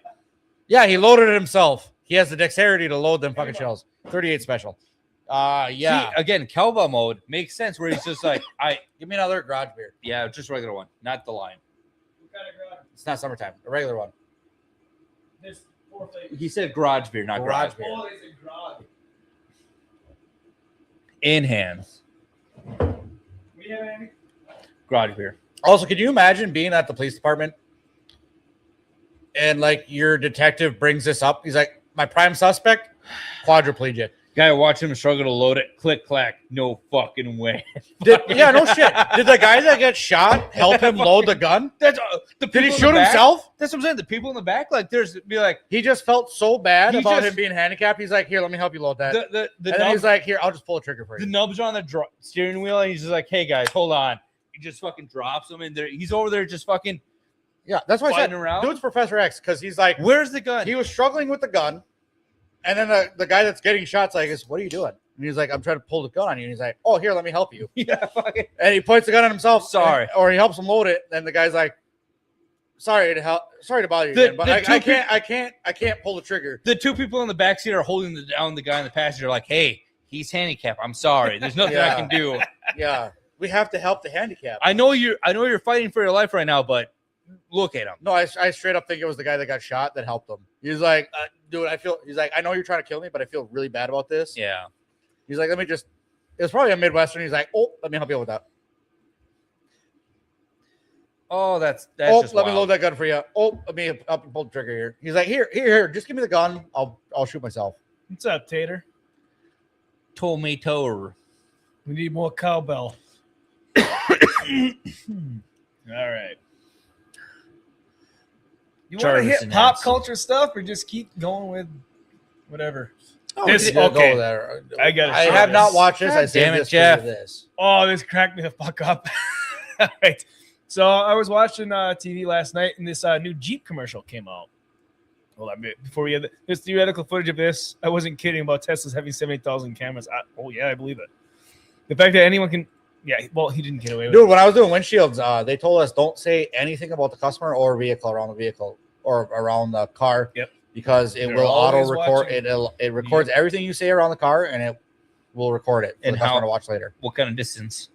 S5: Yeah, he loaded it himself. He has the dexterity to load them fucking shells. 38 special. Yeah.
S4: See, again, Kelva mode makes sense where he's just like,
S5: Give me another garage beer.
S4: yeah, just regular one, not the lime.
S5: It's not summertime. A regular one.
S4: He said garage beer, not garage beer.
S3: Oh, it's a grog.
S4: In hands.
S3: We have any?
S4: Garage beer.
S5: Also, could you imagine being at the police department and like your detective brings this up? He's like, my prime suspect, quadriplegic.
S4: Guy watch him struggle to load it. Click, clack. No fucking way.
S5: Yeah, no shit. Did the guy that got shot help him load the gun?
S4: That's the
S5: Did he
S4: people in
S5: shoot
S4: the back-
S5: himself?
S4: That's what I'm saying. The people in the back, like, there's be like
S5: He just felt so bad
S4: He
S5: about
S4: just-
S5: him being handicapped. He's like, here, let me help you load that.
S4: the
S5: and then
S4: nubs,
S5: he's like, here, I'll just pull a trigger for
S4: the
S5: you.
S4: nubs are on the steering wheel, and he's just like, hey guys, hold on. He just fucking drops them in there. He's over there just fucking.
S5: Yeah, that's why I
S4: fighting
S5: said,
S4: around?
S5: dude's Professor X, because he's like,
S4: Where's the gun?
S5: he was struggling with the gun. And then the guy that's getting shot's like, what are you doing? And he's like, I'm trying to pull the gun on you. And he's like, oh, here, let me help you.
S4: yeah, fucking.
S5: And he points the gun at himself.
S4: Sorry.
S5: Or he helps him load it. And the guy's like, sorry to bother you,
S4: The-
S5: again, but
S4: the
S5: I
S4: two
S5: can't pull the trigger.
S4: The 2 people in the back seat are holding down the guy in the passenger, like, hey, he's handicapped. I'm sorry. There's nothing I
S5: Yeah.
S4: can do.
S5: Yeah, we have to help the handicap.
S4: I know you're fighting for your life right now, but look at him.
S5: No, I straight up think it was the guy that got shot that helped him. He's like, dude, he's like, I know you're trying to kill me, but I feel really bad about this.
S4: Yeah.
S5: He's like, it was probably a Midwestern. He's like, oh, let me help you with that.
S4: Oh, that's
S5: Oh,
S4: just
S5: let me
S4: wild.
S5: load that gun for you. Oh, let me up pull the trigger here. He's like, here, just give me the gun. I'll shoot myself.
S3: What's up, Tater?
S4: Tomato.
S3: We need more cowbell. All right. You want to
S4: Jarvis
S3: hit
S4: and
S3: pop
S4: Nance.
S3: culture stuff or just keep going with whatever?
S5: Oh,
S3: This-
S5: we'll
S3: okay.
S5: go there.
S3: I gotta
S5: I
S3: show
S5: have
S3: this.
S5: not watched this. I
S4: God
S5: saved
S4: damn it,
S5: this
S4: Jeff.
S5: for this.
S3: Oh, this cracked me the fuck up. All right. So I was watching TV last night, and this new Jeep commercial came out. Hold on, before we had this theoretical footage of this, I wasn't kidding about Tesla's having 70,000 cameras. Oh yeah, I believe it. The fact that anyone can, yeah. Well, he didn't get away with
S5: Dude,
S3: it.
S5: when I was doing windshields, they told us don't say anything about the customer or vehicle around the vehicle or around the car.
S3: Yep.
S5: Because it
S3: They're
S5: will auto
S3: always
S5: record.
S3: watching.
S5: It records everything you say around the car, and it will record it for
S4: And
S5: the customer
S4: how-
S5: to watch later.
S4: What kind of distance?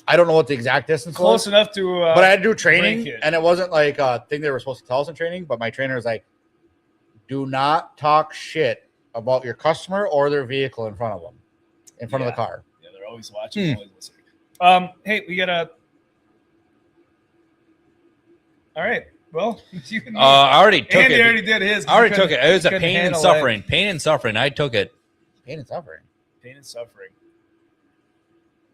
S5: I don't know what the exact distance
S3: Close
S5: was,
S3: enough to.
S5: but I had to do training,
S3: rank it.
S5: and it wasn't like a thing they were supposed to tell us in training. But my trainer was like, "Do not talk shit about your customer or their vehicle in front of them, in front of the car."
S3: Yeah, they're always watching. Always listening. Hey, we got a. All right. Well,
S4: I already took
S3: Andy
S4: it.
S3: already did his.
S4: I already took it. It was a
S3: couldn't
S4: pain and
S3: handle
S4: suffering. Pain and suffering. I took it.
S5: Pain and suffering.
S3: Pain and suffering.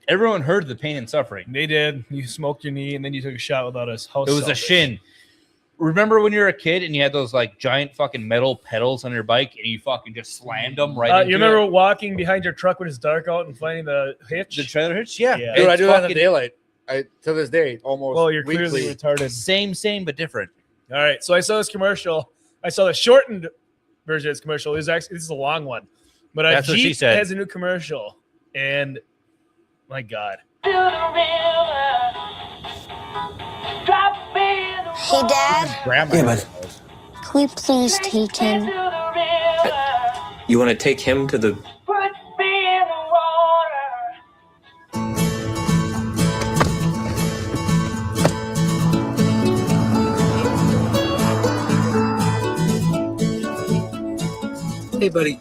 S4: Everyone heard the pain and suffering.
S3: They did. You smoked your knee, and then you took a shot without us.
S4: It was a shin. Remember when you were a kid and you had those like giant fucking metal pedals on your bike and you fucking just slammed them right into
S3: you remember walking behind your truck when it's dark out and finding the hitch?
S4: the trailer hitch? Yeah.
S3: Yeah.
S5: Dude, I
S4: It's
S5: do that in the
S4: fucking-
S5: daylight. To this day, almost.
S3: Well, you're
S5: weekly.
S3: clearly retarded.
S4: Same, but different.
S3: All right. So I saw this commercial. I saw the shortened version of this commercial. This is a long one. But
S4: That's what she
S3: Jeep
S4: said.
S3: has a new commercial. And my God.
S12: Hey, Dad.
S5: Grandma.
S13: Yeah, but
S12: Can we please take him?
S13: you want to take him to the... Hey, buddy,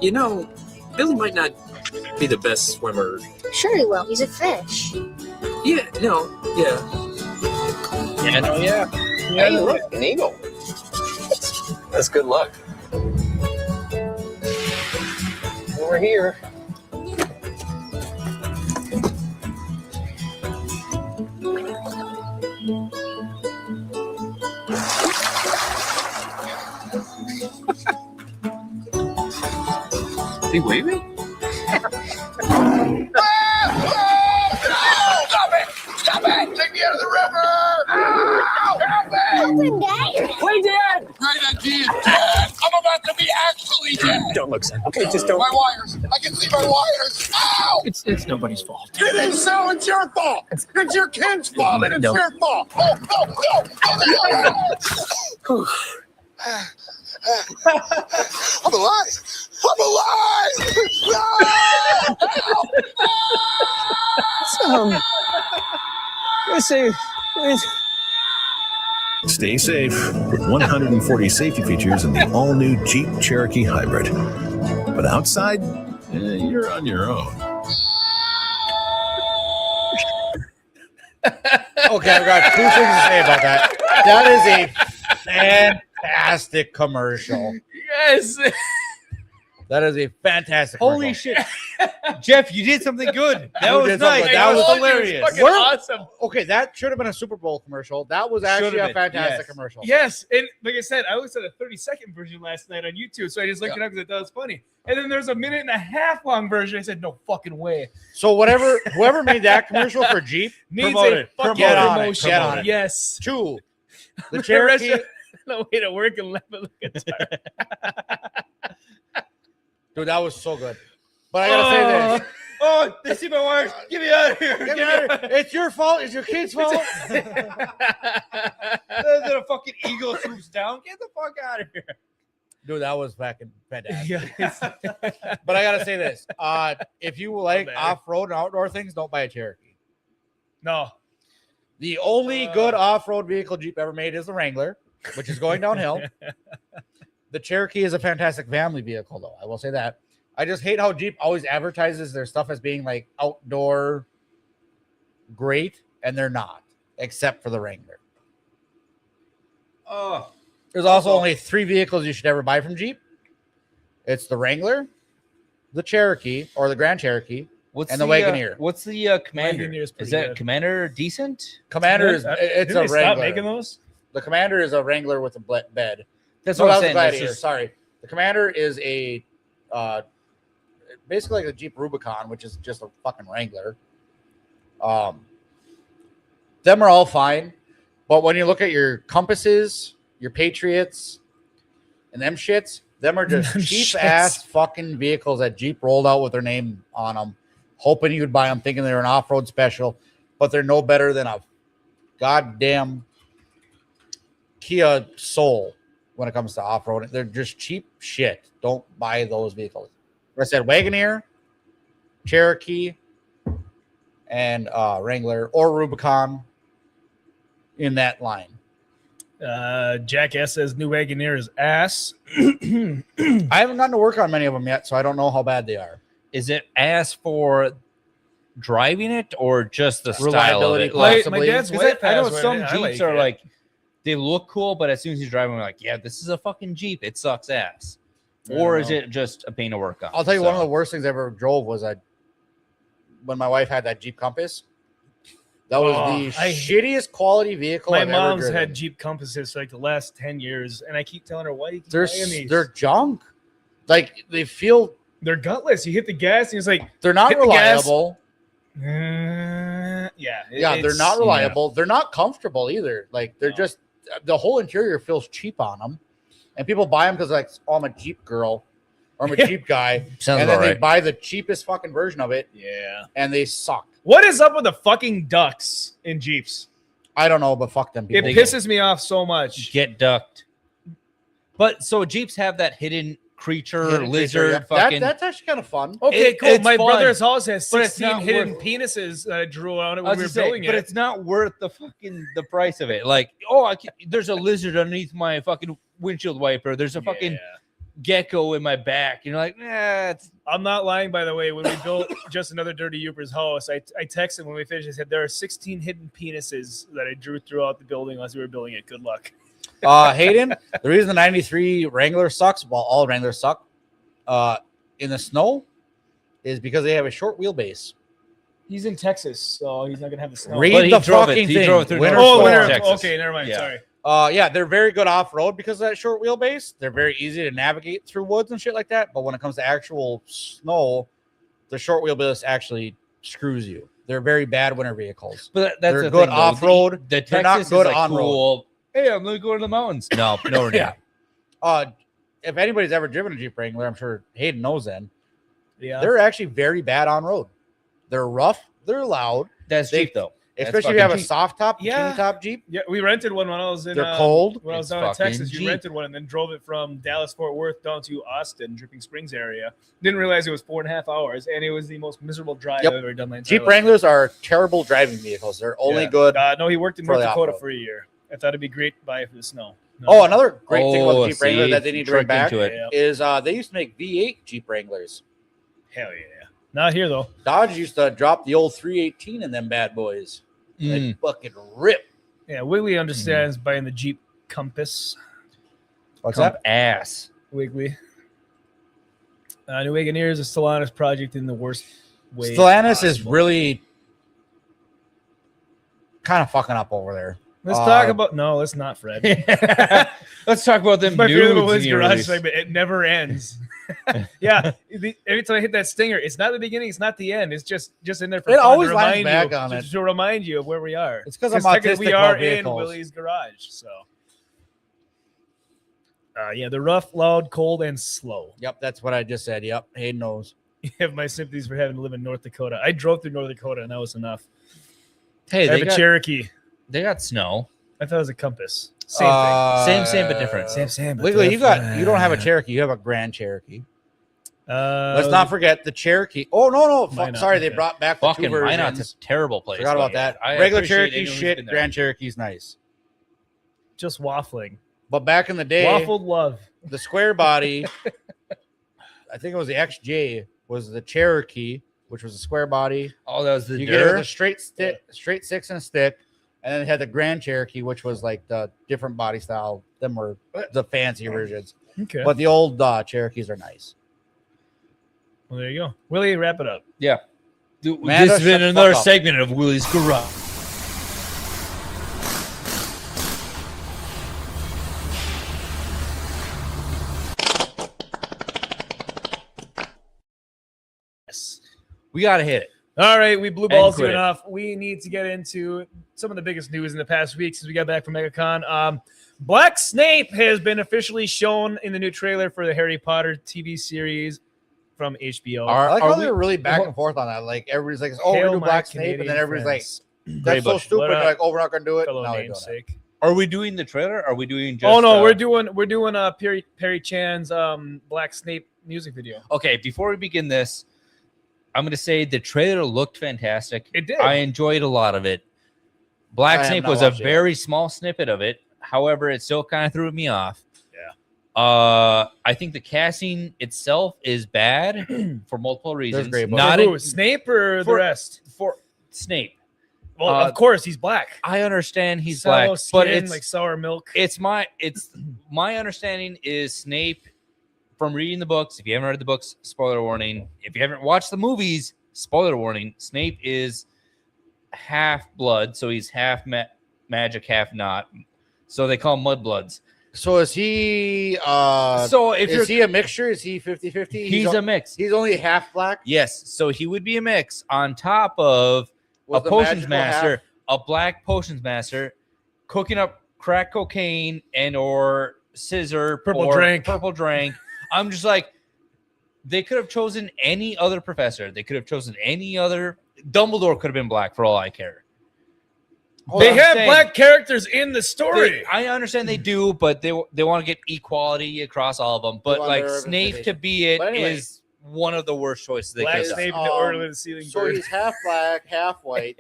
S13: you know, Billy might not be the best swimmer.
S12: Sure he will. He's a fish.
S13: Yeah, no, yeah.
S4: Yeah, no, yeah.
S13: Hey, look, an eagle. That's good luck. Over here. Is he waving?
S8: Stop it! Take me out of the river! Help me!
S12: Hey, Dad.
S8: Right, he is dead! I'm about to be actually dead!
S13: Don't look, son. Okay, just don't.
S8: My wires! I can see my wires! Ow!
S13: It's nobody's fault.
S8: It is so, it's your fault! It's your kid's fault, and it's
S13: No.
S8: your fault! No! I'm alive! I'm alive! No!
S13: Let's see.
S7: Stay safe with 140 safety features in the all-new Jeep Cherokee Hybrid. But outside, you're on your own.
S5: Okay, I've got 2 things to say about that. That is a fantastic commercial.
S4: Yes.
S5: That is a fantastic
S4: Holy
S5: commercial.
S4: shit. Jeff, you did something good. That
S5: You
S4: was
S5: did something
S4: nice.
S5: good.
S4: That was
S3: Fucking
S4: hilarious.
S5: We're-
S3: awesome.
S5: Okay, that should have been a Super Bowl commercial. That was actually
S4: Should have
S5: a
S4: been,
S5: fantastic
S4: yes.
S5: commercial.
S3: Yes, and like I said, I looked at a 30-second version last night on YouTube, so I just looked it up because I thought it was funny. And then there's a 1.5-minute long version. I said, no fucking way.
S5: So whoever made that commercial for Jeep,
S3: Needs
S5: promote
S3: a
S5: it.
S3: fucking
S5: Get on it.
S3: promotion.
S5: Get on it.
S3: Yes.
S5: 2, the
S3: The
S5: Cherokee.
S3: rest of- no way to work and laugh at the guitar.
S5: Dude, that was so good. But I gotta say this.
S4: Oh, they see my wires. Get me out of here.
S5: Get me out of here. It's your fault. It's your kid's fault.
S4: Then a fucking eagle swoops down. Get the fuck out of here.
S5: Dude, that was fucking fantastic.
S3: Yes.
S5: But I gotta say this. If you like
S3: bad.
S5: off-road and outdoor things, don't buy a Cherokee.
S3: No.
S5: The only good off-road vehicle Jeep ever made is the Wrangler, which is going downhill. The Cherokee is a fantastic family vehicle, though. I will say that. I just hate how Jeep always advertises their stuff as being like outdoor great, and they're not, except for the Wrangler.
S4: Oh,
S5: There's also only 3 vehicles you should ever buy from Jeep. It's the Wrangler, the Cherokee, or the Grand Cherokee, and the Wagoneer.
S4: What's the Commander?
S3: Wagoneer's
S4: Is
S3: pretty
S4: that
S3: good.
S4: Commander decent?
S5: Commander is it's
S3: Didn't
S5: a
S3: they
S5: Wrangler.
S3: stop making those?
S5: The Commander is a Wrangler with a bed.
S4: That's
S5: No,
S4: what
S5: that
S4: I'm
S5: was
S4: saying.
S5: a
S4: That's
S5: Gladiator.
S4: just-
S5: Sorry, the Commander is a basically like a Jeep Rubicon, which is just a fucking Wrangler. Them are all fine, but when you look at your Compasses, your Patriots, and them shits, them are just
S3: Them
S5: cheap
S3: shits.
S5: ass fucking vehicles that Jeep rolled out with their name on them, hoping you'd buy them, thinking they're an off-road special, but they're no better than a goddamn Kia Soul when it comes to off-road. They're just cheap shit. Don't buy those vehicles. Like I said, Wagoneer, Cherokee, and Wrangler or Rubicon in that line.
S3: Jackass says new Wagoneer is ass.
S5: I haven't gotten to work on many of them yet, so I don't know how bad they are.
S4: Is it ass for driving it or just the style of
S5: Reliability,
S4: it?
S5: possibly.
S3: My dad's
S4: 'Cause
S3: wife
S4: I know
S3: has one.
S4: some
S3: I
S4: Jeeps
S3: like
S4: are
S3: it.
S4: like they look cool, but as soon as you drive them, you're like, yeah, this is a fucking Jeep. It sucks ass. Or is it just a pain to work on?
S5: I'll tell you, one of the worst things I ever drove was when my wife had that Jeep Compass. That was the shittiest quality vehicle
S3: My
S5: I've ever
S3: mom's
S5: driven.
S3: had Jeep Compasses for like the last 10 years, and I keep telling her, why do you keep
S5: They're
S3: buying these?
S5: they're junk. Like they feel
S3: They're gutless. You hit the gas, and it's like
S5: they're not
S3: hit the gas.
S5: reliable.
S3: Yeah,
S5: They're not reliable. They're not comfortable either. Like they're just the whole interior feels cheap on them, and people buy them because like, oh, I'm a Jeep girl or I'm a Jeep guy,
S4: Sounds
S5: and then
S4: about
S5: they
S4: right.
S5: buy the cheapest fucking version of it.
S3: Yeah,
S5: and they suck.
S3: What is up with the fucking ducks in Jeeps?
S5: I don't know, but fuck them people.
S3: It pisses me off so much.
S4: Get ducked. But so Jeeps have that hidden creature, lizard, fucking.
S5: That's actually kind of fun.
S3: Okay, cool.
S4: It's
S3: My
S4: fun,
S3: brother's house has
S4: but it's
S3: 16
S4: not
S3: hidden
S4: worth-
S3: penises that I drew on it
S4: I
S3: when
S4: was
S3: we were
S4: just saying,
S3: building
S4: but
S3: it.
S4: it's not worth the price of it. Like, oh, there's a lizard underneath my fucking windshield wiper. There's a fucking gecko in my back. You're like, nah.
S3: I'm not lying, by the way. When we built just another Dirty Youper's house, I texted when we finished. I said there are 16 hidden penises that I drew throughout the building as we were building it. Good luck.
S5: Hayden, the reason the 93 Wrangler sucks, well, all Wranglers suck, in the snow is because they have a short wheelbase.
S3: He's in Texas, so he's not gonna have the snow.
S5: Read
S4: But he
S5: the
S4: drove it.
S5: fucking
S4: He
S5: thing.
S4: drove it through
S5: Winter
S4: North
S5: storm.
S4: Florida, Texas.
S3: Okay, never mind.
S4: Yeah.
S3: Sorry.
S5: Yeah, they're very good off road because of that short wheelbase. They're very easy to navigate through woods and shit like that. But when it comes to actual snow, the short wheelbase actually screws you. They're very bad winter vehicles.
S4: But that's
S5: they're
S4: the
S5: good
S4: thing, though.
S5: off road.
S4: The
S5: They're not
S4: Texas
S5: good
S4: is like
S5: on road.
S4: cool. Hey, I'm gonna go to the mountains. No, we're not.
S5: If anybody's ever driven a Jeep Wrangler, I'm sure Hayden knows then.
S3: Yeah,
S5: They're actually very bad on road. They're rough. They're loud.
S4: That's Jeep though.
S5: Especially if you have a soft top,
S3: Yeah.
S5: king top Jeep.
S3: Yeah, we rented one when I was in.
S5: They're cold.
S3: When I was
S4: It's
S3: down in
S4: fucking
S3: Texas, you
S4: Jeep.
S3: rented one and then drove it from Dallas Fort Worth down to Austin, Dripping Springs area. Didn't realize it was 4.5 hours, and it was the most miserable drive
S5: Yep.
S3: I've ever done in my entire
S5: Jeep
S3: life.
S5: Wranglers are terrible driving vehicles. They're only good.
S3: No, he worked in
S5: for
S3: North
S5: the
S3: Dakota
S5: off-road.
S3: for a year. I thought it'd be great to buy it for the snow. No.
S5: Oh, another great thing about the Jeep
S4: see,
S5: Wrangler that they need to bring back
S4: tricked into it.
S5: is they used to make V8 Jeep Wranglers.
S3: Hell yeah. Not here though.
S5: Dodge used to drop the old 318 in them bad boys. They fucking rip.
S3: Yeah, Wiggly understands buying the Jeep Compass.
S5: What's
S4: Comp
S5: that?
S4: ass.
S3: Wiggly. New Wagoneer is a Stellantis project in the worst way.
S5: Stellantis is
S3: possible.
S5: really kind of fucking up over there.
S3: Let's talk about. No, let's not, Fred.
S4: Let's talk about them
S3: My favorite
S4: nudes in
S3: Willie's
S4: the
S3: garage
S4: release.
S3: segment. It never ends. Yeah, every time I hit that stinger, it's not the beginning, it's not the end. It's just in there for
S5: It
S3: fun
S5: always
S3: to
S5: lines
S3: remind
S5: back
S3: you,
S5: on it.
S3: to remind you of where we are.
S5: It's 'cause I'm
S3: technically
S5: autistic
S3: we are
S5: about
S3: in
S5: vehicles.
S3: Willie's garage. So, yeah, they're rough, loud, cold, and slow.
S5: Yep, that's what I just said. Yep, Hayden knows.
S3: You have my sympathies for having to live in North Dakota. I drove through North Dakota, and that was enough.
S4: Hey,
S3: I have a Cherokee.
S4: They got snow.
S3: I thought it was a Compass. Same thing.
S4: Same but different.
S3: Same. But
S5: Wiggly, you
S3: different.
S5: don't have a Cherokee. You have a Grand Cherokee. Let's
S3: Let's
S5: not forget the Cherokee. Oh no!
S3: Minot,
S5: Sorry, they
S3: okay.
S5: brought back the
S4: Fucking
S5: two versions.
S4: Minot's a terrible place.
S5: Forgot about
S4: but
S5: that.
S4: I
S5: Regular
S4: appreciate
S5: Cherokee
S4: anyone who's
S5: shit.
S4: been there.
S5: Grand Cherokee's nice.
S3: just waffling.
S5: But back in the day,
S3: Waffled love.
S5: the square body, I think it was the XJ, was the Cherokee, which was a square body.
S4: Oh, that was the
S5: You get it with
S4: dirt.
S5: a straight six and a stick, and then it had the Grand Cherokee, which was like the different body style. Them were the fancy versions,
S3: Okay.
S5: but the old Cherokees are nice.
S3: Well, there you go. Willie, wrap it up.
S4: Yeah. Dude,
S5: Man,
S4: this has
S5: shut
S4: been
S5: the
S4: another
S5: fuck up.
S4: segment of Willie's Garage.
S3: Yes.
S4: We got to hit it.
S3: All right, we blew balls
S4: quit
S3: soon
S4: it.
S3: enough. We need to get into some of the biggest news in the past week since we got back from Megacon. Black Snape has been officially shown in the new trailer for the Harry Potter TV series from HBO.
S5: I like
S4: Are
S5: how
S4: we-
S5: they're really back and forth on that. Like everybody's like, "Oh,
S3: Hail
S5: we're doing
S3: my
S5: Black Snape," and
S3: Canadian
S5: then everybody's
S3: friends.
S5: like, "That's so
S4: Bush.
S5: stupid."
S3: What
S5: They're
S3: up,
S5: like, "Oh, we're not gonna do it."
S3: fellow
S5: No, we're doing it.
S3: namesake.
S4: Are we doing the trailer? Or are we doing just?
S3: Oh no, we're doing Perry Chan's Black Snape music video.
S4: Okay, before we begin this, I'm going to say the trailer looked fantastic.
S3: It did.
S4: I enjoyed a lot of it. Black
S5: I have
S4: Snape
S5: not
S4: was a
S5: watched it
S4: very small snippet of it. However, it still kind of threw me off.
S3: Yeah.
S4: I think the casting itself is bad for multiple reasons.
S5: great, but-
S4: Not
S3: For who,
S4: in-
S3: Snape or the
S4: for-
S3: rest?
S4: for Snape.
S3: Well, of course he's black.
S4: I understand he's
S3: Sallow
S4: black,
S3: skin,
S4: but it's
S3: like sour milk.
S4: It's my understanding is Snape from reading the books. If you haven't read the books, spoiler warning. If you haven't watched the movies, spoiler warning. Snape is half blood, so he's half magic, half not. So they call him mudbloods.
S5: So is he is he a mixture? Is he 50-50?
S4: He's a mix.
S5: He's only half black?
S4: Yes. So he would be a mix on top of a potions master, a black potions master, cooking up crack cocaine and or scissor
S3: purple
S4: drink. I'm just like, they could have chosen any other professor. They could have chosen any other. Dumbledore could have been black for all I care.
S3: They have black characters in the story.
S4: I understand they do, but they want to get equality across all of them. But like Snape to be it is one of the worst choices they could have done.
S3: Snape in the Order of the Ceiling
S5: So
S3: Bird.
S5: he's half black, half white.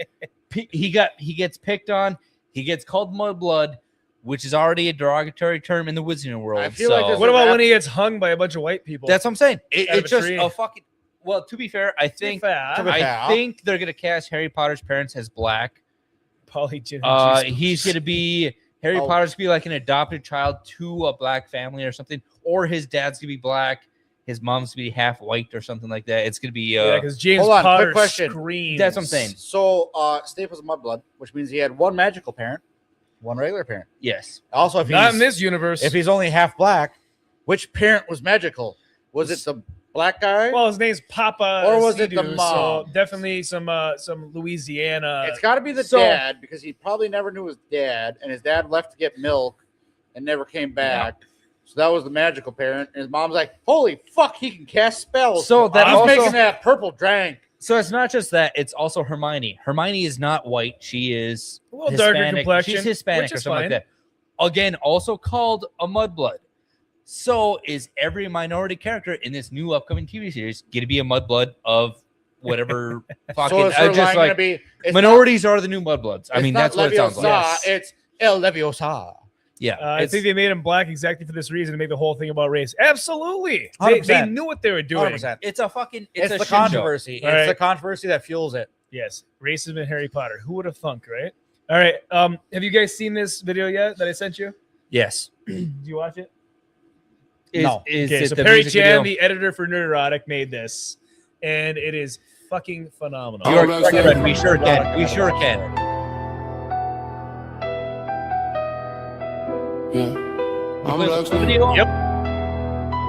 S4: He gets picked on. He gets called mudblood, which is already a derogatory term in the wizarding world.
S5: I feel like
S3: what about when he gets hung by a bunch of white people?
S4: That's what I'm saying. It's just
S3: tree.
S4: a fucking. Well, to be fair, I think they're gonna cast Harry Potter's parents as black. He's gonna be Harry Potter's gonna be like an adopted child to a black family or something, or his dad's gonna be black, his mom's gonna be half white or something like that. It's gonna be
S3: because James
S5: hold on,
S3: Potter
S5: quick question.
S3: screams.
S4: That's what I'm saying.
S5: So Snape was a mudblood, which means he had one magical parent, one regular parent.
S4: Yes.
S5: Also, if
S3: not in this universe,
S5: if he's only half black, which parent was magical? Was it the black guy?
S3: Well, his name's Papa,
S5: or was it the mom?
S3: So definitely some Louisiana.
S5: It's got to be the dad because he probably never knew his dad, and his dad left to get milk and never came back. Yeah. So that was the magical parent, and his mom's like, "Holy fuck, he can cast spells!"
S4: So that
S5: I'm making that purple drink.
S4: So it's not just that; it's also Hermione. Hermione is not white; she is
S3: a little darker complexion.
S4: She's Hispanic or something like that. Again, also called a mudblood. So is every minority character in this new upcoming TV series going to be a mudblood of whatever fucking?
S5: So is just like
S4: minorities are the new mudbloods. I mean, that's what it sounds like.
S5: Yes. It's El Leviosa.
S4: Yeah,
S3: I think they made him black exactly for this reason to make the whole thing about race. Absolutely, they knew what they were doing.
S5: 100%.
S4: It's a fucking.
S5: It's the controversy. It's the controversy that fuels it.
S3: Yes, racism in Harry Potter. Who would have thunk, right? All right. Have you guys seen this video yet that I sent you?
S4: Yes.
S3: Did you watch it?
S5: No.
S3: Okay, so Perry Chan, the editor for Nerderotic, made this, and it is fucking phenomenal.
S4: You are correct. We sure can. We sure can.
S3: Video? Yep.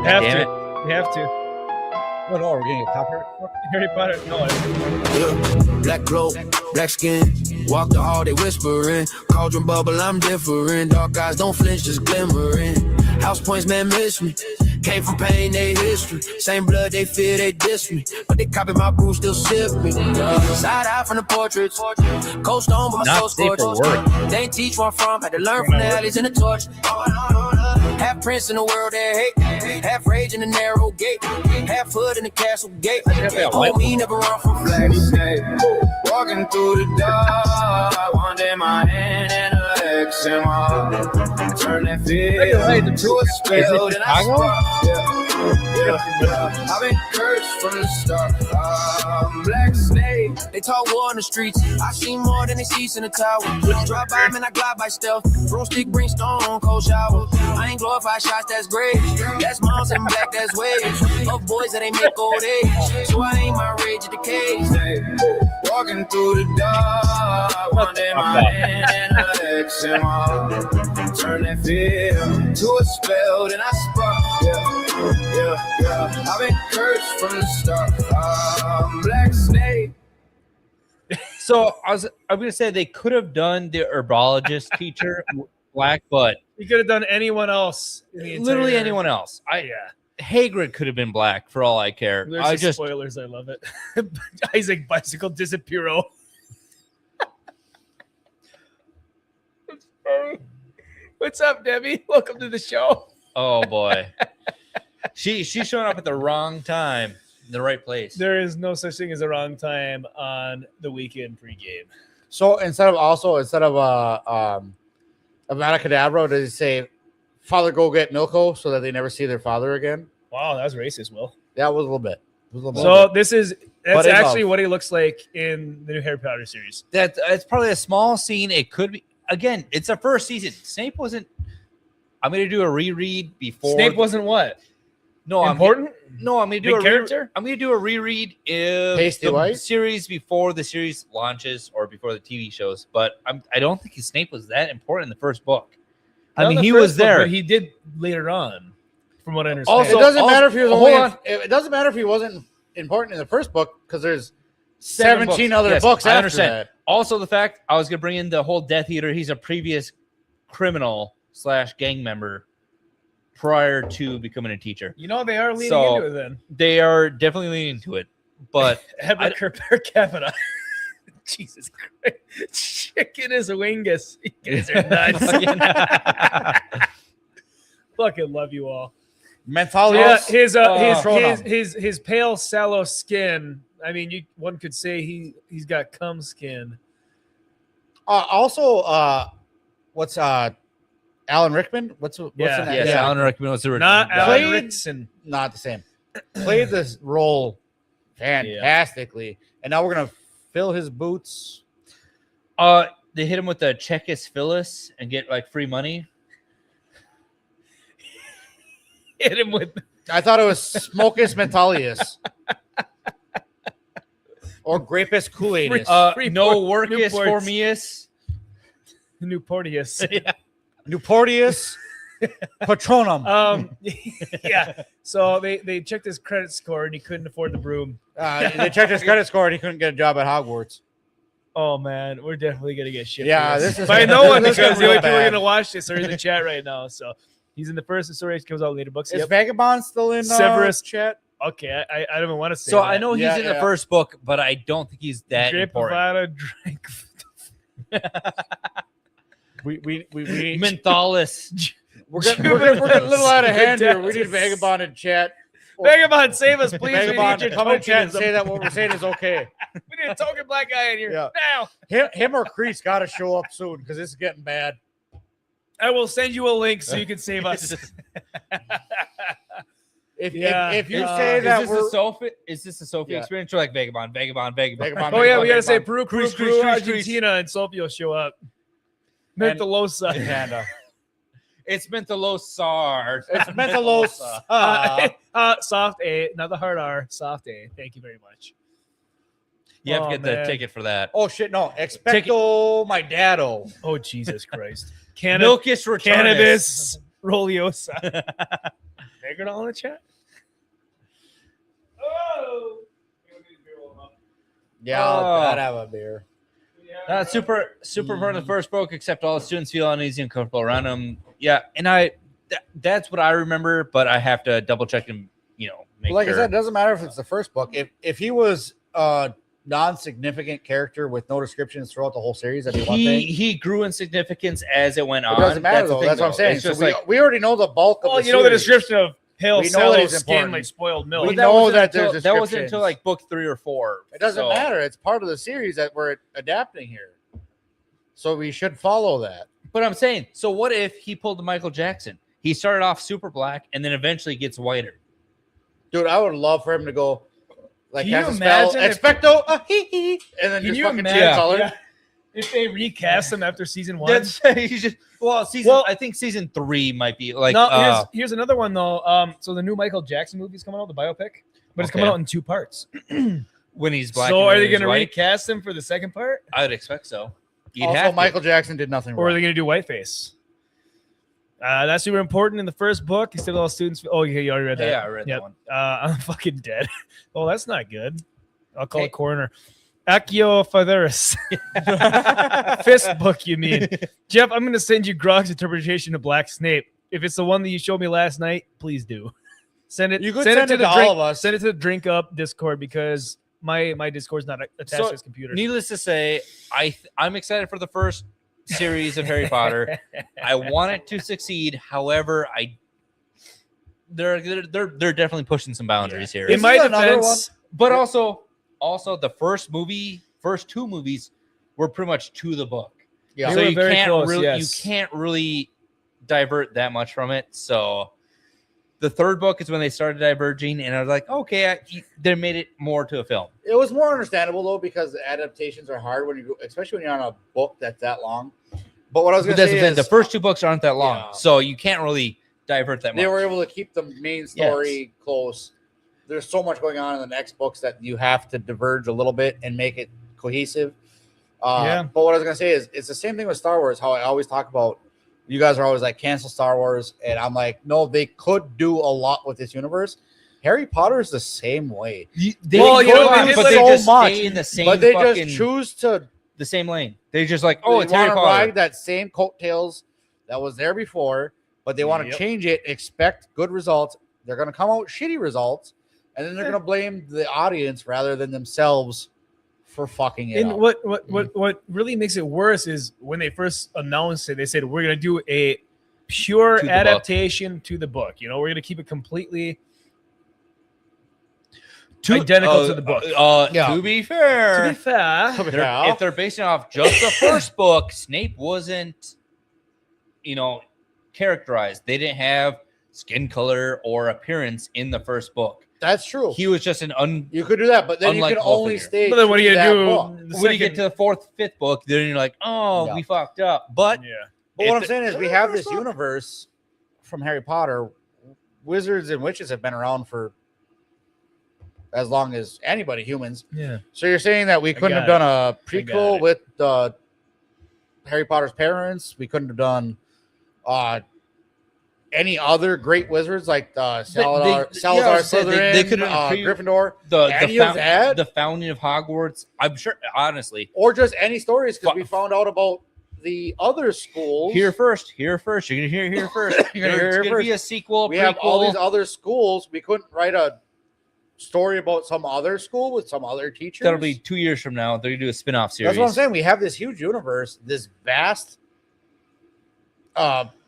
S3: Have to. We have to.
S5: Oh, no, we're getting a copyright.
S3: Harry Potter. No.
S14: Black glow, black skin. Walk the hall, they whispering. Cauldron bubble, I'm different. Dark eyes don't flinch, just glimmering. House points, man, miss me. Came from pain, they history. Same blood, they fear, they diss me. But they copy my brew, still sip me. Side eye from the portraits. Cold stone, but my soul scorched. They ain't teach where I'm from. Had to learn from the alleys and the torch. Half prince in the world that hate. Half rage in the narrow gate. Half hood in the castle gate. Homie never run from flags. Walking through the dark. One day my hand and a X in my heart. Turn that fear to a spell. Then I spark. I've been cursed from the start. Black snake. They talk war on the streets. I see more than they see in the tower. Drive by, man, I glide by stealth. Broomstick, bring stone, cold shower. I ain't glorify shots, that's great. That's moms and black, that's waves. Of boys that ain't make old age. So I ain't my rage at the cage. Walking through the dark. One day my hand and a X in my heart. Turn that fear to a spell, then I spark. I've been cursed from the start. Black snake.
S4: So I'm gonna say they could have done the herbologist teacher black, but
S3: you could have done anyone else.
S4: Literally anyone else. Hagrid could have been black for all I care.
S3: There's spoilers. I love it. Isaac Bicycle Disappearo. What's up, Debbie? Welcome to the show.
S4: Oh boy. She's showing up at the wrong time, in the right place.
S3: There is no such thing as a wrong time on the weekend pregame.
S5: So instead of Avada does he say, "Father, go get Milko," so that they never see their father again?
S3: Wow, that was racist, Will.
S5: That was a little bit.
S3: So that's
S5: But in
S3: actually
S5: love.
S3: what he looks like in the new Harry Potter series.
S4: It's probably a small scene. It could be. Again, it's the first season. Snape wasn't. I'm going to do a reread before.
S3: Snape wasn't what?
S4: No,
S3: important.
S4: I'm going to do
S3: Big character.
S4: I'm going to do a reread if
S5: Pasty
S4: the
S5: White?
S4: series before the series launches or before the TV shows. But I don't think Snape was that important in the first book.
S3: Not
S4: mean,
S3: the
S4: he
S3: first
S4: was
S3: book,
S4: there.
S3: but he did later on, from what I understand.
S5: Also, it doesn't matter if he was
S4: hold
S5: only.
S4: on.
S5: It doesn't matter if he wasn't important in the first book because there's
S4: 7
S5: 17
S4: books.
S5: other
S4: Yes,
S5: books
S4: I
S5: after
S4: understand.
S5: that.
S4: Also, the fact I was going to bring in the whole Death Eater. He's a previous criminal / gang member prior to becoming a teacher.
S3: You know, they are leaning
S4: So,
S3: into it then.
S4: They are definitely leaning into it. But
S3: Edward per capita. Jesus Christ. Chicken is a wingus. You guys are nuts. Fucking love you all.
S5: Mentalius.
S3: Yeah, his pale, sallow skin. I mean, one could say he's got cum skin.
S5: Also, what's Alan Rickman? What's in that?
S4: Yes,
S5: Yeah.
S4: Alan Rickman was the original.
S3: Not
S4: guy.
S3: Alan Rickson.
S5: Not the same. Played this role fantastically, and now we're gonna fill his boots.
S4: They hit him with the Checkus Phyllis and get like free money.
S3: Hit him with.
S5: I thought it was Smokus Mentalius. Or Grapus Kool-Aidus.
S4: No Workus Formius.
S3: Newportius.
S4: Yeah.
S5: Newportius. Patronum.
S3: Yeah. So they checked his credit score and he couldn't afford the broom.
S5: They checked his credit score and he couldn't get a job at Hogwarts.
S3: Oh man, we're definitely gonna get shit.
S5: Yeah,
S3: for
S5: this is
S3: by no one
S5: this is
S3: because the
S5: real
S3: only people who are
S5: bad.
S3: gonna watch this are in the chat right now. So he's in the first. The story comes out later. Books.
S5: Is Vagabond still in
S3: Severus
S5: chat?
S3: Okay, I don't even want to say.
S4: So
S3: that.
S4: I know he's in the first book, but I don't think he's that
S3: Drip
S4: important.
S3: Avada, drink.
S5: We
S4: Menthalis.
S5: We're getting a little out of hand here. We need Vagabond in chat.
S3: Vagabond, save us, please.
S5: Vagabond,
S3: we need your
S5: come in chat and
S3: tokenism.
S5: say that what we're saying is okay.
S3: We need a token black guy in here
S5: Yeah.
S3: now.
S5: Him or Crease got to show up soon because this is getting bad.
S3: I will send you a link so you can save us.
S5: If you say
S4: Is
S5: that
S4: this
S5: we're
S4: a Sophie? Is this a Sophie experience or like Vagabond?
S3: Oh yeah, we gotta say Peru,
S4: Crease,
S3: Argentina, and Sophie will show up. Mentalosa.
S5: Panda.
S4: It's Menthalosar.
S5: It's Mentalosa.
S3: Soft A, not the hard R. Soft A. Thank you very much.
S4: You have to
S3: Oh,
S4: get
S3: man.
S4: the ticket for that.
S5: Oh shit, no. Expecto my daddo.
S3: Oh Jesus Christ.
S4: Milkus Returnus.
S3: Cannabis Roliosa. Figured all in the chat. Oh.
S5: Yeah, I'd have a beer.
S4: Super important in the first book, except all the students feel uneasy and comfortable around them. Yeah, and that's what I remember, but I have to double check and make
S5: Like
S4: sure.
S5: I said, it doesn't matter if it's the first book. If he was a non-significant character with no descriptions throughout the whole series, that'd be one thing.
S4: He grew in significance as it went on.
S5: It doesn't matter
S4: the
S5: though.
S4: thing,
S5: That's what I'm
S4: though.
S5: saying.
S4: It's
S5: So
S4: just
S5: we already know the bulk of
S3: Well,
S5: the
S3: you know the
S5: series.
S3: description of pale,
S5: We know
S3: sallow
S5: that he's
S3: skin
S5: important.
S3: like spoiled milk.
S5: We
S4: But
S5: know that
S4: wasn't
S5: there's
S4: that wasn't
S5: descriptions.
S4: until like book 3 or 4.
S5: It doesn't
S4: So-
S5: matter. It's part of the series that we're adapting here. So we should follow that.
S4: But I'm saying, so what if he pulled the Michael Jackson? He started off super black and then eventually gets whiter.
S5: Dude, I would love for him to go like
S3: Can you
S5: has a spell
S3: imagine if-
S5: expecto and then
S3: Can
S5: just
S3: you
S5: fucking change
S3: imagine
S5: color.
S3: if they recast him after season 1?
S4: That's he's just I think season 3 might be like
S3: no, here's another one though. So the new Michael Jackson movie is coming out, the biopic, but it's coming
S4: Okay.
S3: out in 2 parts.
S4: when he's black.
S3: So
S4: and
S3: are
S4: when
S3: they
S4: he's
S3: going to
S4: white.
S3: recast him for the second part,
S4: I would expect so. You'd
S5: Also,
S4: have to.
S5: Michael Jackson did nothing
S3: or are
S5: wrong.
S3: they going to do whiteface? That's super important in the first book. Instead of all students. Oh, yeah, you already read that.
S4: Yeah, I read that one.
S3: I'm fucking dead. Oh, that's not good. I'll call it coroner. Acchiofatherus. Fist book, you mean? Jeff, I'm going to send you Grog's interpretation of Black Snape. If it's the one that you showed me last night, please do. Send it.
S5: You could send it to all of us.
S3: Send it to the DrinkU.P Discord because my Discord's not attached to his computer.
S4: Needless to say, I'm excited for the first series of Harry Potter. I want it to succeed. However, they're definitely pushing some boundaries here.
S3: In my defense,
S4: but also the first 2 movies were pretty much to the book.
S5: Yeah.
S4: So
S3: They were
S4: you
S3: very
S4: can't
S3: close,
S4: really
S3: yes.
S4: divert that much from it. So The third book is when they started diverging, and I was like, okay, they made it more to a film.
S5: It was more understandable though because the adaptations are hard when you go, especially when you're on a book that's that long. But what I was going to say is
S4: the first 2 books aren't that long, so you can't really divert that much.
S5: They were able to keep the main story close. There's so much going on in the next books that you have to diverge a little bit and make it cohesive. But what I was going to say is it's the same thing with Star Wars, how I always talk about. You guys are always like, cancel Star Wars. And I'm like, no, they could do a lot with this universe. Harry Potter is the same way.
S4: They
S5: just choose to
S4: the same lane. They just like, it's Harry Potter.
S5: Ride that same coattails that was there before, but they want to change it, expect good results. They're going to come out shitty results, and then they're going to blame the audience rather than themselves for fucking it up.
S3: What really makes it worse is when they first announced it, they said we're gonna do a pure adaptation to the book. You know, we're gonna keep it completely identical to the book.
S4: To be fair,
S3: if
S4: they're basing it off just the first book, Snape wasn't, characterized. They didn't have skin color or appearance in the first book.
S5: That's true.
S4: He was just
S5: you could do that, but then you can only stay.
S3: But then what are you gonna do
S4: when you get to the 4th, 5th book? Then you're like, we fucked up. But
S5: But what I'm saying is, we have this universe from Harry Potter. Wizards and witches have been around for as long as anybody, humans.
S3: Yeah.
S5: So you're saying that we couldn't have done a prequel with Harry Potter's parents? We couldn't have done any other great wizards like Salazar Slytherin,
S4: they could
S5: Gryffindor,
S4: the founding of Hogwarts. I'm sure, honestly,
S5: or just any stories because we found out about the other schools.
S4: Here first. You're gonna hear here first. There's gonna be a sequel.
S5: We have all these other schools. We couldn't write a story about some other school with some other teachers.
S4: That'll be 2 years from now. They're gonna do a spin-off series.
S5: That's what I'm saying. We have this huge universe, this vast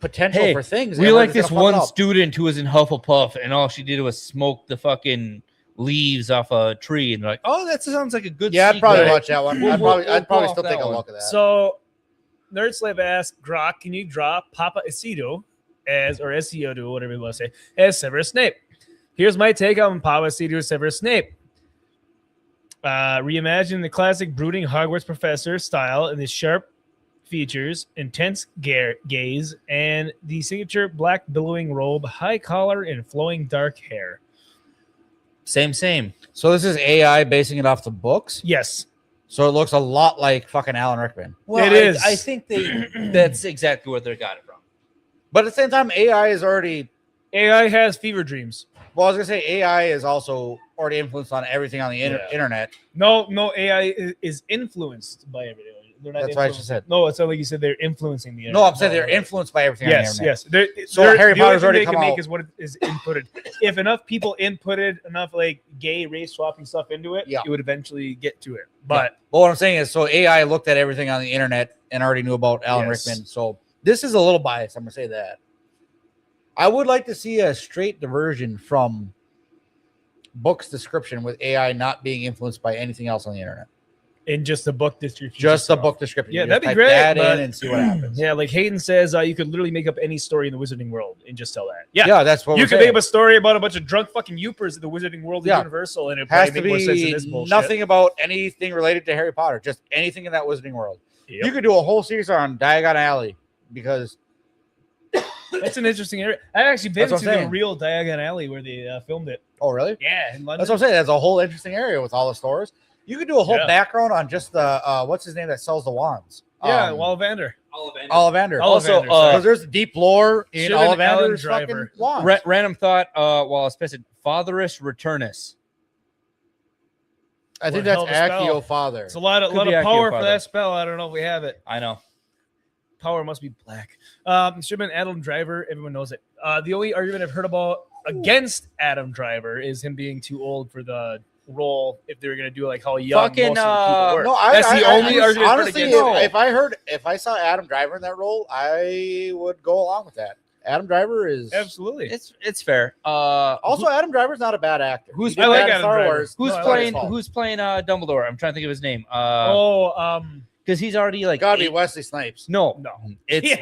S5: potential for things.
S4: We like this one student who was in Hufflepuff, and all she did was smoke the fucking leaves off a tree, and they're like, "Oh, that sounds like a good."
S5: Yeah, I'd probably watch that one. I'd probably still take a look at that.
S3: So, Nerd Slave asked Grok, "Can you draw Papa Aceto or Aceto, whatever you want to say, as Severus Snape?" Here's my take on Papa Aceto as Severus Snape. Reimagine the classic brooding Hogwarts professor style in his sharp features, intense gaze, and the signature black billowing robe, high collar, and flowing dark hair.
S4: Same.
S5: So this is AI basing it off the books?
S3: Yes.
S5: So it looks a lot like fucking Alan Rickman.
S3: Well, it is.
S4: I think that's exactly where they got it from.
S5: But at the same time, AI
S3: has fever dreams.
S5: Well, I was going to say AI is also already influenced on everything on the internet.
S3: No, AI is influenced by everything. They're not.
S5: That's what I just said.
S3: No, it's not like you said they're influencing the internet.
S5: No, I'm saying they're influenced by everything on the internet.
S3: Yes.
S5: So Harry Potter's already come out.
S3: Make is what is inputted. If enough people inputted enough like gay race swapping stuff into it, it would eventually get to it. But
S5: what I'm saying is, so AI looked at everything on the internet and already knew about Alan Rickman. So this is a little biased. I'm going to say that. I would like to see a straight diversion from book's description with AI not being influenced by anything else on the internet.
S3: In just the book description.
S5: Just the book description.
S3: Yeah, that'd be great.
S5: That in and see what happens.
S3: Yeah, like Hayden says, you could literally make up any story in the Wizarding World and just tell that.
S5: Yeah, that's what
S3: you
S5: we're
S3: could
S5: saying.
S3: make up a story about a bunch of drunk fucking youpers in the Wizarding World of Universal, and it
S5: has
S3: probably
S5: to
S3: make more sense than
S5: be
S3: this bullshit.
S5: nothing about anything related to Harry Potter. Just anything in that Wizarding World. Yep. You could do a whole series on Diagon Alley because
S3: that's an interesting area. I actually been to the real Diagon Alley where they filmed it.
S5: Oh, really?
S3: Yeah, in London.
S5: That's what I'm saying. That's a whole interesting area with all the stores. You could do a whole background on just the what's his name that sells the wands.
S3: Yeah, Ollivander.
S5: Ollivander.
S4: Also,
S5: because there's deep lore in Ollivander's fucking wands.
S4: Random thought. While I specified, Fatherus Returnus.
S5: I think that's Accio Father.
S3: It's a lot of power for that spell. I don't know if we have it.
S4: I know.
S3: Power must be black. Should have been Adam Driver. Everyone knows it. The only argument I've heard about against Adam Driver is him being too old for the role. If they were going to do like how young
S4: fucking,
S3: most of the people were.
S5: No,
S3: that's the only argument.
S5: Honestly, if I saw Adam Driver in that role, I would go along with that. Adam Driver is
S3: absolutely.
S4: It's fair.
S5: Also, Adam Driver's not a bad actor.
S3: I like Adam Driver.
S4: Who's playing Dumbledore? I'm trying to think of his name.
S3: Because
S4: he's already like
S5: gotta be Wesley Snipes.
S4: No, it's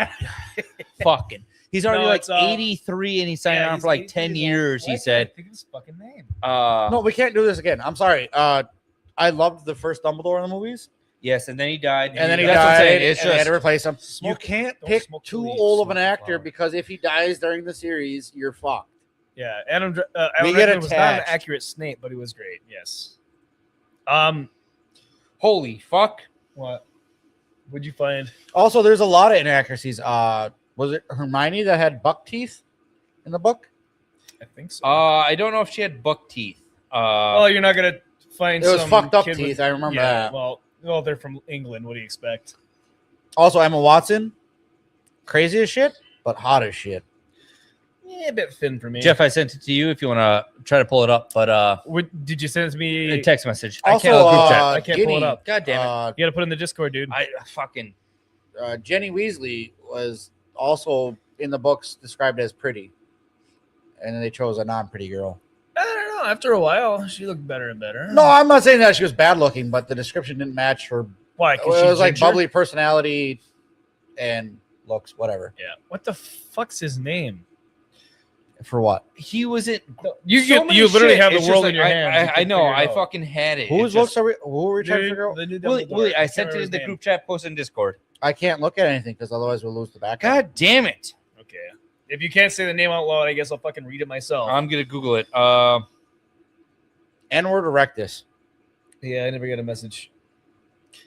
S4: fucking. He's already
S3: No,
S4: like
S3: it's,
S4: 83 and he signed on for like 10 years. He said.
S3: Think of his fucking name.
S5: No, we can't do this again. I'm sorry. I loved the first Dumbledore in the movies.
S4: Yes, and then he died.
S5: And then he
S4: That's what I'm
S5: died,
S4: saying.
S5: and
S4: It's
S5: they had
S4: just
S5: to replace him. You
S3: Smoke-
S5: can't
S3: don't
S5: pick
S3: smoke
S5: too
S3: weed,
S5: old of
S3: smoke
S5: an actor
S3: flower.
S5: because if he dies during the series, you're fucked.
S3: Yeah, Alan
S5: get
S3: Rickman was not an
S5: attached.
S3: accurate Snape, but he was great. Yes.
S4: Holy fuck.
S3: What? What'd you find?
S5: Also, there's a lot of inaccuracies. Was it Hermione that had buck teeth in the book?
S3: I think so.
S4: I don't know if she had buck teeth.
S3: Well, you're not gonna find
S5: It was
S3: some
S5: fucked up
S3: kid
S5: teeth.
S3: with-
S5: I remember
S3: yeah,
S5: that.
S3: Well, they're from England. What do you expect?
S5: Also, Emma Watson, crazy as shit, but hot as shit.
S3: Yeah, a bit thin for me.
S4: Jeff, I sent it to you if you want to try to pull it up, but
S3: Did you send it to me?
S4: a text message.
S5: Also,
S4: I can't group chat.
S3: I can't pull it
S5: Ginny,
S3: up.
S4: God damn it.
S3: You got to put it in the Discord, dude.
S4: I fucking
S5: Jenny Weasley was also in the books described as pretty, and then they chose a non-pretty girl.
S3: I don't know. After a while, she looked better and better.
S5: No, I'm not saying that she was bad looking, but the description didn't match her.
S3: Why?
S5: It
S3: 'Cause she's
S5: was like
S3: ginger?
S5: bubbly personality and looks, whatever.
S3: Yeah. What the fuck's his name?
S5: For what?
S4: he was in
S3: You
S4: so
S3: get,
S4: many
S3: you literally
S4: shit.
S3: have the
S4: It's
S3: world
S4: just
S3: in your
S4: like,
S3: hands. You
S4: I
S3: can
S4: know.
S3: figure it
S4: I
S3: out.
S4: fucking had it.
S5: Whose
S4: It
S5: looks
S4: just-
S5: are we? Who are we trying to figure out?
S3: The new
S4: Willie,
S3: Dumbledore.
S4: Willie, I
S3: can't
S4: sent it
S3: remember
S4: in the
S3: his name.
S4: group chat post in Discord.
S5: I can't look at anything because otherwise we'll lose the background.
S4: God damn it.
S3: Okay. If you can't say the name out loud, I guess I'll fucking read it myself.
S4: I'm gonna Google it.
S5: N-word or rectus?
S3: Yeah, I never get a message.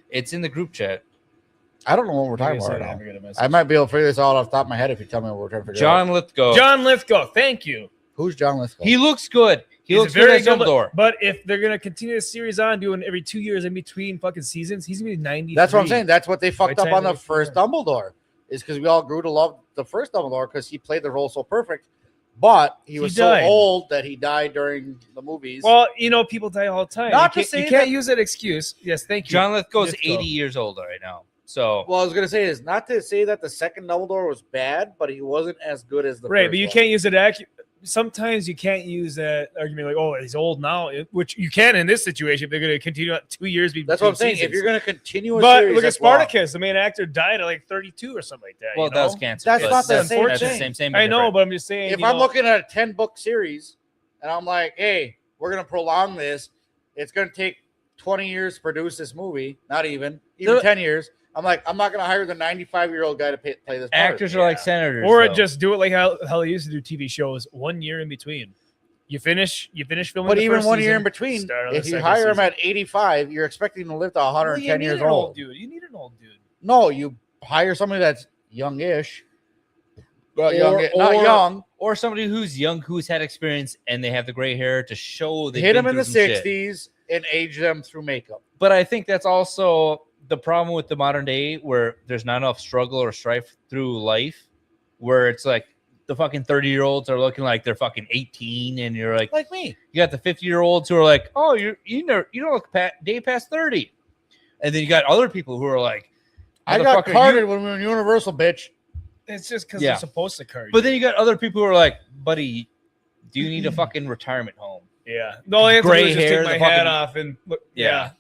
S4: It's in the group chat.
S5: I don't know what we're talking
S3: Like I
S5: about
S3: said, I
S5: right
S3: never
S5: now.
S3: get a message.
S5: I might be able to figure this all off the top of my head if you tell me what we're trying to figure out.
S4: John Lithgow.
S3: John Lithgow. Thank you.
S5: Who's John Lithgow?
S4: He looks good. He
S3: He's
S4: looks good as Dumbledore.
S3: But if they're gonna continue the series on, doing every 2 years in between fucking seasons, he's gonna be 90.
S5: That's what I'm saying. That's what they fucked
S3: By
S5: up
S3: the
S5: on
S3: time
S5: the
S3: they
S5: first
S3: return.
S5: Dumbledore. Is because we all grew to love the first Dumbledore because he played the role so perfect. But he was so
S3: died.
S5: old that he died during the movies.
S3: Well, people die all the time.
S5: Not
S3: you
S5: to
S3: can't,
S5: say
S3: you can't
S5: that-
S3: use that excuse. Yes, thank you.
S4: John Lithgow's
S3: Lithgow.
S4: 80 years old right now. So
S5: Well, I was gonna say is not to say that the second Dumbledore was bad, but he wasn't as good as the
S3: Right,
S5: first
S3: but you
S5: one.
S3: can't use it. Sometimes you can't use that argument like, "Oh, he's old now," which you can in this situation. If they're going to continue at 2 years.
S5: That's what I'm saying. If
S3: seasons.
S5: you're gonna continue a
S3: But
S5: series,
S3: look at
S5: that's wrong.
S3: Spartacus. The main actor died at like 32 or something like that.
S4: well,
S3: you
S4: that was
S3: know?
S4: cancer.
S5: That's
S4: but
S5: not the same
S4: That's the
S5: thing.
S4: same.
S3: I know, but I'm just saying.
S5: If I'm looking at a 10-book series and I'm like, hey, we're gonna prolong this, it's gonna take 20 years to produce this movie, not even 10 years. I'm like, I'm not gonna hire the 95-year-old guy to play this part.
S4: Actors are like senators.
S3: or
S4: though.
S3: just do it like how they used to do TV shows, 1 year in between. You finish filming.
S5: But
S3: the
S5: even
S3: first
S5: 1 year
S3: season,
S5: in between,
S3: start on the
S5: if you
S3: second
S5: hire him
S3: season.
S5: at 85, you're expecting him to live to
S3: Well,
S5: 110
S3: you need
S5: years
S3: an
S5: old.
S3: dude. You need an old dude.
S5: No, you hire somebody that's youngish. Well,
S4: Or-
S5: not
S4: or-
S5: young.
S4: or somebody who's young, who's had experience, and they have the gray hair to show they
S5: Hit them in the
S4: through some shit.
S5: 60s and age them through makeup.
S4: But I think that's also the problem with the modern day, where there's not enough struggle or strife through life, where it's like the fucking 30-year-olds are looking like they're fucking 18, and you're like
S5: me.
S4: You got the 50-year-olds who are like, oh, you don't look day past 30, and then you got other people who are like,
S5: I got
S4: "Motherfucker,
S5: carded
S4: you-"
S5: when we were in Universal, bitch.
S3: It's just because
S4: Yeah.
S3: they're supposed to card.
S4: But then you got other people who are like, buddy, do you need a fucking retirement home?
S3: Yeah. No, I have to do
S4: Gray
S3: is just
S4: hair,
S3: take
S4: the
S3: my hat
S4: fucking-
S3: off and look.
S4: Yeah.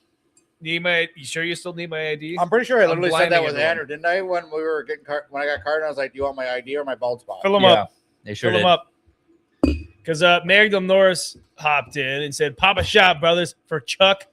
S3: Need my? You sure you still need my ID?
S5: I'm pretty sure I
S3: I'm
S5: literally said that
S3: blinding
S5: with
S3: everyone.
S5: Andrew, didn't I? When we were getting when I got carded, I was like, "Do you want my ID or my bald spot?"
S3: Fill them
S4: Yeah,
S3: up.
S4: they sure
S3: Fill
S4: did.
S3: them up. Because Magnum Norris hopped in and said, "Pop a shot, brothers, for Chuck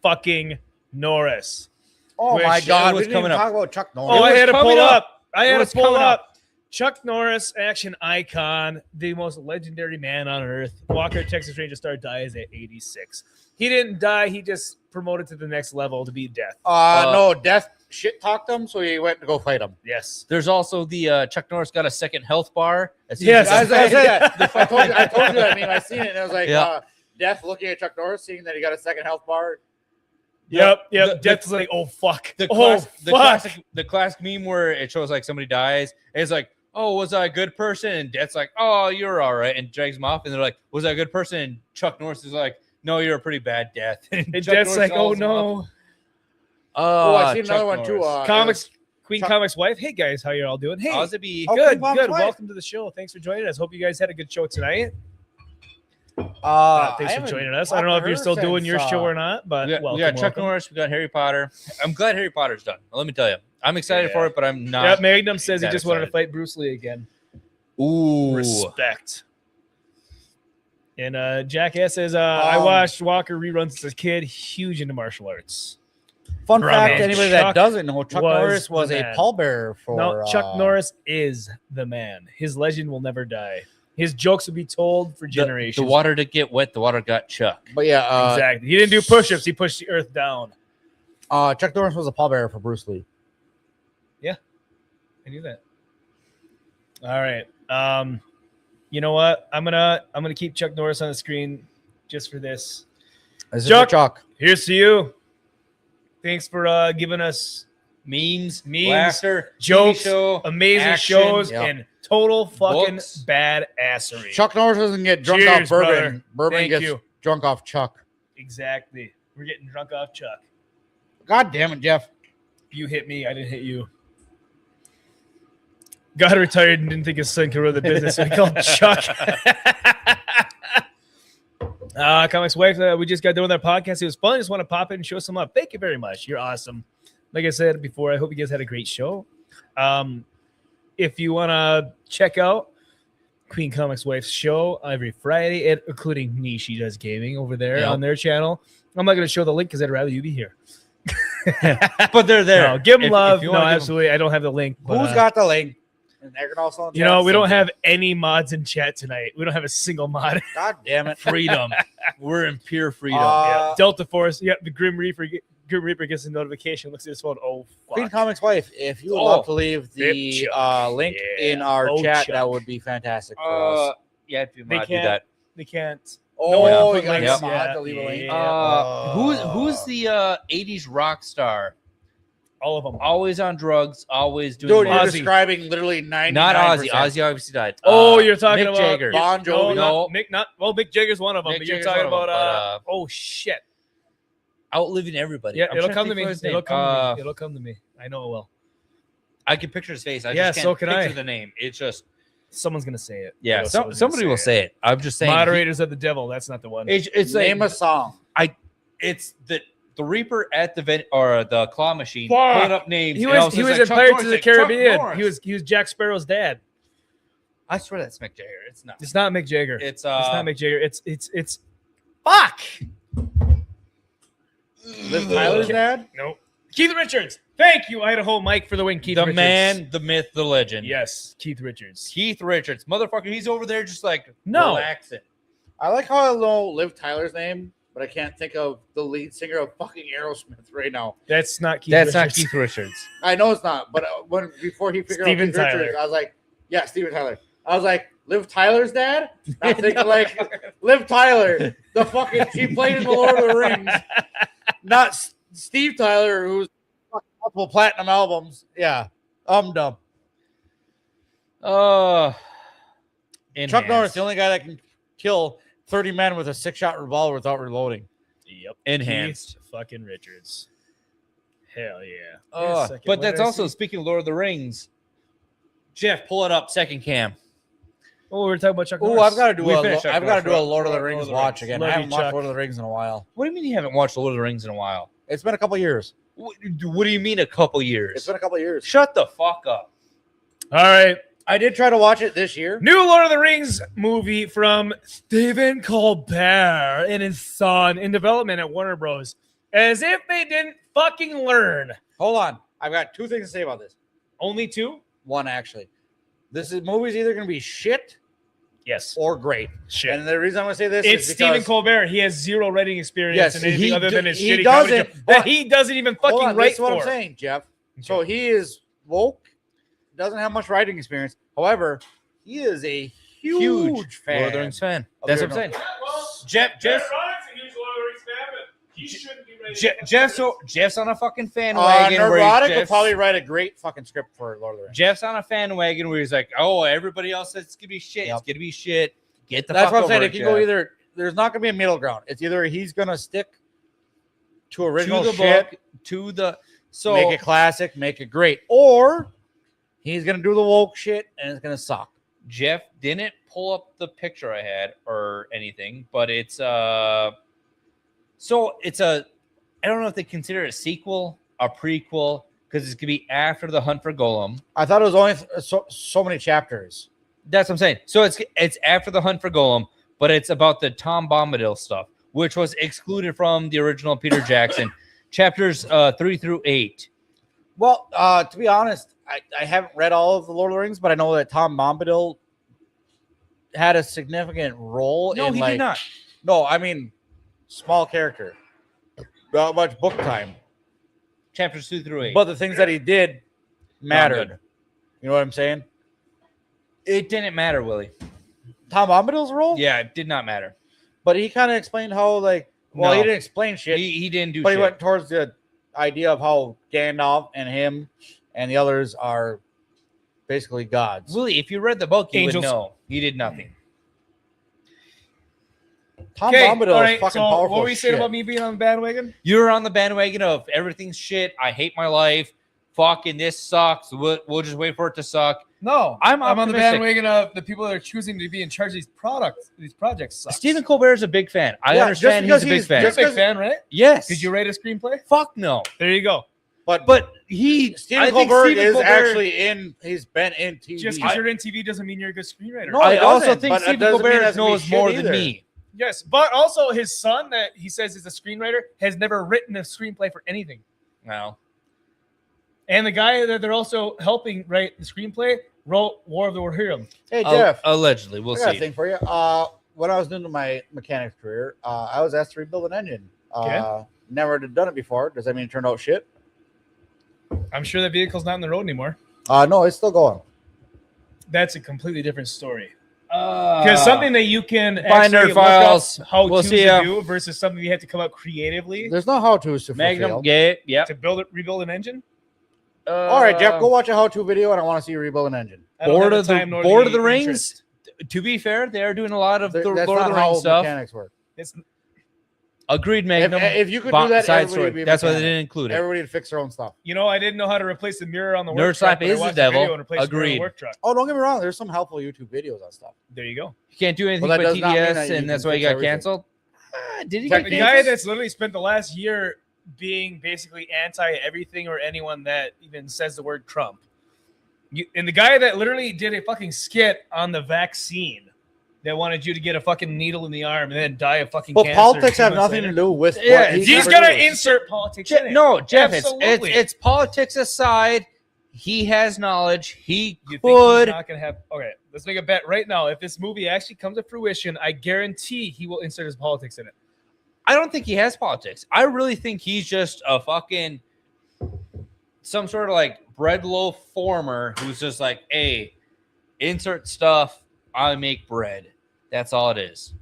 S3: fucking Norris."
S5: Oh
S3: Which-
S5: my God,
S4: it was
S5: we didn't even
S4: coming up.
S5: talk about Chuck Norris.
S3: Oh, I
S4: was
S3: had to
S4: coming
S3: pull it
S4: up.
S3: up. I
S4: It
S3: had
S4: was
S3: to pull it
S4: coming
S3: up. Chuck Norris, action icon, the most legendary man on earth. Walker, Texas Ranger star, dies at 86. He didn't die. He just promoted to the next level to beat death.
S5: No, Death shit talked him, so he went to go fight him.
S3: Yes.
S4: There's also the Chuck Norris got a second health bar. As soon
S3: Yes.
S4: as
S5: I said that. I told you that. I mean, I seen it, and I was like,
S4: Yeah.
S5: Death looking at Chuck Norris, seeing that he got a second health bar.
S3: Yep.
S4: The-
S3: Death's like, oh, fuck.
S4: the,
S3: Oh,
S4: classic, the classic meme where it shows like somebody dies, and it's like, oh, was I a good person? And Death's like, oh, you're all right, and drags him off, and they're like, was I a good person? And Chuck Norris is like, no, you're a pretty bad death.
S3: And
S4: Chuck
S3: Death's
S4: Norris
S3: like, oh,
S4: calls him
S3: no.
S4: up.
S5: Oh, I seen
S4: Chuck
S5: another one too.
S4: Norris.
S3: Comics, Queen
S5: Chuck-
S3: Comics wife. Hey, guys, how you all doing? Hey,
S4: How's it be?
S5: Oh,
S3: good,
S5: Queen Mom's
S3: good.
S5: wife.
S3: Welcome to the show. Thanks for joining us. Hope you guys had a good show tonight. Thanks
S5: I
S3: for
S5: haven't
S3: joining us. I don't know
S5: talked
S3: if
S5: to
S3: you're
S5: her
S3: still doing your
S5: since,
S3: show or not, but
S4: We got,
S3: welcome,
S4: we got Chuck
S3: welcome.
S4: Norris. We got Harry Potter. I'm glad Harry Potter's done. Let me tell you, I'm excited
S3: Yeah.
S4: for it, but I'm not.
S3: Yeah, Magnum says he
S4: that
S3: just wanted to
S4: excited.
S3: fight Bruce Lee again.
S4: Ooh.
S3: Respect. And Jackass says, I watched Walker reruns as a kid, huge into martial arts.
S5: Fun fact,
S3: man,
S5: anybody that doesn't know, Chuck Norris was a pallbearer for...
S3: No, Chuck Norris is the man. His legend will never die. His jokes will be told for generations.
S4: The water didn't get wet. The water got Chuck.
S5: But yeah.
S3: Exactly. He didn't do push-ups. He pushed the earth down.
S5: Chuck Norris was a pallbearer for Bruce Lee.
S3: Yeah. I knew that. All right. You know what? I'm gonna keep Chuck Norris on the screen just for this.
S5: Chuck,
S3: here's to you. Thanks for giving us
S4: memes,
S3: laughter, jokes, amazing
S4: action,
S3: shows, and total fucking badassery.
S5: Chuck Norris doesn't get drunk off bourbon. Bourbon
S3: Thank
S5: gets
S3: you.
S5: drunk off Chuck.
S3: Exactly. We're getting drunk off Chuck.
S5: God damn it, Jeff.
S3: You hit me. I didn't hit you. Got retired and didn't think his son could run the business, so he called Chuck. Comics Wife, we just got done with our podcast. It was fun. Just want to pop in and show some love. Thank you very much. You're awesome. Like I said before, I hope you guys had a great show. If you want to check out Queen Comics Wife's show every Friday, including Nishi Does Gaming over there on their channel. I'm not going to show the link because I'd rather you be here.
S4: But they're there.
S3: No, give them love.
S4: If you
S3: no,
S4: wanna
S3: absolutely. I don't have the link.
S5: Who's got the link? And they're also
S3: you know, we don't have any mods in chat tonight. We don't have a single mod.
S5: God damn it.
S4: Freedom. We're in pure freedom.
S3: Yeah. Delta Force. Yeah, the Grim Reaper gets a notification, looks at his phone. Oh, fuck.
S5: Queen Comics Wife, if you would love to leave the link in our chat, that would be fantastic for us.
S4: Yeah, if you mod, do that.
S3: They can't.
S5: Oh, you got a mod to leave a link.
S4: Who's the 80s rock star?
S3: All of them.
S4: Always on drugs, always doing
S5: Dude, you're describing literally 99%.
S4: Not Ozzy. Ozzy obviously died.
S3: Oh, you're talking
S4: Mick
S3: about
S4: Jagger.
S5: Bon Jovi.
S3: No, Mick Jagger's one of them.
S4: Mick
S3: But you're
S4: Jagger's
S3: talking
S4: one of
S3: about
S4: them,
S3: oh shit.
S4: Outliving everybody.
S3: Yeah,
S4: I'm
S3: it'll
S4: trying
S3: come to me.
S4: think of his
S3: It'll
S4: name.
S3: come to me. It'll come to me. I know it will.
S4: I can picture his face. I
S3: Yeah,
S4: just can't
S3: so can
S4: picture
S3: I.
S4: the name. It's just
S3: Someone's gonna say it.
S4: yeah.
S3: Someone's
S4: Somebody
S3: gonna
S4: will say it. I'm just saying.
S3: Moderators of the Devil. That's not the one.
S4: It's
S5: Name a song.
S4: It's the Reaper at the or the claw machine.
S3: Fuck.
S4: Pulling up names.
S3: He
S4: and I
S3: was
S4: just
S3: in
S4: like, Chuck
S3: Pirates
S4: Norris,
S3: of the
S4: like, Chuck
S3: Caribbean.
S4: Norris.
S3: He was Jack Sparrow's dad.
S4: I swear that's Mick Jagger. It's not.
S3: It's not Mick Jagger.
S4: It's
S3: not Mick Jagger. It's fuck.
S5: Liv Tyler's dad?
S3: Nope. Keith Richards. Thank you, Idaho Mike, for the win. Keith
S4: The
S3: Richards.
S4: man, the myth, the legend.
S3: Yes, Keith Richards.
S4: Keith Richards, motherfucker. He's over there just like
S3: No.
S4: relaxing.
S5: I like how I know Liv Tyler's name, but I can't think of the lead singer of fucking Aerosmith right now.
S3: That's not Keith
S4: That's
S3: Richards.
S4: not Keith Richards.
S5: I know it's not, but before he figured
S3: Steven
S5: out Keith Richards,
S3: Tyler.
S5: I was like, yeah, Steven Tyler. I was like, Liv Tyler's dad? I'm thinking like Liv Tyler, the fucking she played in the Lord of the Rings, not Steve Tyler, who's multiple platinum albums. Yeah, dumb.
S4: Chuck
S5: Chuck Norris, the only guy that can kill 30 men with a 6-shot revolver without reloading.
S3: Yep.
S4: Enhanced.
S3: Keith fucking Richards. Hell yeah. Wait a
S4: Oh,
S3: second,
S4: but
S3: what
S4: that's
S3: did I
S4: also
S3: see?
S4: speaking of Lord of the Rings. Jeff, pull it up. Second cam.
S3: Oh, we were talking about Chuck
S5: Oh,
S3: Norris.
S5: I've got to do
S4: We
S5: a
S4: finished
S5: I've
S4: Chuck
S5: got to do a
S4: Norris.
S5: Lord of the
S3: Lord
S5: Rings
S3: of the
S5: watch
S3: Rings.
S5: again.
S3: Love
S5: I
S3: you,
S5: haven't watched
S3: Chuck.
S5: Lord of the Rings in a while.
S4: What do you mean you haven't watched Lord of the Rings in a while?
S5: It's been a couple years.
S4: What do you mean a couple years?
S5: It's been a couple years.
S4: Shut the fuck up.
S3: All right.
S5: I did try to watch it this year.
S3: New Lord of the Rings movie from Stephen Colbert and his son in development at Warner Bros. As if they didn't fucking learn.
S5: Hold on. I've got two things to say about this.
S3: Only two?
S5: One, actually. Movie's either going to be shit
S3: Yes.
S5: or great.
S3: Shit.
S5: And the reason I'm going to say this
S3: It's
S5: is
S3: Stephen
S5: because
S3: Colbert. He has zero writing experience
S5: Yes,
S3: in anything
S5: he
S3: other than his
S5: he
S3: shitty
S5: doesn't,
S3: comedy show
S5: but-
S3: that he doesn't even
S5: Hold
S3: fucking
S5: on,
S3: write
S5: this is what
S3: for.
S5: I'm saying, Jeff. So he is woke, doesn't have much writing experience. However, he is a huge fan.
S4: Lord of the Rings fan.
S5: of
S4: That's
S5: the
S4: what I'm saying.
S3: Well,
S4: Jeff, Jeff's on a fucking fan wagon. where
S5: Neurotic will
S4: Jeff's-
S5: probably write a great fucking script for Lord of the Rings.
S4: Jeff's on a fan wagon where he's like, "Oh, everybody else says it's gonna be shit.
S5: Yep.
S4: It's gonna be shit. Get the
S5: That's
S4: fuck
S5: what I'm
S4: over
S5: saying.
S4: it,
S5: It can go
S4: Jeff."
S5: either. There's not going to be a middle ground. It's either he's going to stick to original
S4: to the
S5: shit,
S4: book, to the so
S5: make it classic, make it great, or he's going to do the woke shit and it's going to suck.
S4: Jeff didn't pull up the picture I had or anything, but it's so it's a I don't know if they consider it a sequel, a prequel, because it's gonna be after the Hunt for Golem.
S5: I thought it was only so many chapters.
S4: That's what I'm saying. So it's after the Hunt for Golem, but it's about the Tom Bombadil stuff, which was excluded from the original Peter Jackson chapters 3 through 8.
S5: Well, to be honest, I haven't read all of the Lord of the Rings, but I know that Tom Bombadil had a significant role.
S4: No, he did not.
S5: No, I mean, small character. Not much book time.
S4: Chapters 2 through 8.
S5: But the things that he did mattered. You know what I'm saying?
S4: It didn't matter, Willie.
S5: Tom Bombadil's role?
S4: Yeah, it did not matter.
S5: But he kind of explained how, like, well,
S4: No.
S5: he didn't explain shit.
S4: He didn't do
S5: but
S4: shit.
S5: he went towards the idea of how Gandalf and him and the others are basically gods.
S4: Willie, if you read the book, you
S3: Angels.
S4: would know. He did nothing.
S5: Tom
S3: Okay,
S5: Bombadil
S3: all
S5: is
S3: right.
S5: fucking
S3: So
S5: powerful.
S3: what were you saying
S5: shit.
S3: about me being on the bandwagon?
S4: You're on the bandwagon of everything's shit. I hate my life. Fucking this sucks. We'll just wait for it to suck.
S3: No,
S4: I'm
S3: on the
S4: optimistic.
S3: bandwagon of the people that are choosing to be in charge of these products. These projects suck.
S4: Stephen Colbert is a big fan. I
S5: Yeah,
S4: understand
S5: just
S4: he's a
S5: because
S4: big fan.
S3: You're a big fan, right?
S4: Yes.
S3: Did you write a screenplay?
S4: Fuck no.
S3: There you go.
S5: But
S4: he,
S5: Stephen
S4: I think
S5: Colbert
S4: Stephen
S5: is
S4: Colbert-
S5: actually in. He's been in TV.
S3: Just because you're in TV doesn't mean you're a good screenwriter.
S5: No,
S4: I
S5: it
S4: also
S5: doesn't,
S4: think
S5: but it
S4: Stephen
S5: doesn't mean
S4: Colbert
S5: that's gonna be
S4: knows
S5: shit
S4: more than
S5: either.
S4: me.
S3: Yes, but also his son that he says is a screenwriter has never written a screenplay for anything.
S4: No.
S3: And the guy that they're also helping write the screenplay wrote War of the Rohirrim.
S5: Hey Jeff,
S4: Allegedly, we'll
S5: I got a
S4: see.
S5: thing for you. When I was into my mechanics career, I was asked to rebuild an engine.
S3: Okay.
S5: Never had done it before. Does that mean it turned out shit?
S3: I'm sure that vehicle's not on the road anymore.
S5: No, it's still going.
S3: That's a completely different story. Because something that you can
S4: Binder
S3: actually
S4: files.
S3: look up how
S4: We'll
S3: to
S4: see ya.
S3: do versus something you have to come up creatively
S5: There's no how-tos to
S4: Magnum
S5: fulfill.
S4: Gate. Yep.
S3: to rebuild an engine.
S5: All right, Jeff, go watch a how-to video, and I want to see you rebuild an engine.
S3: I don't
S4: Board
S3: have
S4: of
S3: the
S4: the
S3: time nor
S4: Board of the
S3: interest.
S4: Rings. To be fair, they are doing a lot of the
S5: That's
S4: Lord of
S5: not
S4: the
S5: how
S4: Rings stuff.
S5: mechanics work.
S3: It's
S4: Agreed, Magnum.
S5: If you could do that,
S4: side
S5: everybody
S4: story.
S5: would be a
S4: That's why they
S5: mechanic.
S4: didn't include it.
S5: Everybody would fix their own stuff.
S3: You know, I didn't know how to replace the mirror on the
S4: Nerd
S3: work truck,
S4: Slap
S3: but I
S4: is the
S3: watched
S4: devil.
S3: video and replaced the mirror on the
S4: Agreed.
S3: work truck.
S5: Oh, don't get me wrong. There's some helpful YouTube videos on stuff.
S3: There you go.
S4: You can't do anything
S5: Well, that
S4: but
S5: does not mean
S4: TDS,
S5: that you
S4: and that's
S5: can
S4: why he
S5: fix
S4: got
S5: everything.
S4: canceled. Did he
S3: The
S4: get
S3: guy
S4: canceled?
S3: that's literally spent the last year being basically anti everything or anyone that even says the word Trump. And the guy that literally did a fucking skit on the vaccine that wanted you to get a fucking needle in the arm and then die of fucking
S5: But
S3: cancer.
S5: politics
S3: 2
S5: have
S3: months
S5: nothing
S3: later.
S5: to do with.
S4: Yeah,
S5: what
S3: He's
S5: ever
S3: gonna
S5: does.
S3: insert politics in it.
S4: No, Jeff,
S3: Absolutely.
S4: it's politics aside. He has knowledge. He
S3: You think
S4: could.
S3: he's not gonna have? Okay, let's make a bet right now. If this movie actually comes to fruition, I guarantee he will insert his politics in it.
S4: I don't think he has politics. I really think he's just a fucking some sort of like bread loaf former who's just like, hey, insert stuff. I make bread. That's all it is.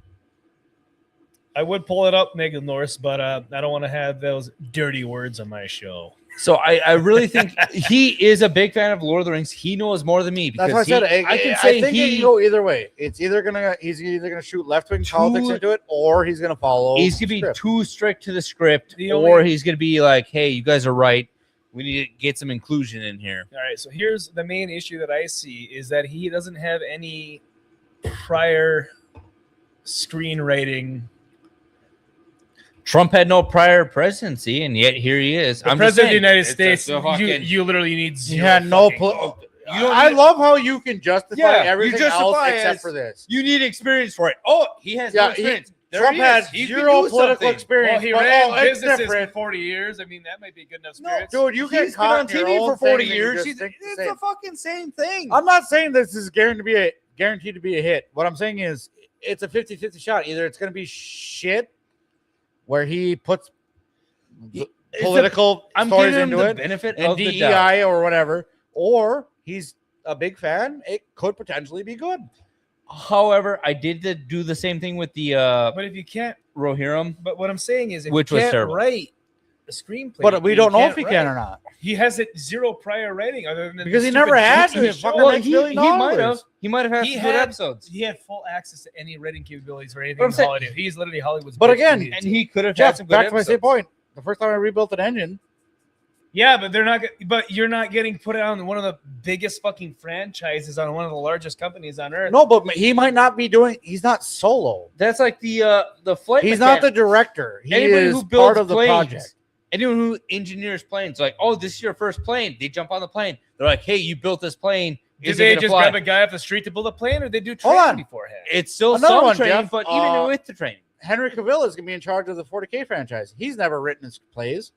S3: I would pull it up, Megan Norris, but I don't want to have those dirty words on my show.
S4: So I really think he is a big fan of Lord of the Rings. He knows more than me because
S5: That's what I said.
S4: I can say
S5: think it
S4: he
S5: can go either way. He's either gonna shoot left-wing politics into it, or he's gonna follow.
S4: he's gonna be
S5: script.
S4: too strict to the script,
S3: The
S4: or
S3: only-
S4: he's gonna be like, hey, you guys are right. We need to get some inclusion in here.
S3: All right, so here's the main issue that I see is that he doesn't have any prior screenwriting.
S4: Trump had no prior presidency, and yet here he is.
S3: The
S4: I'm
S3: president of the United
S4: just
S3: States,
S4: saying, it's a fucking-
S3: you literally need
S5: He
S3: zero.
S5: had no.
S3: fucking-
S5: I love how you can justify
S4: Yeah,
S5: everything
S4: you justify
S5: else except
S4: it.
S5: for this.
S4: You need experience for it. Oh, he has no
S5: Yeah,
S4: experience. There
S5: Trump
S4: he is.
S5: has
S4: He can
S5: zero
S4: do
S5: political
S4: something.
S5: experience.
S3: Well, he
S5: but,
S3: ran
S5: it's
S3: businesses
S5: different.
S3: for 40 years. I mean, that might be good enough
S5: No,
S3: experience.
S5: dude, you get
S4: He's been
S5: caught
S4: on
S5: in your
S4: TV
S5: own
S4: for 40
S5: thing and you
S4: years.
S5: just
S4: He's-
S5: think the
S4: It's
S5: same.
S4: the fucking same thing.
S5: I'm not saying this is guaranteed to be a hit. What I'm saying is it's a 50-50 shot. Either it's going to be shit where he puts political
S4: I'm
S5: stories
S4: giving him
S5: into
S4: the
S5: it
S4: benefit
S5: and
S4: of the doubt.
S5: DEI or whatever, or he's a big fan. It could potentially be good.
S4: However, I did do the same thing with the
S3: But if you can't,
S4: Rohirrim.
S3: but what I'm saying is, if
S4: Which
S3: you
S4: was
S3: can't
S4: terrible.
S3: write a screenplay,
S5: But we
S3: you
S5: don't know if
S3: can't
S5: he
S3: write.
S5: can or not.
S3: He has it zero prior writing other than
S5: Because
S3: the
S5: he never
S3: stupid
S5: had
S3: Geeks
S5: to. He
S3: Gamers show.
S5: fucking
S4: Well,
S5: makes
S4: he
S5: $1 billion.
S4: might have had
S3: He
S4: some
S3: had-
S4: good episodes.
S3: He had full access to any writing capabilities or anything
S4: But I'm saying-
S3: Hollywood. He's literally Hollywood's.
S5: But
S3: bitch
S5: again,
S3: idiot.
S4: And he could have had
S5: Jeff,
S4: some good
S5: back to my same
S4: episodes.
S5: point. The first time I rebuilt an engine,
S3: yeah, but they're not. But you're not getting put on one of the biggest fucking franchises on one of the largest companies on earth.
S5: no, but he might not be doing. He's not solo.
S4: That's like the flight.
S5: He's not the director. He
S4: Anybody
S5: is
S4: who builds
S5: part of the
S4: planes,
S5: project.
S4: anyone who engineers planes, like, oh, this is your first plane. They jump on the plane. They're like, hey, you built this plane.
S3: Did they just grab a guy off the street to build a plane, or they do training beforehand?
S4: It's still
S5: Another
S4: some
S5: one,
S4: training,
S5: Jeff,
S4: but even with the training.
S5: Henry Cavill is going to be in charge of the 40K franchise. He's never written screenplays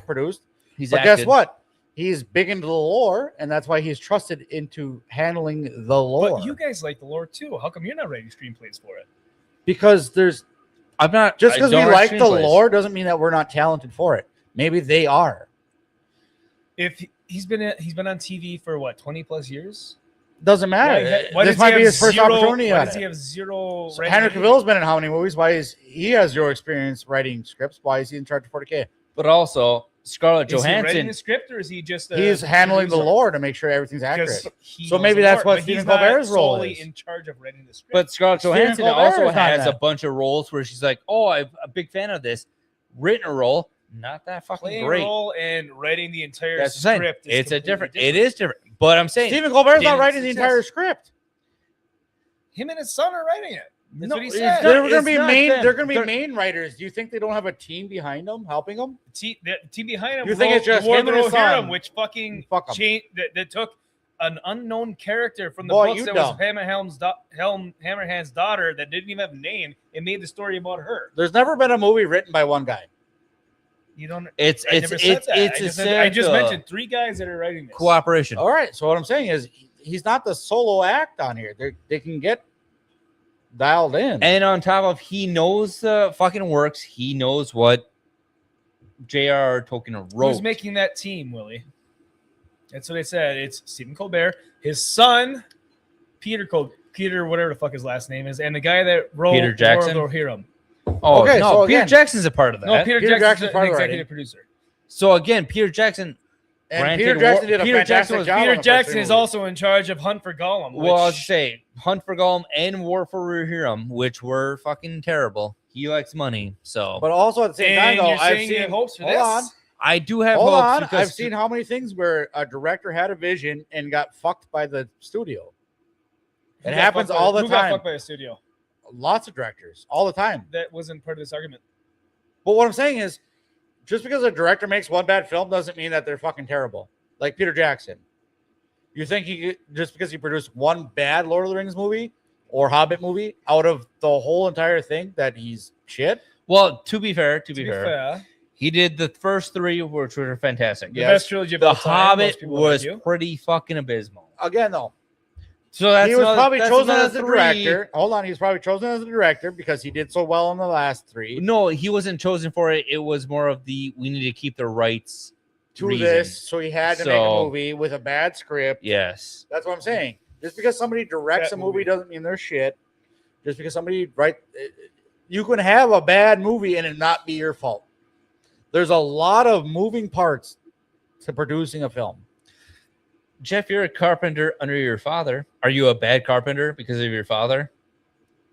S5: produced.
S4: He's
S5: but
S4: acted.
S5: guess what? He's big into the lore, and that's why he's trusted into handling the lore.
S3: But you guys like the lore too. How come you're not writing screenplays for it?
S5: Because
S4: I'm not
S5: just because we
S4: don't
S5: like
S4: write
S5: the
S4: screenplays.
S5: lore doesn't mean that we're not talented for it. Maybe they are.
S3: If he's been on TV for what 20 plus years,
S5: Doesn't matter.
S3: Why
S5: This
S3: does he
S5: might be
S3: have
S5: his first
S3: zero-
S5: opportunity.
S3: Why
S5: at
S3: does he
S5: it.
S3: have zero?
S5: So
S3: writing
S5: Henry
S3: ability?
S5: Cavill's been in how many movies? Why is he has zero experience writing scripts? Why is he in charge of 40K?
S4: But also, Scarlett
S3: Is he writing
S4: Johansson.
S3: the script, or is he just?
S5: He's handling the
S3: producer?
S5: lore to make sure everything's
S3: Because
S5: accurate.
S3: he
S5: So
S3: knows
S5: maybe
S3: the
S5: that's
S3: lore,
S5: what
S3: but he's
S5: Stephen
S3: not
S5: Colbert's role
S3: solely
S5: is.
S3: in charge of writing the script.
S4: But Scarlett
S5: Stephen
S4: Johansson
S5: Colbert
S4: also
S5: is not
S4: has a
S5: that.
S4: bunch of roles where she's like, "Oh, I'm a big fan of this." Written a role, not that fucking
S3: Playing
S4: great.
S3: role and writing the entire
S4: That's what I'm saying.
S3: script. Is
S4: It's a
S3: completely
S4: different. It is different. But I'm saying
S5: Stephen Colbert's not
S4: didn't
S5: writing the
S3: success.
S5: entire script.
S3: Him and his son are writing it. That's
S4: No,
S3: what he
S4: it's
S3: said.
S4: not-
S5: They're going to be
S4: not
S5: main.
S4: them.
S5: They're going to be
S4: They're-
S5: main writers. Do you think they don't have a team behind them helping them?
S3: The team behind him.
S5: You think it's just
S3: War
S5: him and his
S3: Will Hear
S5: son?
S3: Him, which fucking
S5: Fuck 'em.
S3: changed. That took an unknown character from the
S5: Boy,
S3: books
S5: you
S3: that
S5: dumb.
S3: was Hammerhand's daughter that didn't even have a name, and made the story about her.
S5: There's never been a movie written by one guy.
S3: You don't.
S4: It's
S3: I never said that. I just
S4: a
S3: mentioned 3 guys that are writing this.
S4: cooperation.
S5: All right. So what I'm saying is he's not the solo act on here. They can get dialed in.
S4: And on top of he knows the fucking works, he knows what J.R.R. Tolkien wrote.
S3: Who's making that team, Willie? That's what I said. It's Stephen Colbert, his son, Peter, whatever the fuck his last name is, and the guy that wrote
S4: Peter Jackson?
S3: War Will Hear Him.
S4: Oh,
S5: Okay,
S4: no,
S5: so
S4: Peter
S5: again-
S4: Jackson's a part of that.
S3: No, Peter
S5: Jackson's
S3: Jackson's
S5: part
S3: an
S5: of the
S3: executive
S5: writing.
S3: producer.
S4: So again, Peter Jackson.
S5: And
S4: granted,
S5: Peter Jackson did a
S4: Peter
S5: fantastic
S4: Jackson was-
S5: job. on
S3: Peter
S5: the first
S3: Jackson
S5: 3
S3: is
S5: movies.
S3: also in charge of Hunt for Gollum.
S4: Well, I was
S3: which-
S4: say Hunt for Gollum and War for Rohirrim, which were fucking terrible. He likes money, so
S5: But also at the same time,
S3: And
S5: though,
S3: you're
S5: I've
S3: saying you
S5: seen.
S3: have hopes for
S5: hold
S3: this?
S5: on.
S4: I do have
S5: Hold
S4: hopes
S5: on.
S4: because
S5: I've seen how many things where a director had a vision and got fucked by the studio.
S3: Who
S5: It
S3: got
S5: happens
S3: fucked by-
S5: all the
S3: who got
S5: time.
S3: fucked by a studio?
S5: Lots of directors, all the time.
S3: That wasn't part of this argument.
S5: But what I'm saying is, just because a director makes one bad film doesn't mean that they're fucking terrible. Like Peter Jackson. You think just because he produced one bad Lord of the Rings movie or Hobbit movie out of the whole entire thing that he's shit?
S4: well, to be fair,
S3: To be fair,
S4: he did the first 3, which were fantastic.
S3: the
S5: Yes.
S3: best trilogy of
S4: The
S3: all time.
S4: Hobbit
S3: Most people
S4: was
S3: like you.
S4: pretty fucking abysmal.
S5: Again, though,
S4: So that's
S5: he was
S4: another-
S5: probably
S4: that's
S5: chosen
S4: another
S5: as the
S4: 3.
S5: director. Hold on, he was probably chosen as the director because he did so well in the last 3.
S4: No, he wasn't chosen for it. It was more of the we need to keep the rights
S5: To
S4: reason.
S5: this, so he had to make a
S4: So-
S5: movie with a bad script.
S4: Yes.
S5: That's what I'm saying. Just because somebody directs
S3: That
S5: a movie
S3: movie.
S5: doesn't mean they're shit. Just because somebody you can have a bad movie and it not be your fault. There's a lot of moving parts to producing a film.
S4: Jeff, you're a carpenter under your father. Are you a bad carpenter because of your father?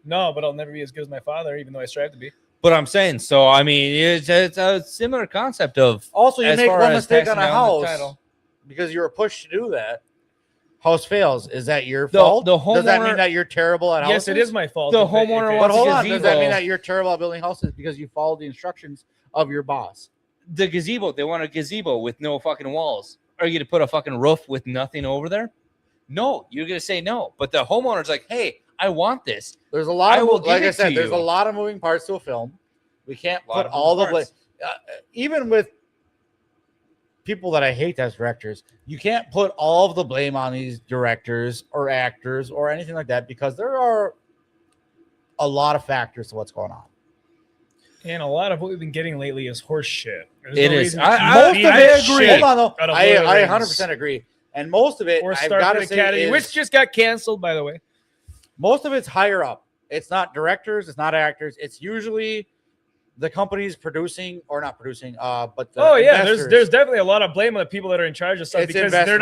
S3: No, but I'll never be as good as my father, even though I strive to be.
S4: But I'm saying, so I mean, it's a similar concept of
S5: Also, you
S4: as
S5: make
S4: far
S5: one
S4: as
S5: mistake on
S4: passing
S5: a
S4: down the
S5: house
S4: title.
S5: because you were pushed to do that. House fails. Is that your
S4: The-
S5: fault?
S4: the
S5: Does that
S4: homeowner-
S5: mean that you're terrible at houses?
S3: Yes, it is my fault.
S4: The
S3: if it-
S4: homeowner
S3: if it-
S5: But
S4: wants
S5: hold
S4: a
S5: on. Does that mean
S4: gazebo.
S5: that you're terrible at building houses because you followed the instructions of your boss?
S4: The gazebo. They want a gazebo with no fucking walls. Are you going to put a fucking roof with nothing over there? No, you're going to say no. But the homeowner's like, hey, I want this.
S5: There's a lot
S4: I
S5: of
S4: will give
S5: like I
S4: it to
S5: said. There's
S4: you.
S5: a lot of moving parts to a film. We can't
S4: Lot
S5: put
S4: of
S5: all the
S4: moving
S5: blame.
S4: parts.
S5: Even with people that I hate as directors, you can't put all of the blame on these directors or actors or anything like that because there are a lot of factors to what's going on.
S3: And a lot of what we've been getting lately is horse shit. There's
S4: It
S3: no
S4: is.
S3: reason
S4: I-
S3: to
S4: I-
S3: keep
S5: Most of
S3: beating
S5: it,
S3: shit
S5: hold on though,
S3: out of Lord of the
S5: I
S3: Rings.
S5: 100% agree. And most of it,
S3: Or
S5: I've
S3: Star
S5: got to
S3: Trek
S5: say,
S3: Academy,
S5: is,
S3: which just got canceled, by the way.
S5: most of it's higher up. It's not directors, it's not actors. It's usually the companies producing or not producing, but the
S3: Oh yeah,
S5: investors.
S3: there's definitely a lot of blame on the people that are in charge of stuff
S5: It's
S3: because
S5: investors.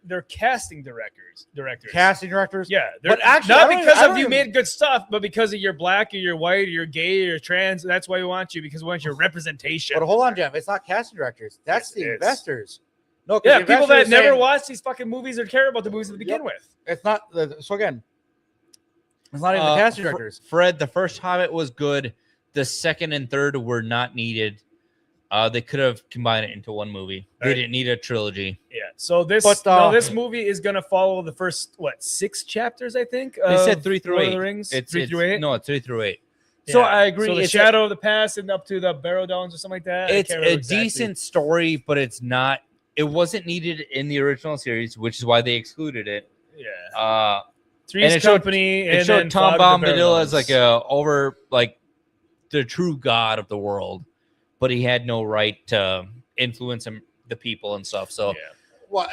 S3: they're casting directors.
S5: casting directors.
S3: Yeah,
S5: But actually,
S3: not
S5: I don't
S3: because
S5: even- I
S3: of
S5: don't
S3: you
S5: even-
S3: made good stuff, but because of you're black or you're white or you're gay or you're trans. That's why we want you, because we want your representation.
S5: But hold on, Jeff. It's not casting directors. That's
S3: Yes,
S5: the
S3: it is.
S5: investors. No, 'cause
S3: Yeah,
S5: the
S3: people that
S5: investors
S3: never
S5: saying-
S3: watch these fucking movies or care about the movies to begin
S5: Yep.
S3: with.
S5: It's not. So again, it's not even the casting directors.
S4: Fred, the first Hobbit was good. The second and third were not needed. They could have combined it into one movie. They
S3: Right.
S4: didn't need a trilogy.
S3: Yeah. So this this movie is gonna follow the first 6 chapters, I think.
S4: They said 3 through
S3: Lord
S4: 8.
S3: of the Rings.
S4: It's
S3: 3 through 8.
S4: No, it's 3 through 8. So
S3: Yeah.
S4: I agree.
S3: So the
S4: It's
S3: Shadow of the Past and up to the Barrow Downs or something like that.
S4: It's a decent story, but it's not. It wasn't needed in the original series, which is why they excluded it.
S3: Yeah.
S4: Three's
S3: Three's Company,
S4: It
S3: and
S4: showed
S3: then
S4: Tom
S3: Fog of the
S4: Bombadil as
S3: Barrows.
S4: like the true god of the world, but he had no right to influence the people and stuff. So,
S5: well,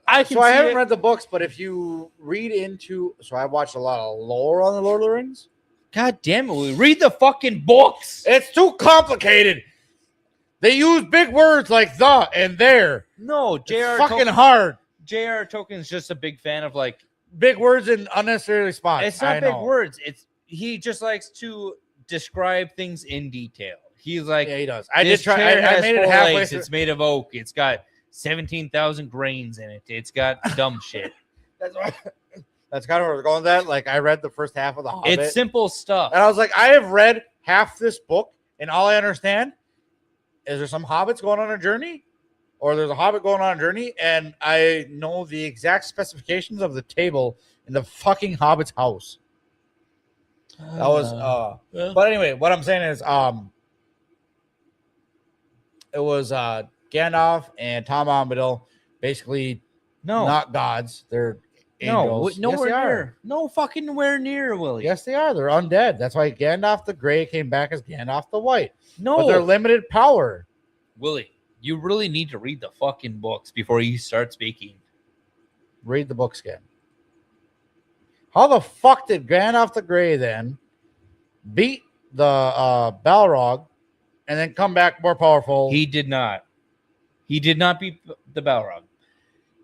S4: I
S5: haven't read the books, but if you read into, I watched a lot of lore on the Lord of the Rings.
S4: God damn it, we read the fucking books.
S5: It's too complicated. They use big words like the and there.
S4: No,
S5: It's fucking hard.
S4: J.R. Tolkien's just a big fan of like
S5: big words in unnecessary spots.
S4: It's not big words. He just likes to describe things in detail. He's like,
S5: yeah, he does.
S4: I made it
S5: halfway
S4: through. It's made of oak. It's got 17,000 grains in it. It's got dumb shit.
S5: That's kind of where we're going with that. Like, I read the first half of The Hobbit.
S4: It's simple stuff.
S5: And I was like, I have read half this book, and all I understand is there's some hobbits going on a journey, or there's a hobbit going on a journey, and I know the exact specifications of the table in the fucking hobbit's house. That was but anyway, what I'm saying is it was Gandalf and Tom Bombadil, basically not gods. They're angels.
S4: Nowhere
S5: yes,
S4: near. No fucking nowhere near, Willie.
S5: Yes, they are. They're undead. That's why Gandalf the Grey came back as Gandalf the White.
S4: No,
S5: but they're limited power.
S4: Willie, you really need to read the fucking books before you start speaking.
S5: Read the books again. How the fuck did Gandalf the Grey then beat the Balrog and then come back more powerful?
S4: He did not. He did not beat the Balrog.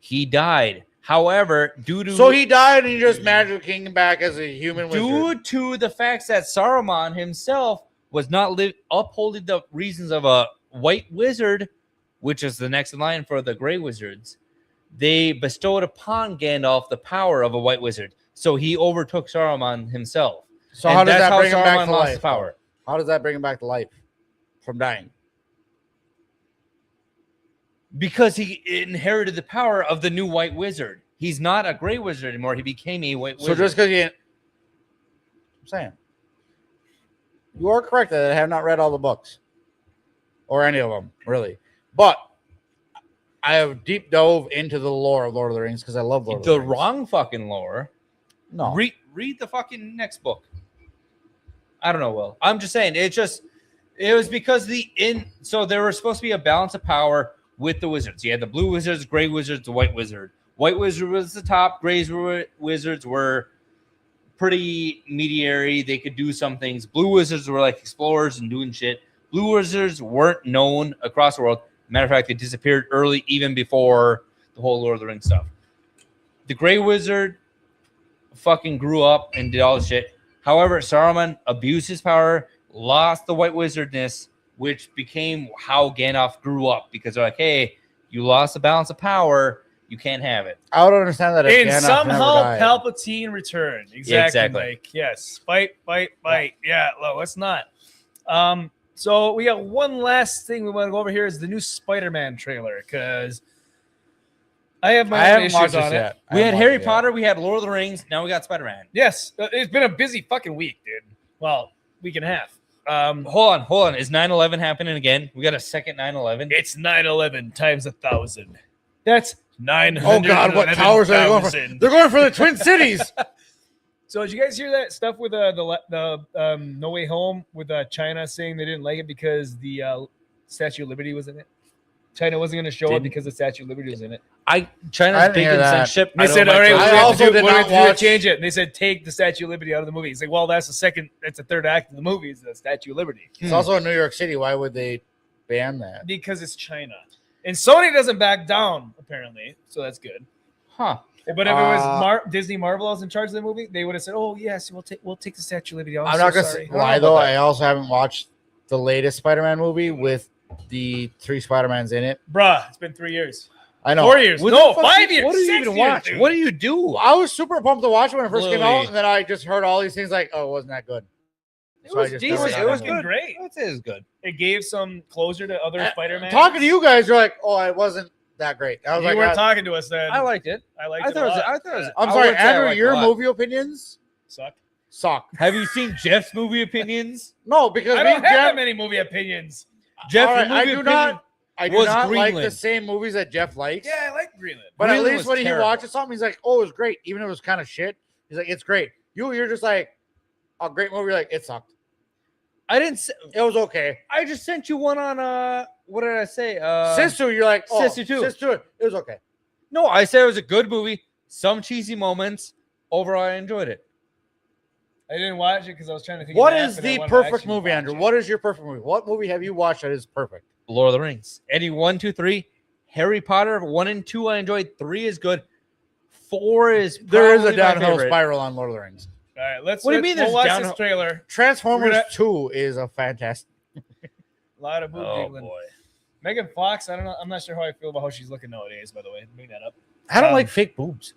S4: He died. However,
S5: so he died and he just magically came back as a human wizard.
S4: Due to the fact that Saruman himself was not upholding the reasons of a white wizard, which is the next in line for the gray wizards, they bestowed upon Gandalf the power of a white wizard. So he overtook Saruman himself.
S5: So how does that bring him back to life?
S4: Power.
S5: How does that bring him back to life from dying?
S4: Because he inherited the power of the new white wizard. He's not a gray wizard anymore. He became a white wizard.
S5: So just because I'm saying. You are correct that I have not read all the books. Or any of them, really. But I have deep dove into the lore of Lord of the Rings because I love Lord of the Rings.
S4: The wrong fucking lore.
S5: No.
S4: Read the fucking next book. I don't know, Will. I'm just saying, it was because so there was supposed to be a balance of power with the wizards. You had the blue wizards, gray wizards, the white wizard. White wizard was the top. Gray wizards were pretty mediary. They could do some things. Blue wizards were like explorers and doing shit. Blue wizards weren't known across the world. Matter of fact, they disappeared early, even before the whole Lord of the Rings stuff. The gray wizard fucking grew up and did all this shit. However, Saruman abused his power, lost the white wizardness, which became how Gandalf grew up, because they're like, hey, you lost the balance of power, you can't have it.
S5: I would understand that if
S3: and
S5: Gandalf
S3: somehow
S5: never died.
S3: Palpatine returned. Exactly. Mike. Yes. Fight. Yeah, let's not. So we got one last thing we want to go over here is the new Spider-Man trailer, because I have my own issues on it.
S4: We had Harry Potter, we had Lord of the Rings, now we got Spider-Man.
S3: Yes, it's been a busy fucking week, dude. Well, week and a half.
S4: Hold on. Is 9/11 happening again? We got a second 9/11.
S3: It's 9/11 times 1,000. That's 900.
S5: Oh God, what towers are they going for? They're going for the Twin Cities.
S3: So did you guys hear that stuff with the No Way Home with China saying they didn't like it because the Statue of Liberty was in it? China wasn't going to show it because the Statue of Liberty was in it.
S4: China's big in censorship.
S3: They said, all right, we'll change it. And they said, take the Statue of Liberty out of the movie. It's like, well, that's the third act of the movie is the Statue of Liberty.
S5: It's also in New York City. Why would they ban that?
S3: Because it's China. And Sony doesn't back down, apparently. So that's good.
S4: Huh.
S3: But if it was Disney Marvel was in charge of the movie, they would have said, oh, yes, we'll take the Statue of Liberty out.
S5: I'm not going to say why, though. I also haven't watched the latest Spider-Man movie with the 3 Spider-Mans in it.
S3: Bruh, it's been 3 years.
S5: I know.
S3: 4 years. No, 5 years.
S4: What do you even watch?
S3: Dude.
S4: What do you do?
S5: I was super pumped to watch it when it first came out, and then I just heard all these things like, oh, it wasn't that good.
S4: It was decent. It was good.
S3: Great.
S4: I'd say it was good.
S3: It gave some closure to other Spider-Man.
S5: Talking to you guys, you're like, oh, it wasn't that great. I was
S3: You
S5: like,
S3: weren't talking to us then.
S4: I liked it.
S3: I liked
S4: I
S3: it
S4: thought
S3: a
S4: it was.
S3: lot.
S4: I thought it was.
S5: I'm
S4: I
S5: sorry,
S4: wouldn't say I
S5: Andrew.
S4: liked it a
S5: Your
S4: lot.
S5: movie opinions
S3: Suck.
S4: Have you seen Jeff's movie opinions?
S5: No, because
S3: I
S5: me
S3: don't
S5: and
S3: have
S5: Jeff,
S3: that many movie opinions.
S4: Jeff's
S5: all right,
S4: movie
S5: I do
S4: opinion
S5: not. I do
S4: was
S5: not like the
S4: Greenland.
S5: same movies that Jeff likes.
S3: Yeah, I like Greenland.
S5: But at
S4: Greenland
S5: least
S4: was
S5: when
S4: terrible.
S5: he watches something, he's like, "Oh, it was great," even if it was kind of shit. He's like, "It's great." You're just like, "A great movie." You're like, "It sucked."
S4: I didn't.
S5: It was okay.
S4: I just sent you one on. What did I say?
S5: Sister, you're like, oh,
S4: Sister 2.
S5: Sister, it was okay.
S4: No, I said it was a good movie. Some cheesy moments. Overall, I enjoyed it.
S3: I didn't watch it because I was trying to think.
S5: What
S3: of
S5: is
S3: that, but I
S5: the
S3: wanted to
S5: perfect
S3: actually
S5: movie,
S3: watch
S5: Andrew?
S3: it.
S5: What is your perfect movie? What movie have you watched that is perfect?
S4: Lord of the Rings. Any 1, 2, 3. Harry Potter 1 and 2 I enjoyed. 3 is good. 4 is
S5: There is a
S4: probably my
S5: downhill
S4: favorite.
S5: spiral on Lord of the Rings.
S3: All right, let's.
S4: What do you mean
S3: We'll
S4: there's
S3: watch
S4: downhill-
S3: this trailer.
S5: Transformers
S3: We're
S5: 2 is a fantastic.
S3: A lot of boob
S4: Oh
S3: jiggling.
S4: boy.
S3: Megan Fox. I don't know. I'm not sure how I feel about how she's looking nowadays. By the way, bring that up.
S5: I don't like fake boobs.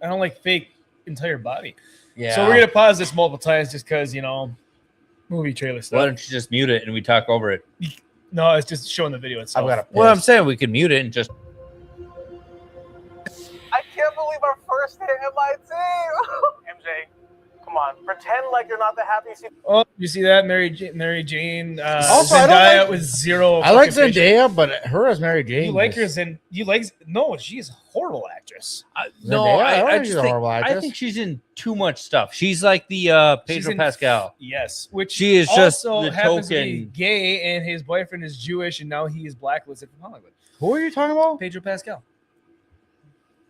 S3: I don't like fake entire body.
S5: Yeah.
S3: So we're gonna pause this multiple times just because movie trailer stuff.
S4: Why don't you just mute it and we talk over it?
S3: No, it's just showing the video itself.
S5: I've got a
S4: Well, I'm saying we can mute it and just.
S15: I can't believe our first hit MIT. MJ, come on, pretend like you're not the happiest.
S3: Oh, you see that Mary Jane?
S5: Also, I don't
S3: Zendaya
S5: like-
S3: with zero.
S5: I like
S3: fucking facial-
S5: Zendaya, but her as Mary Jane.
S3: You like
S5: is-
S3: her? You like? No, she's a horrible actress.
S4: No,
S5: Zendaya? I don't
S4: I
S5: think
S4: just
S5: she's a
S4: think,
S5: horrible
S4: I
S5: actress.
S4: think she's in too much stuff. She's like the
S3: She's
S4: Pedro
S3: in-
S4: Pascal.
S3: Yes, which
S4: She is just
S3: also
S4: the
S3: happens to be
S4: token.
S3: gay, and his boyfriend is Jewish, and now he is blacklisted from Hollywood.
S5: Who are you talking about?
S3: Pedro Pascal,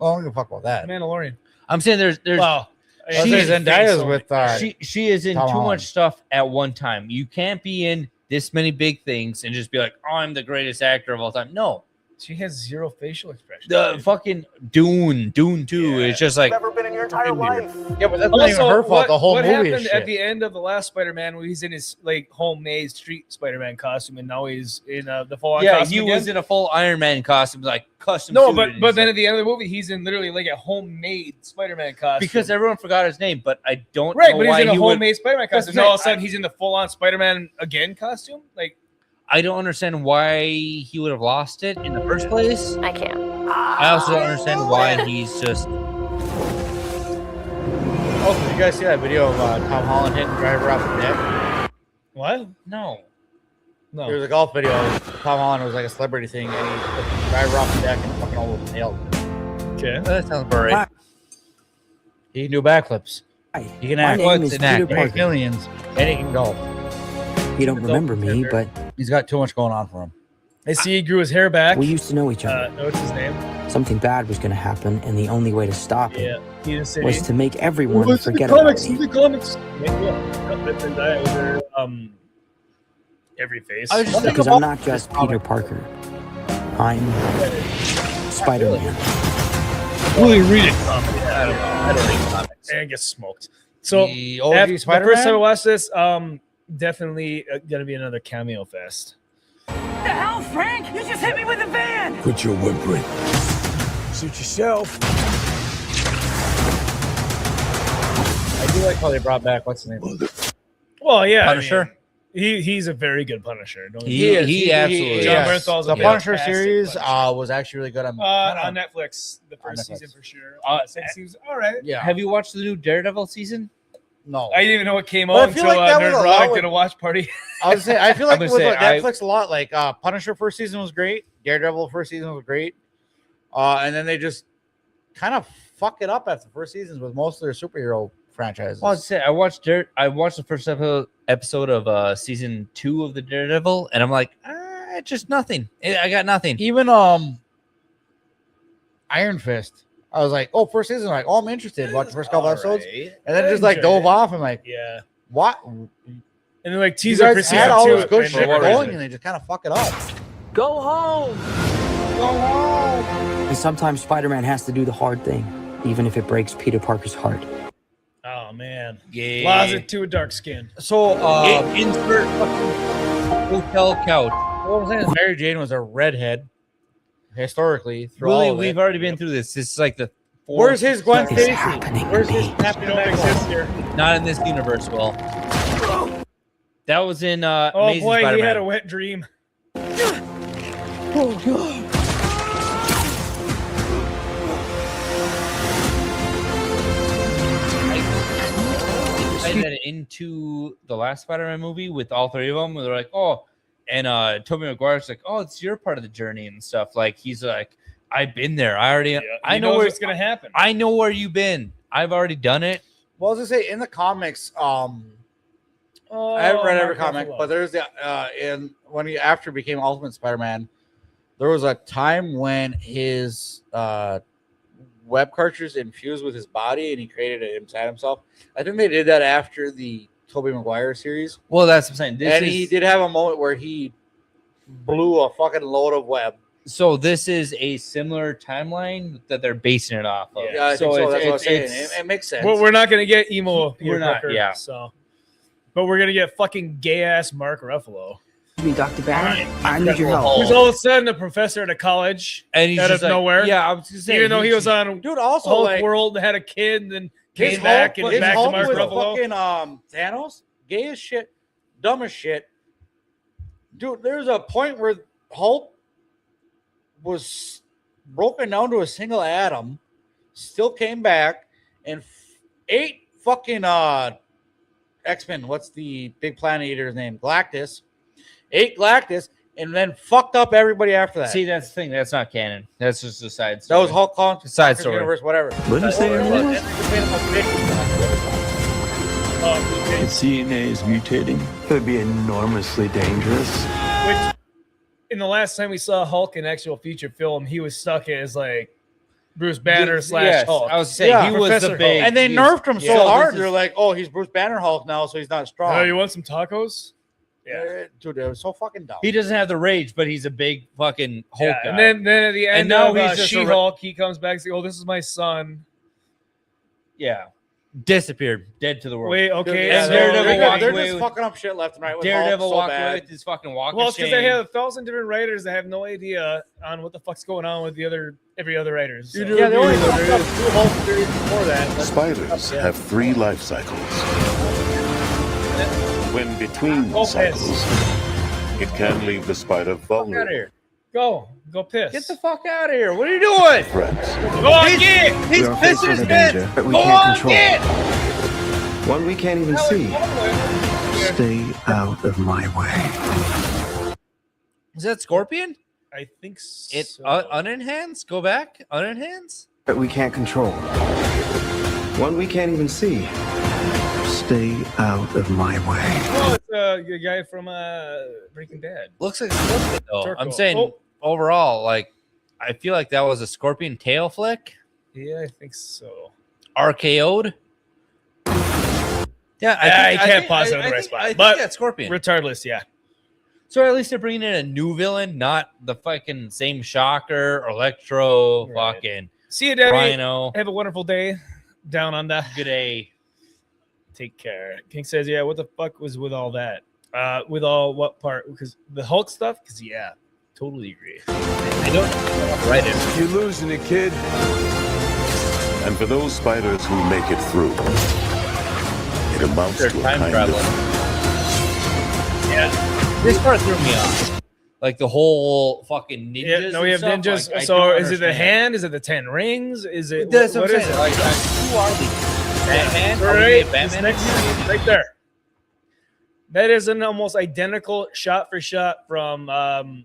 S5: Oh, I don't give a fuck about that.
S3: Mandalorian.
S4: I'm saying there's
S3: Wow,
S5: She Zendaya's with.
S4: she is in
S5: Tom
S4: too
S5: Holland.
S4: much stuff at one time. You can't be in this many big things and just be like, oh, I'm the greatest actor of all time. No,
S3: she has zero facial expression.
S4: the fucking Dune 2 is just like
S15: Never been in your entire life.
S5: Yeah, but that's not even her fault. The whole
S3: what
S5: movie
S3: happened
S5: is
S3: at
S5: shit.
S3: the end of the last Spider-Man when he's in his homemade street Spider-Man costume, and now he's in the full-on
S4: yeah,
S3: costume
S4: he
S3: again?
S4: was in a full Iron Man costume, like custom.
S3: No,
S4: suited,
S3: but
S4: and
S3: then
S4: stuff.
S3: at the end of the movie, he's in literally like a homemade Spider-Man costume.
S4: because everyone forgot his name, but I don't
S3: right,
S4: know
S3: but
S4: why
S3: he's in a
S4: he would.
S3: homemade Spider-Man
S4: That's
S3: costume. Now all of a
S4: the
S3: sudden
S4: thing,
S3: he's in the full-on Spider-Man again costume. Like,
S4: I don't understand why he would have lost it in the first place.
S12: I can't.
S4: I also don't understand why he's just.
S5: Oh, did you guys see that video of Tom Holland hitting the driver off the deck?
S3: what?
S4: No.
S3: No.
S5: There was a golf video. Tom Holland was like a celebrity thing, and he hit the driver off the deck and fucking almost nailed him.
S3: Okay.
S4: That sounds about right.
S5: He can do backflips. He can act.
S16: name is
S5: He can
S16: Peter
S5: make
S16: Parker.
S5: millions, and he can golf.
S16: You don't remember me, but
S5: He's got too much going on for him.
S3: I see he grew his hair back.
S16: we used to know each other.
S3: What's his name?
S16: Something bad was going to happen, and the only way to stop it
S3: Yeah, he didn't say.
S16: was to make everyone
S3: What's
S16: forget
S3: the
S16: about
S3: comics?
S16: me.
S3: The comics. Zendaya with her every face.
S4: I was just
S16: Because I'm not just Peter Parker. I'm Spider-Man.
S3: Really read it. I don't know. I don't read comics. And get smoked. So
S5: The OG
S3: the first
S5: Spider-Man?
S3: time I watched this, definitely gonna be another cameo fest.
S15: What the hell, Frank? You just hit me with a van.
S7: Put your whimpering.
S8: Suit yourself.
S5: I do like how they brought back what's his name?
S3: Well, yeah,
S4: Punisher?
S3: he's a very good Punisher. Don't
S4: He absolutely
S5: is.
S4: is.
S3: John Bernthal's
S5: The
S3: a
S5: Punisher
S3: fantastic
S5: series
S3: Punisher.
S5: was actually really good.
S3: On Netflix, the first
S5: Netflix.
S3: season for sure.
S4: Second
S3: season's all right.
S5: Yeah.
S4: Have you watched the new Daredevil season?
S5: No.
S3: I didn't even know it came
S5: But I
S3: out
S5: feel
S3: until
S5: like that was a lot
S3: Nerd
S5: with-
S3: did a watch party.
S5: I was saying, I feel like
S4: I'm
S5: with
S4: gonna say,
S5: Netflix a lot. Like Punisher first season was great. Daredevil first season was great. And then they just kind of fuck it up after the first seasons with most of their superhero franchises.
S4: Well, I watched the first episode of season 2 of the Daredevil, and I'm like, it's just nothing. I got nothing.
S5: Even Iron Fist. I was like, oh, first season, like, oh, I'm interested. Watch the first couple episodes, and then it just like dove off. I'm like,
S3: yeah.
S5: What?
S3: And then like
S5: You
S3: teaser for
S5: guys
S3: season
S5: had all
S3: 2.
S5: this good
S3: and
S5: shit
S3: for what
S5: going,
S3: reason?
S5: and they just kind of fuck it up.
S15: Go home.
S5: Go home.
S16: And sometimes Spider-Man has to do the hard thing, even if it breaks Peter Parker's heart.
S3: Oh man.
S4: Yeah.
S3: Closet to a dark skin.
S5: So,
S4: Insert fucking hotel couch.
S5: what I'm saying is Mary Jane was a redhead historically. Through
S4: Really,
S5: all of
S4: we've
S5: it.
S4: already been through this. This is like the fourth.
S5: Where's his Gwen
S16: What is
S5: Stacy?
S16: happening
S5: Where's
S16: to
S5: his
S16: me?
S5: Captain
S3: Don't
S5: America?
S3: exist here.
S4: Not in this universe, Will. That was in
S3: Oh
S4: Amazing
S3: boy,
S4: Spider-Man.
S3: he had a wet dream.
S4: tied that into the last Spider-Man movie with all three of them. Where they're like, oh, and Tobey Maguire's like, oh, it's your part of the journey and stuff. Like he's like, I've been there. I know
S3: what's gonna happen.
S4: I know where you've been. I've already done it.
S5: Well, I was gonna say in the comics, I haven't read every comic, but there's after he became Ultimate Spider-Man, there was a time when his web cartridge infused with his body and he created it inside himself. I think they did that after the Tobey Maguire series.
S4: Well, that's what I'm saying.
S5: He did have a moment where he blew a fucking load of web.
S4: So this is a similar timeline that they're basing it off of.
S5: Yeah, I think so. That's what I'm saying. It makes sense.
S3: Well, we're not gonna get emo. Peter
S4: We're not.
S3: Parker,
S4: Yeah.
S3: So, but we're gonna get fucking gay ass Mark Ruffalo.
S16: Me, Dr. Banner, I need your help.
S3: Who's all of a sudden a professor at a college,
S4: and he's
S3: out
S4: just
S3: of nowhere.
S4: Yeah, I was just saying,
S3: even though he was on
S5: dude, also
S3: Hulk
S5: like,
S3: World, had a kid, and then
S5: his
S3: came back and
S5: his
S3: back
S5: Hulk
S3: to Mark
S5: was
S3: Ruffalo.
S5: fucking Thanos, gay as shit, dumb as shit. Dude, there's a point where Hulk was broken down to a single atom, still came back and ate fucking X-Men. What's the big planet eater's name? Galactus. Ate Galactus and then fucked up everybody after that.
S4: See, that's the thing. That's not canon. That's just a side
S5: That
S4: story.
S5: was Hulk Kong,
S4: side story.
S5: Universe, whatever.
S2: What did you say?
S3: Oh,
S2: If DNA is mutating, it would be enormously dangerous.
S3: Which, in the last time we saw Hulk in actual feature film, he was stuck as like Bruce Banner /
S4: yes,
S3: Hulk.
S4: I was saying he was the big,
S5: and they nerfed him so
S4: so
S5: hard.
S4: this
S5: They're
S4: is-
S5: like, "Oh, he's Bruce Banner Hulk now, so he's not strong."
S3: Oh, you want some tacos?
S5: Yeah, dude, it was so fucking dumb.
S4: He doesn't have the rage, but he's a big fucking Hulk
S3: Yeah,
S4: guy.
S3: and then at the end,
S4: And now
S3: of
S4: he's just
S3: She-Hulk, he comes back and says, "Oh, this is my son."
S4: yeah, disappeared, dead to the world.
S3: Wait, okay.
S5: Yeah,
S4: And
S3: so
S4: Daredevil walked
S5: they're
S4: away
S5: just
S4: with-
S5: fucking up shit left and right. With
S4: Daredevil
S5: Hulk so
S4: walked
S5: bad.
S4: away with his fucking walk
S3: Well,
S4: of
S3: it's because
S4: shame.
S3: they have 1,000 different writers that have no idea on what the fuck's going on with every other writers. So.
S5: Yeah, they only fucked up 2 Hulk series before that.
S7: Spiders have 3 life cycles. When between
S3: Go
S7: cycles,
S3: piss.
S7: it can leave the spider
S4: Fuck out of
S7: vulnerable
S4: here!
S3: Go piss.
S4: Get the fuck out of here! What are you doing?
S7: to threats.
S3: Go on, get.
S4: He's
S16: We are faced
S4: pissing
S16: with
S4: his
S16: a
S4: pants.
S16: danger that we
S4: Go
S16: can't
S4: on,
S16: control.
S4: get.
S16: One we can't even see. Stay out of my way.
S4: Is that Scorpion?
S3: I think so.
S4: It unenhanced. Go back. Unenhanced.
S16: That we can't control. One we can't even see. Stay out of my way.
S3: Oh, it's the guy from Breaking Bad.
S4: Looks like Scorpion though.
S3: Turco.
S4: I'm saying
S3: Oh.
S4: overall, like I feel like that was a Scorpion tail flick.
S3: Yeah, I think so.
S4: RKO'd. Yeah,
S3: I can't pause it on the right spot.
S4: I think
S3: But
S4: that's Scorpion.
S3: regardless, yeah.
S4: So at least they're bringing in a new villain, not the fucking same Shocker, Electro,
S3: Right.
S4: fucking
S3: See you, Debbie.
S4: Rhino.
S3: Have a wonderful day down under.
S4: Good day.
S3: Take care. King says, yeah, what the fuck was with all that? With all what part? Because the Hulk stuff? Because, yeah, totally agree.
S4: I don't write it.
S11: You're losing it, kid.
S7: And for those spiders who make it through, it amounts
S4: They're
S7: to a
S4: time
S7: kind
S4: traveling.
S7: of
S4: Yeah. This part threw me off. Like the whole fucking ninjas.
S3: Yeah, no, we have
S4: and stuff,
S3: ninjas.
S4: like, I
S3: So
S4: don't
S3: is it the
S4: understand.
S3: hand? Is it the 10 rings? Is it
S4: That's
S3: what
S4: what I'm
S3: is
S4: saying.
S3: it?
S4: Like, who are these? Batman?
S3: All
S4: Are we
S3: right,
S4: getting
S3: this
S4: Batman?
S3: next right there. That is an almost identical shot for shot from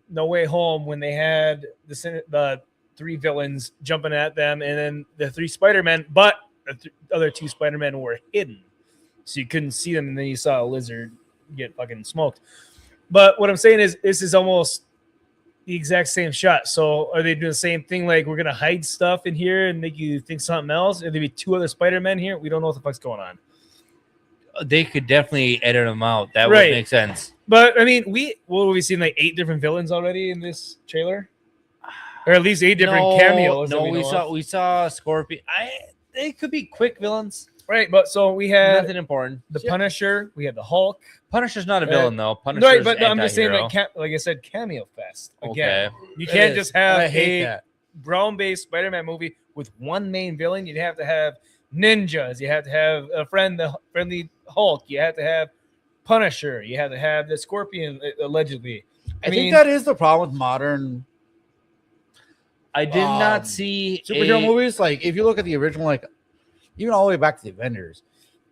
S3: No Way Home when they had the 3 villains jumping at them, and then the 3 Spider-Men, but the other 2 Spider-Men were hidden, so you couldn't see them, and then you saw a lizard get fucking smoked. But what I'm saying is, this is almost the exact same shot. So are they doing the same thing? Like, we're gonna hide stuff in here and make you think something else? Are there be 2 other Spider-Men here? We don't know what the fuck's going on.
S4: They could definitely edit them out. That
S3: Right.
S4: would make sense.
S3: But I mean, we've seen like 8 different villains already in this trailer, or at least 8 different cameos. that
S4: No,
S3: know of.
S4: we saw Scorpion. They could be quick villains.
S3: Right, but so we had
S4: Nothing important.
S3: the Punisher, we had the Hulk.
S4: Punisher's not a villain though. Punisher's
S3: Right, but I'm just saying,
S4: anti-hero.
S3: like I said, cameo fest again.
S4: Okay.
S3: You
S5: It
S3: can't
S5: is.
S3: just have
S5: I hate
S3: a
S5: that.
S3: brown-based Spider-Man movie with one main villain. You'd have to have ninjas. You have to have a friendly Hulk. You have to have Punisher. You have to have the Scorpion, allegedly.
S5: I think that is the problem with modern
S4: I did not see
S5: superhero movies. Like, if you look at the original, like even all the way back to the Avengers,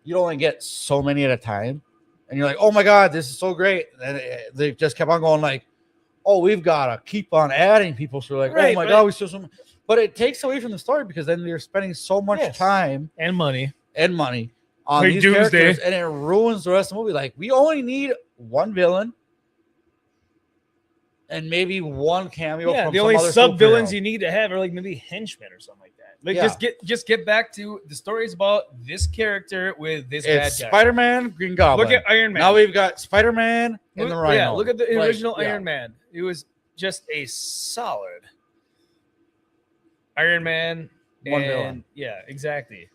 S5: you'd only get so many at a time. And you're like, oh my God, this is so great. And they just kept on going like, oh, we've got to keep on adding people. So like, oh my God, we still some. But it takes away from the story because then you're spending so much time
S3: and money
S5: on
S3: like
S5: these
S3: Doomsday.
S5: characters, and it ruins the rest of the movie. Like, we only need one villain and maybe one cameo.
S3: Yeah,
S5: from
S3: the
S5: some
S3: only
S5: other
S3: sub villains
S5: superhero.
S3: you need to have are like maybe henchmen or something like that. Like just get back to the stories about this character with this bad
S5: It's
S3: guy.
S5: Spider-Man, Green Goblin.
S3: Look at Iron Man.
S5: Now we've got Spider-Man and the Rhino.
S3: Yeah, look at the
S5: Like,
S3: original
S5: yeah.
S3: Iron Man. It was just a solid Iron Man.
S5: One
S3: and
S5: villain.
S3: Yeah, exactly.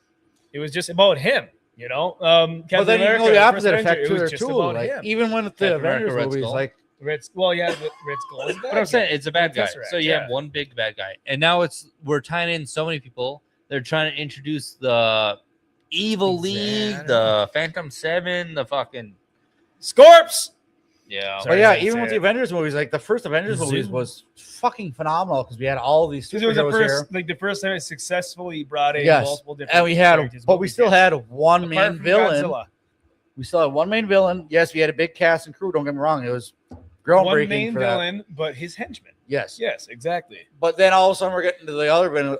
S3: It was just about him, you know.
S5: But
S3: Captain
S5: then you
S3: America,
S5: know the
S3: first
S5: opposite
S3: Avenger,
S5: effect
S3: it
S5: to
S3: was
S5: there
S3: just
S5: too.
S3: about
S5: Like,
S3: him.
S5: even when the
S4: Captain
S5: Avengers
S4: America, Red
S5: movies,
S4: Skull.
S5: like,
S3: Red Skull is a bad
S4: But I'm saying
S3: guy.
S4: it's a bad guy.
S3: Tesseract,
S4: So you
S3: yeah.
S4: have one big bad guy, and now we're tying in so many people. They're trying to introduce the Evil League, the Phantom Seven, the fucking
S3: Scorps.
S4: Yeah,
S5: but yeah, even with the Avengers movies, like the first Avengers movies was fucking phenomenal because we had all these
S3: Because it was the
S5: superheroes
S3: first,
S5: here.
S3: like the first time it successfully brought in
S5: Yes,
S3: multiple different.
S5: and we had,
S3: characters,
S5: but we still had one
S3: apart
S5: main
S3: from
S5: villain.
S3: Godzilla.
S5: We still had one main villain. Yes, we had a big cast and crew. Don't get me wrong; it was
S3: One
S5: groundbreaking
S3: main
S5: for that.
S3: villain, but his henchman.
S5: Yes,
S3: Yes, exactly.
S5: but then all of a sudden we're getting to the other villain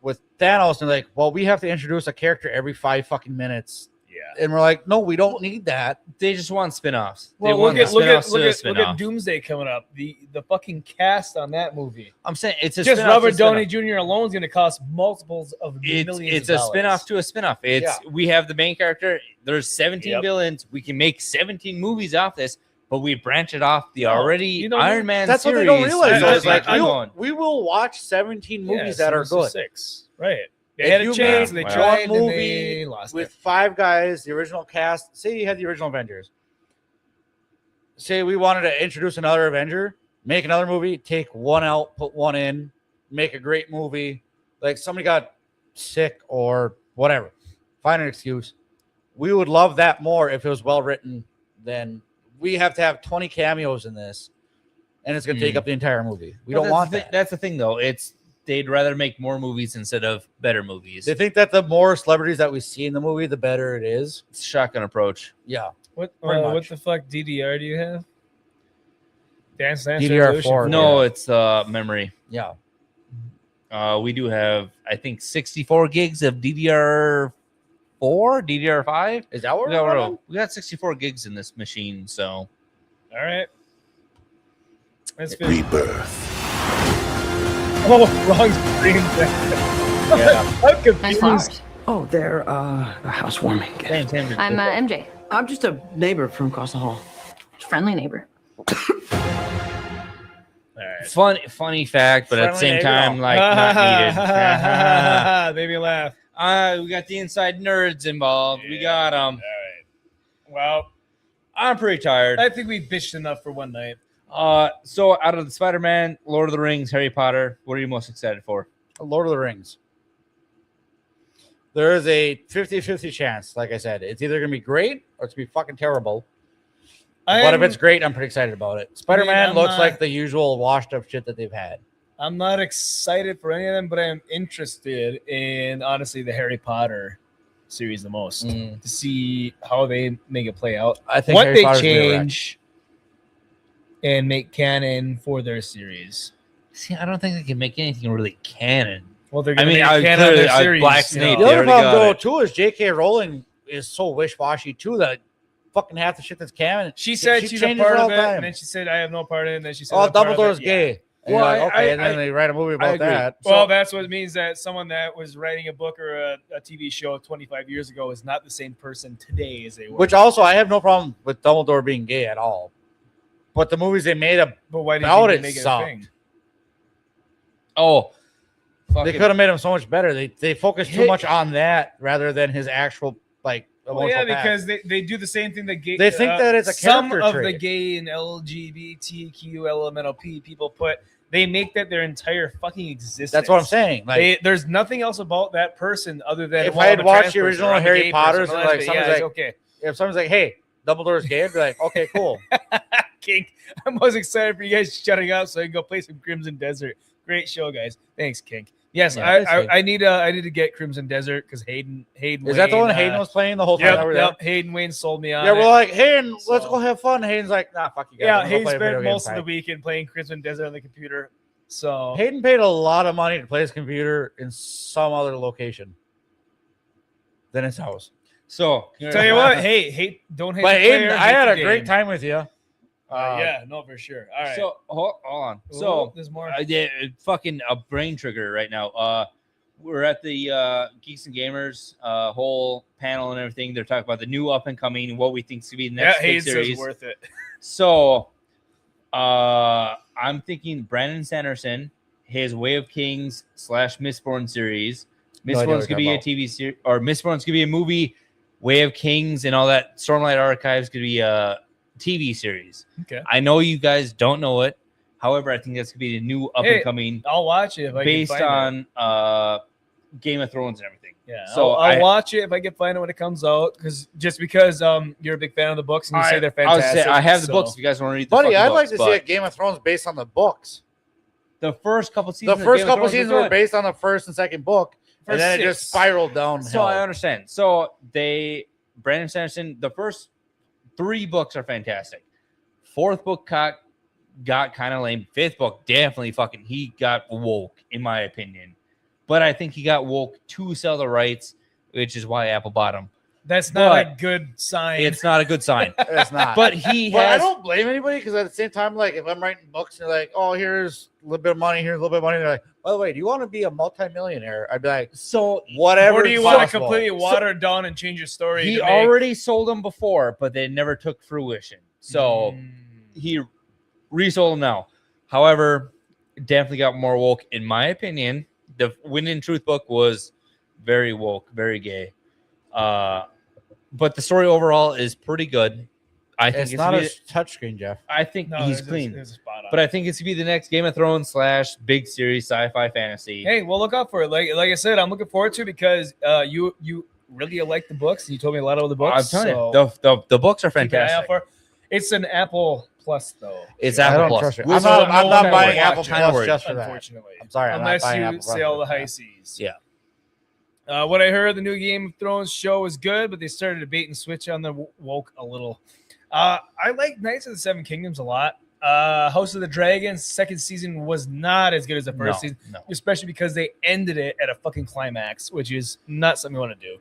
S5: with Thanos, and like, well, we have to introduce a character every 5 fucking minutes.
S3: Yeah,
S5: and we're like, no, we don't need that.
S4: They just want spin-offs.
S3: Well,
S4: They
S3: look
S4: want
S3: at
S4: spin-off.
S3: Doomsday coming up. The fucking cast on that movie.
S4: I'm saying it's a
S3: Just
S4: spin-off
S3: Robert
S4: to spin-off.
S3: Downey Jr. alone is going to cost multiples of millions.
S4: It's
S3: of
S4: a
S3: dollars.
S4: spin-off to a spin-off. We have the main character. There's 17 villains. We can make 17 movies off this, but we branch it off the already Iron Man
S5: That's
S4: series.
S5: what they don't realize. though, is
S4: Like,
S5: like, we will watch 17 movies that are good.
S3: 6, right? They
S5: If
S3: had a
S5: you
S3: chance.
S5: made
S3: They tried.
S5: one
S3: And
S5: movie
S3: they lost
S5: with
S3: it.
S5: 5 guys, the original cast. Say you had the original Avengers. Say we wanted to introduce another Avenger, make another movie, take one out, put one in, make a great movie. Like somebody got sick or whatever, find an excuse. We would love that more if it was well written. Then we have to have 20 cameos in this, and it's going to take up the entire movie. We don't want that.
S4: That's the thing, though. They'd rather make more movies instead of better movies.
S5: They think that the more celebrities that we see in the movie, the better it is.
S4: It's a shotgun approach.
S5: Yeah.
S3: What
S5: Pretty
S3: what
S5: much.
S3: the fuck DDR do you have? Dance
S5: DDR4.
S3: Revolution?
S4: No, it's memory.
S5: Yeah.
S4: We do have, I think, 64 gigs of DDR4, DDR5.
S5: Is that what we're running?
S4: We got 64 gigs in this machine, so.
S3: All right. That's
S7: Rebirth.
S3: Oh, wrong screen. I'm confused.
S17: Nice oh, they're housewarming.
S12: I'm MJ.
S17: I'm just a neighbor from across the hall.
S12: Friendly neighbor.
S4: Funny fact, but at the same time, like, not needed.
S3: Made me laugh.
S4: We got the inside nerds involved. We got them.
S3: All right. Well,
S4: I'm pretty tired.
S3: I think we bitched enough for one night.
S4: So out of the Spider-Man, Lord of the Rings, Harry Potter, what are you most excited for?
S5: Lord of the Rings. There is a 50-50 chance, like I said. It's either going to be great or it's going to be fucking terrible. But if it's great, I'm pretty excited about it. Spider-Man
S3: I'm
S5: looks
S3: not-
S5: like the usual washed up shit that they've had.
S3: I'm not excited for any of them, but I am interested in, honestly, the Harry Potter series the most to see how they make it play out.
S5: I think
S3: what
S5: Harry
S3: they
S5: Potter's gonna be a wreck.
S3: change and make canon for their series.
S4: See, I don't think they can make anything really canon.
S3: Well, they're
S4: I
S3: gonna
S4: mean,
S3: make
S4: I
S3: canon on
S4: clearly,
S3: their series.
S4: Black
S3: you
S4: Snake.
S3: know.
S5: The
S4: They
S5: other
S4: already
S5: problem,
S4: got
S5: though, too, is J.K. Rowling is so wish-washy, too, that fucking half the shit that's canon.
S3: She said she's a
S5: changes
S3: part
S5: all
S3: of
S5: the
S3: it,
S5: time.
S3: and then she said, I have no part in it, and then she said,
S5: Oh,
S3: I'm part of
S5: Dumbledore's
S3: it.
S5: gay. And
S3: Well,
S5: you're like, okay,
S3: I-
S5: and then they write a movie
S4: I
S5: about
S4: agree.
S5: that.
S3: Well,
S5: So-
S3: that's what it means that someone that was writing a book or a TV show 25 years ago is not the same person today as they were.
S5: Which also, I have no problem with Dumbledore being gay at all. But the movies they made
S3: but why did
S5: about
S3: you
S5: it
S3: make it a
S5: sucked.
S3: thing?
S4: Oh,
S5: They could have made him so much better. They focus too much on that rather than his actual like
S3: Well,
S5: emotional
S3: yeah,
S5: past.
S3: because they do the same thing that gay.
S5: They think that it's a
S3: some
S5: character
S3: of the
S5: trait.
S3: gay and LGBTQ LMNOP people put. They make that their entire fucking existence.
S5: That's what I'm saying. Like,
S3: there's nothing else about that person other than
S5: if
S3: well,
S5: I
S3: I'm
S5: had
S3: a
S5: watched
S3: trans
S5: the
S3: person,
S5: original
S3: or I'm a
S5: Harry
S3: gay
S5: Potters
S3: person,
S5: and
S3: or
S5: like
S3: lesbian,
S5: someone's
S3: yeah, it's
S5: like,
S3: okay.
S5: if someone's like, hey, Dumbledore's gay, I'd be like, okay, cool.
S3: King, I'm most excited for you guys shutting up so I can go play some Crimson Desert. Great show, guys. Thanks, Kink. Yes,
S5: Yeah,
S3: I need to get Crimson Desert because Hayden.
S5: Is that the one Hayden was playing the whole time?
S3: Yep,
S5: that we were
S3: yep.
S5: there?
S3: Hayden Wayne sold me on
S5: Yeah,
S3: it.
S5: we're like, Hayden, let's go have fun. Hayden's like, nah, fuck you guys.
S3: Yeah,
S5: I'm gonna
S3: Hayden
S5: play a video
S3: spent
S5: game
S3: most of the
S5: inside.
S3: weekend playing Crimson Desert on the computer. So
S5: Hayden paid a lot of money to play his computer in some other location than his house.
S4: So
S3: tell you what, hey, don't hate.
S5: But
S3: the
S5: Hayden,
S3: player,
S5: I
S3: hate
S5: had
S3: the
S5: a great
S3: game.
S5: time with you.
S3: Yeah, no, for sure. All right.
S4: So hold on.
S3: Oh,
S4: So
S3: there's more.
S4: Yeah, fucking a brain trigger right now. We're at the Geeks and Gamers whole panel and everything. They're talking about the new up and coming, what we think is gonna be the next big
S3: Hayden
S4: series.
S3: says worth it.
S4: So I'm thinking Brandon Sanderson, his Way of Kings / Mistborn series. Mistborn's gonna be a TV series, or Mistborn's gonna be a movie. Way of Kings and all that Stormlight Archives could be a TV series.
S3: Okay.
S4: I know you guys don't know it. However, I think that's gonna be the new up and coming.
S3: I'll watch it if I
S4: based
S3: can find
S4: on Game of Thrones and everything.
S3: Yeah,
S4: so
S3: I'll watch it if I can find it when it comes out. Because you're a big fan of the books and you say they're fantastic.
S4: I have the books. If you guys want to read,
S5: Buddy, I'd
S4: books,
S5: like to see a Game of Thrones based on the books.
S4: The first couple seasons.
S5: The first couple seasons were based on the first and second book, and
S3: First
S5: then it
S3: 6.
S5: just spiraled downhill.
S4: So I understand. So Brandon Sanderson, the first 3 books are fantastic. 4th book got kind of lame. 5th book definitely he got woke in my opinion, but I think he got woke to sell the rights, which is why Apple bought him.
S3: That's not a good sign.
S4: It's not a good sign.
S5: It's not.
S4: But he
S5: I
S4: has.
S5: don't blame anybody because at the same time, like if I'm writing books and they're like, oh, here's a little bit of money, here's a little bit of money, they're like, by the way, do you want to be a multimillionaire? I'd be like,
S4: so
S5: whatever.
S3: Or do you want to completely water it down and change your story?
S4: He
S3: to make-
S4: already sold them before, but they never took fruition. So he resold them now. However, definitely got more woke, in my opinion. The Wind and Truth book was very woke, very gay. But the story overall is pretty good. I think
S5: it's not a touchscreen, Jeff.
S4: I think he's clean.
S3: It's spot on.
S4: But I think it's gonna be the next Game of Thrones / big series sci-fi fantasy.
S3: Hey, we'll look out for it. Like I said, I'm looking forward to it because you really like the books and you told me a lot of the books.
S4: I'm telling you, the books are
S3: keep an eye out
S4: fantastic.
S3: for it. It's an Apple Plus though.
S4: It's
S5: I
S4: Apple
S5: don't
S4: Plus.
S5: trust you.
S4: Which
S5: I'm not
S3: no
S5: buying
S3: one
S5: Apple
S3: watch
S5: Plus
S4: it,
S5: just for that.
S3: Unfortunately,
S5: I'm sorry, I'm
S3: unless
S5: not buying
S3: you
S5: Apple Plus
S3: sail
S5: for
S3: the
S5: that.
S3: high seas.
S4: Yeah.
S3: What I heard, the new Game of Thrones show was good, but they started to bait and switch on the woke a little. I like Knights of the Seven Kingdoms a lot. House of the Dragons second season was not as good as the first season, especially because they ended it at a fucking climax, which is not something you want to do.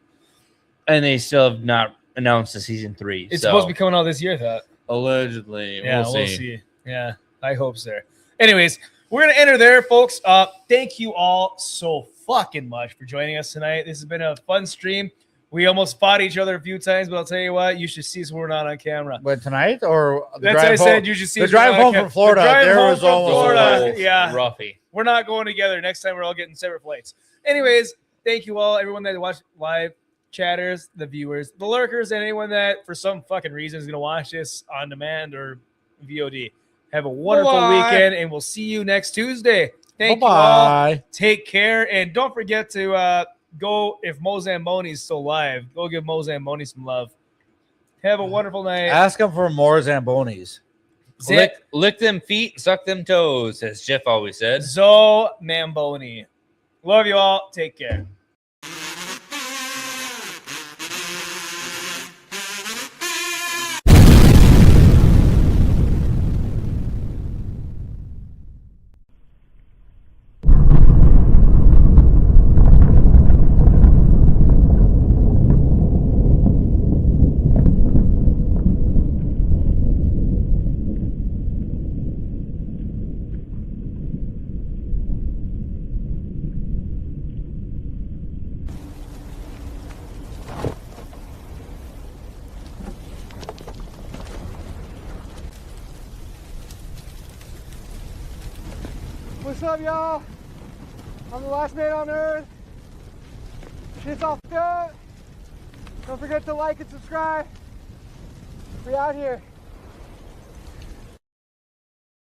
S4: And they still have not announced the season 3.
S3: It's supposed to be coming out this year, I thought.
S4: Allegedly.
S3: Yeah,
S4: we'll see.
S3: Yeah, I hope so. Anyways, we're gonna enter there, folks. Thank you all so fucking much for joining us tonight. This has been a fun stream. We almost fought each other a few times, but I'll tell you what, you should see us when we're not on camera.
S5: But tonight or the
S3: That's
S5: drive
S3: what I
S5: home?
S3: said. You should see
S5: the
S3: us when
S5: drive
S3: we're not
S5: home
S3: on
S5: from Florida.
S3: The drive
S5: There
S3: home
S5: was
S3: from
S5: almost
S3: Florida. Yeah,
S4: roughy.
S3: We're not going together. Next time we're all getting separate flights. Anyways, thank you all, everyone that watched live, chatters, the viewers, the lurkers, and anyone that for some fucking reason is going to watch this on demand or VOD. Have a wonderful weekend, and we'll see you next Tuesday. Thank you all. Take care, and don't forget to go, if Mo Zamboni's still live, go give Mo Zamboni some love. Have a wonderful night.
S5: Ask him for more Zambonis.
S4: Lick them feet, suck them toes, as Jeff always said.
S3: Zo Mamboni. Love you all. Take care.
S15: What's up, y'all? I'm the last man on Earth. Shit's all good. Don't forget to like and subscribe. We out here.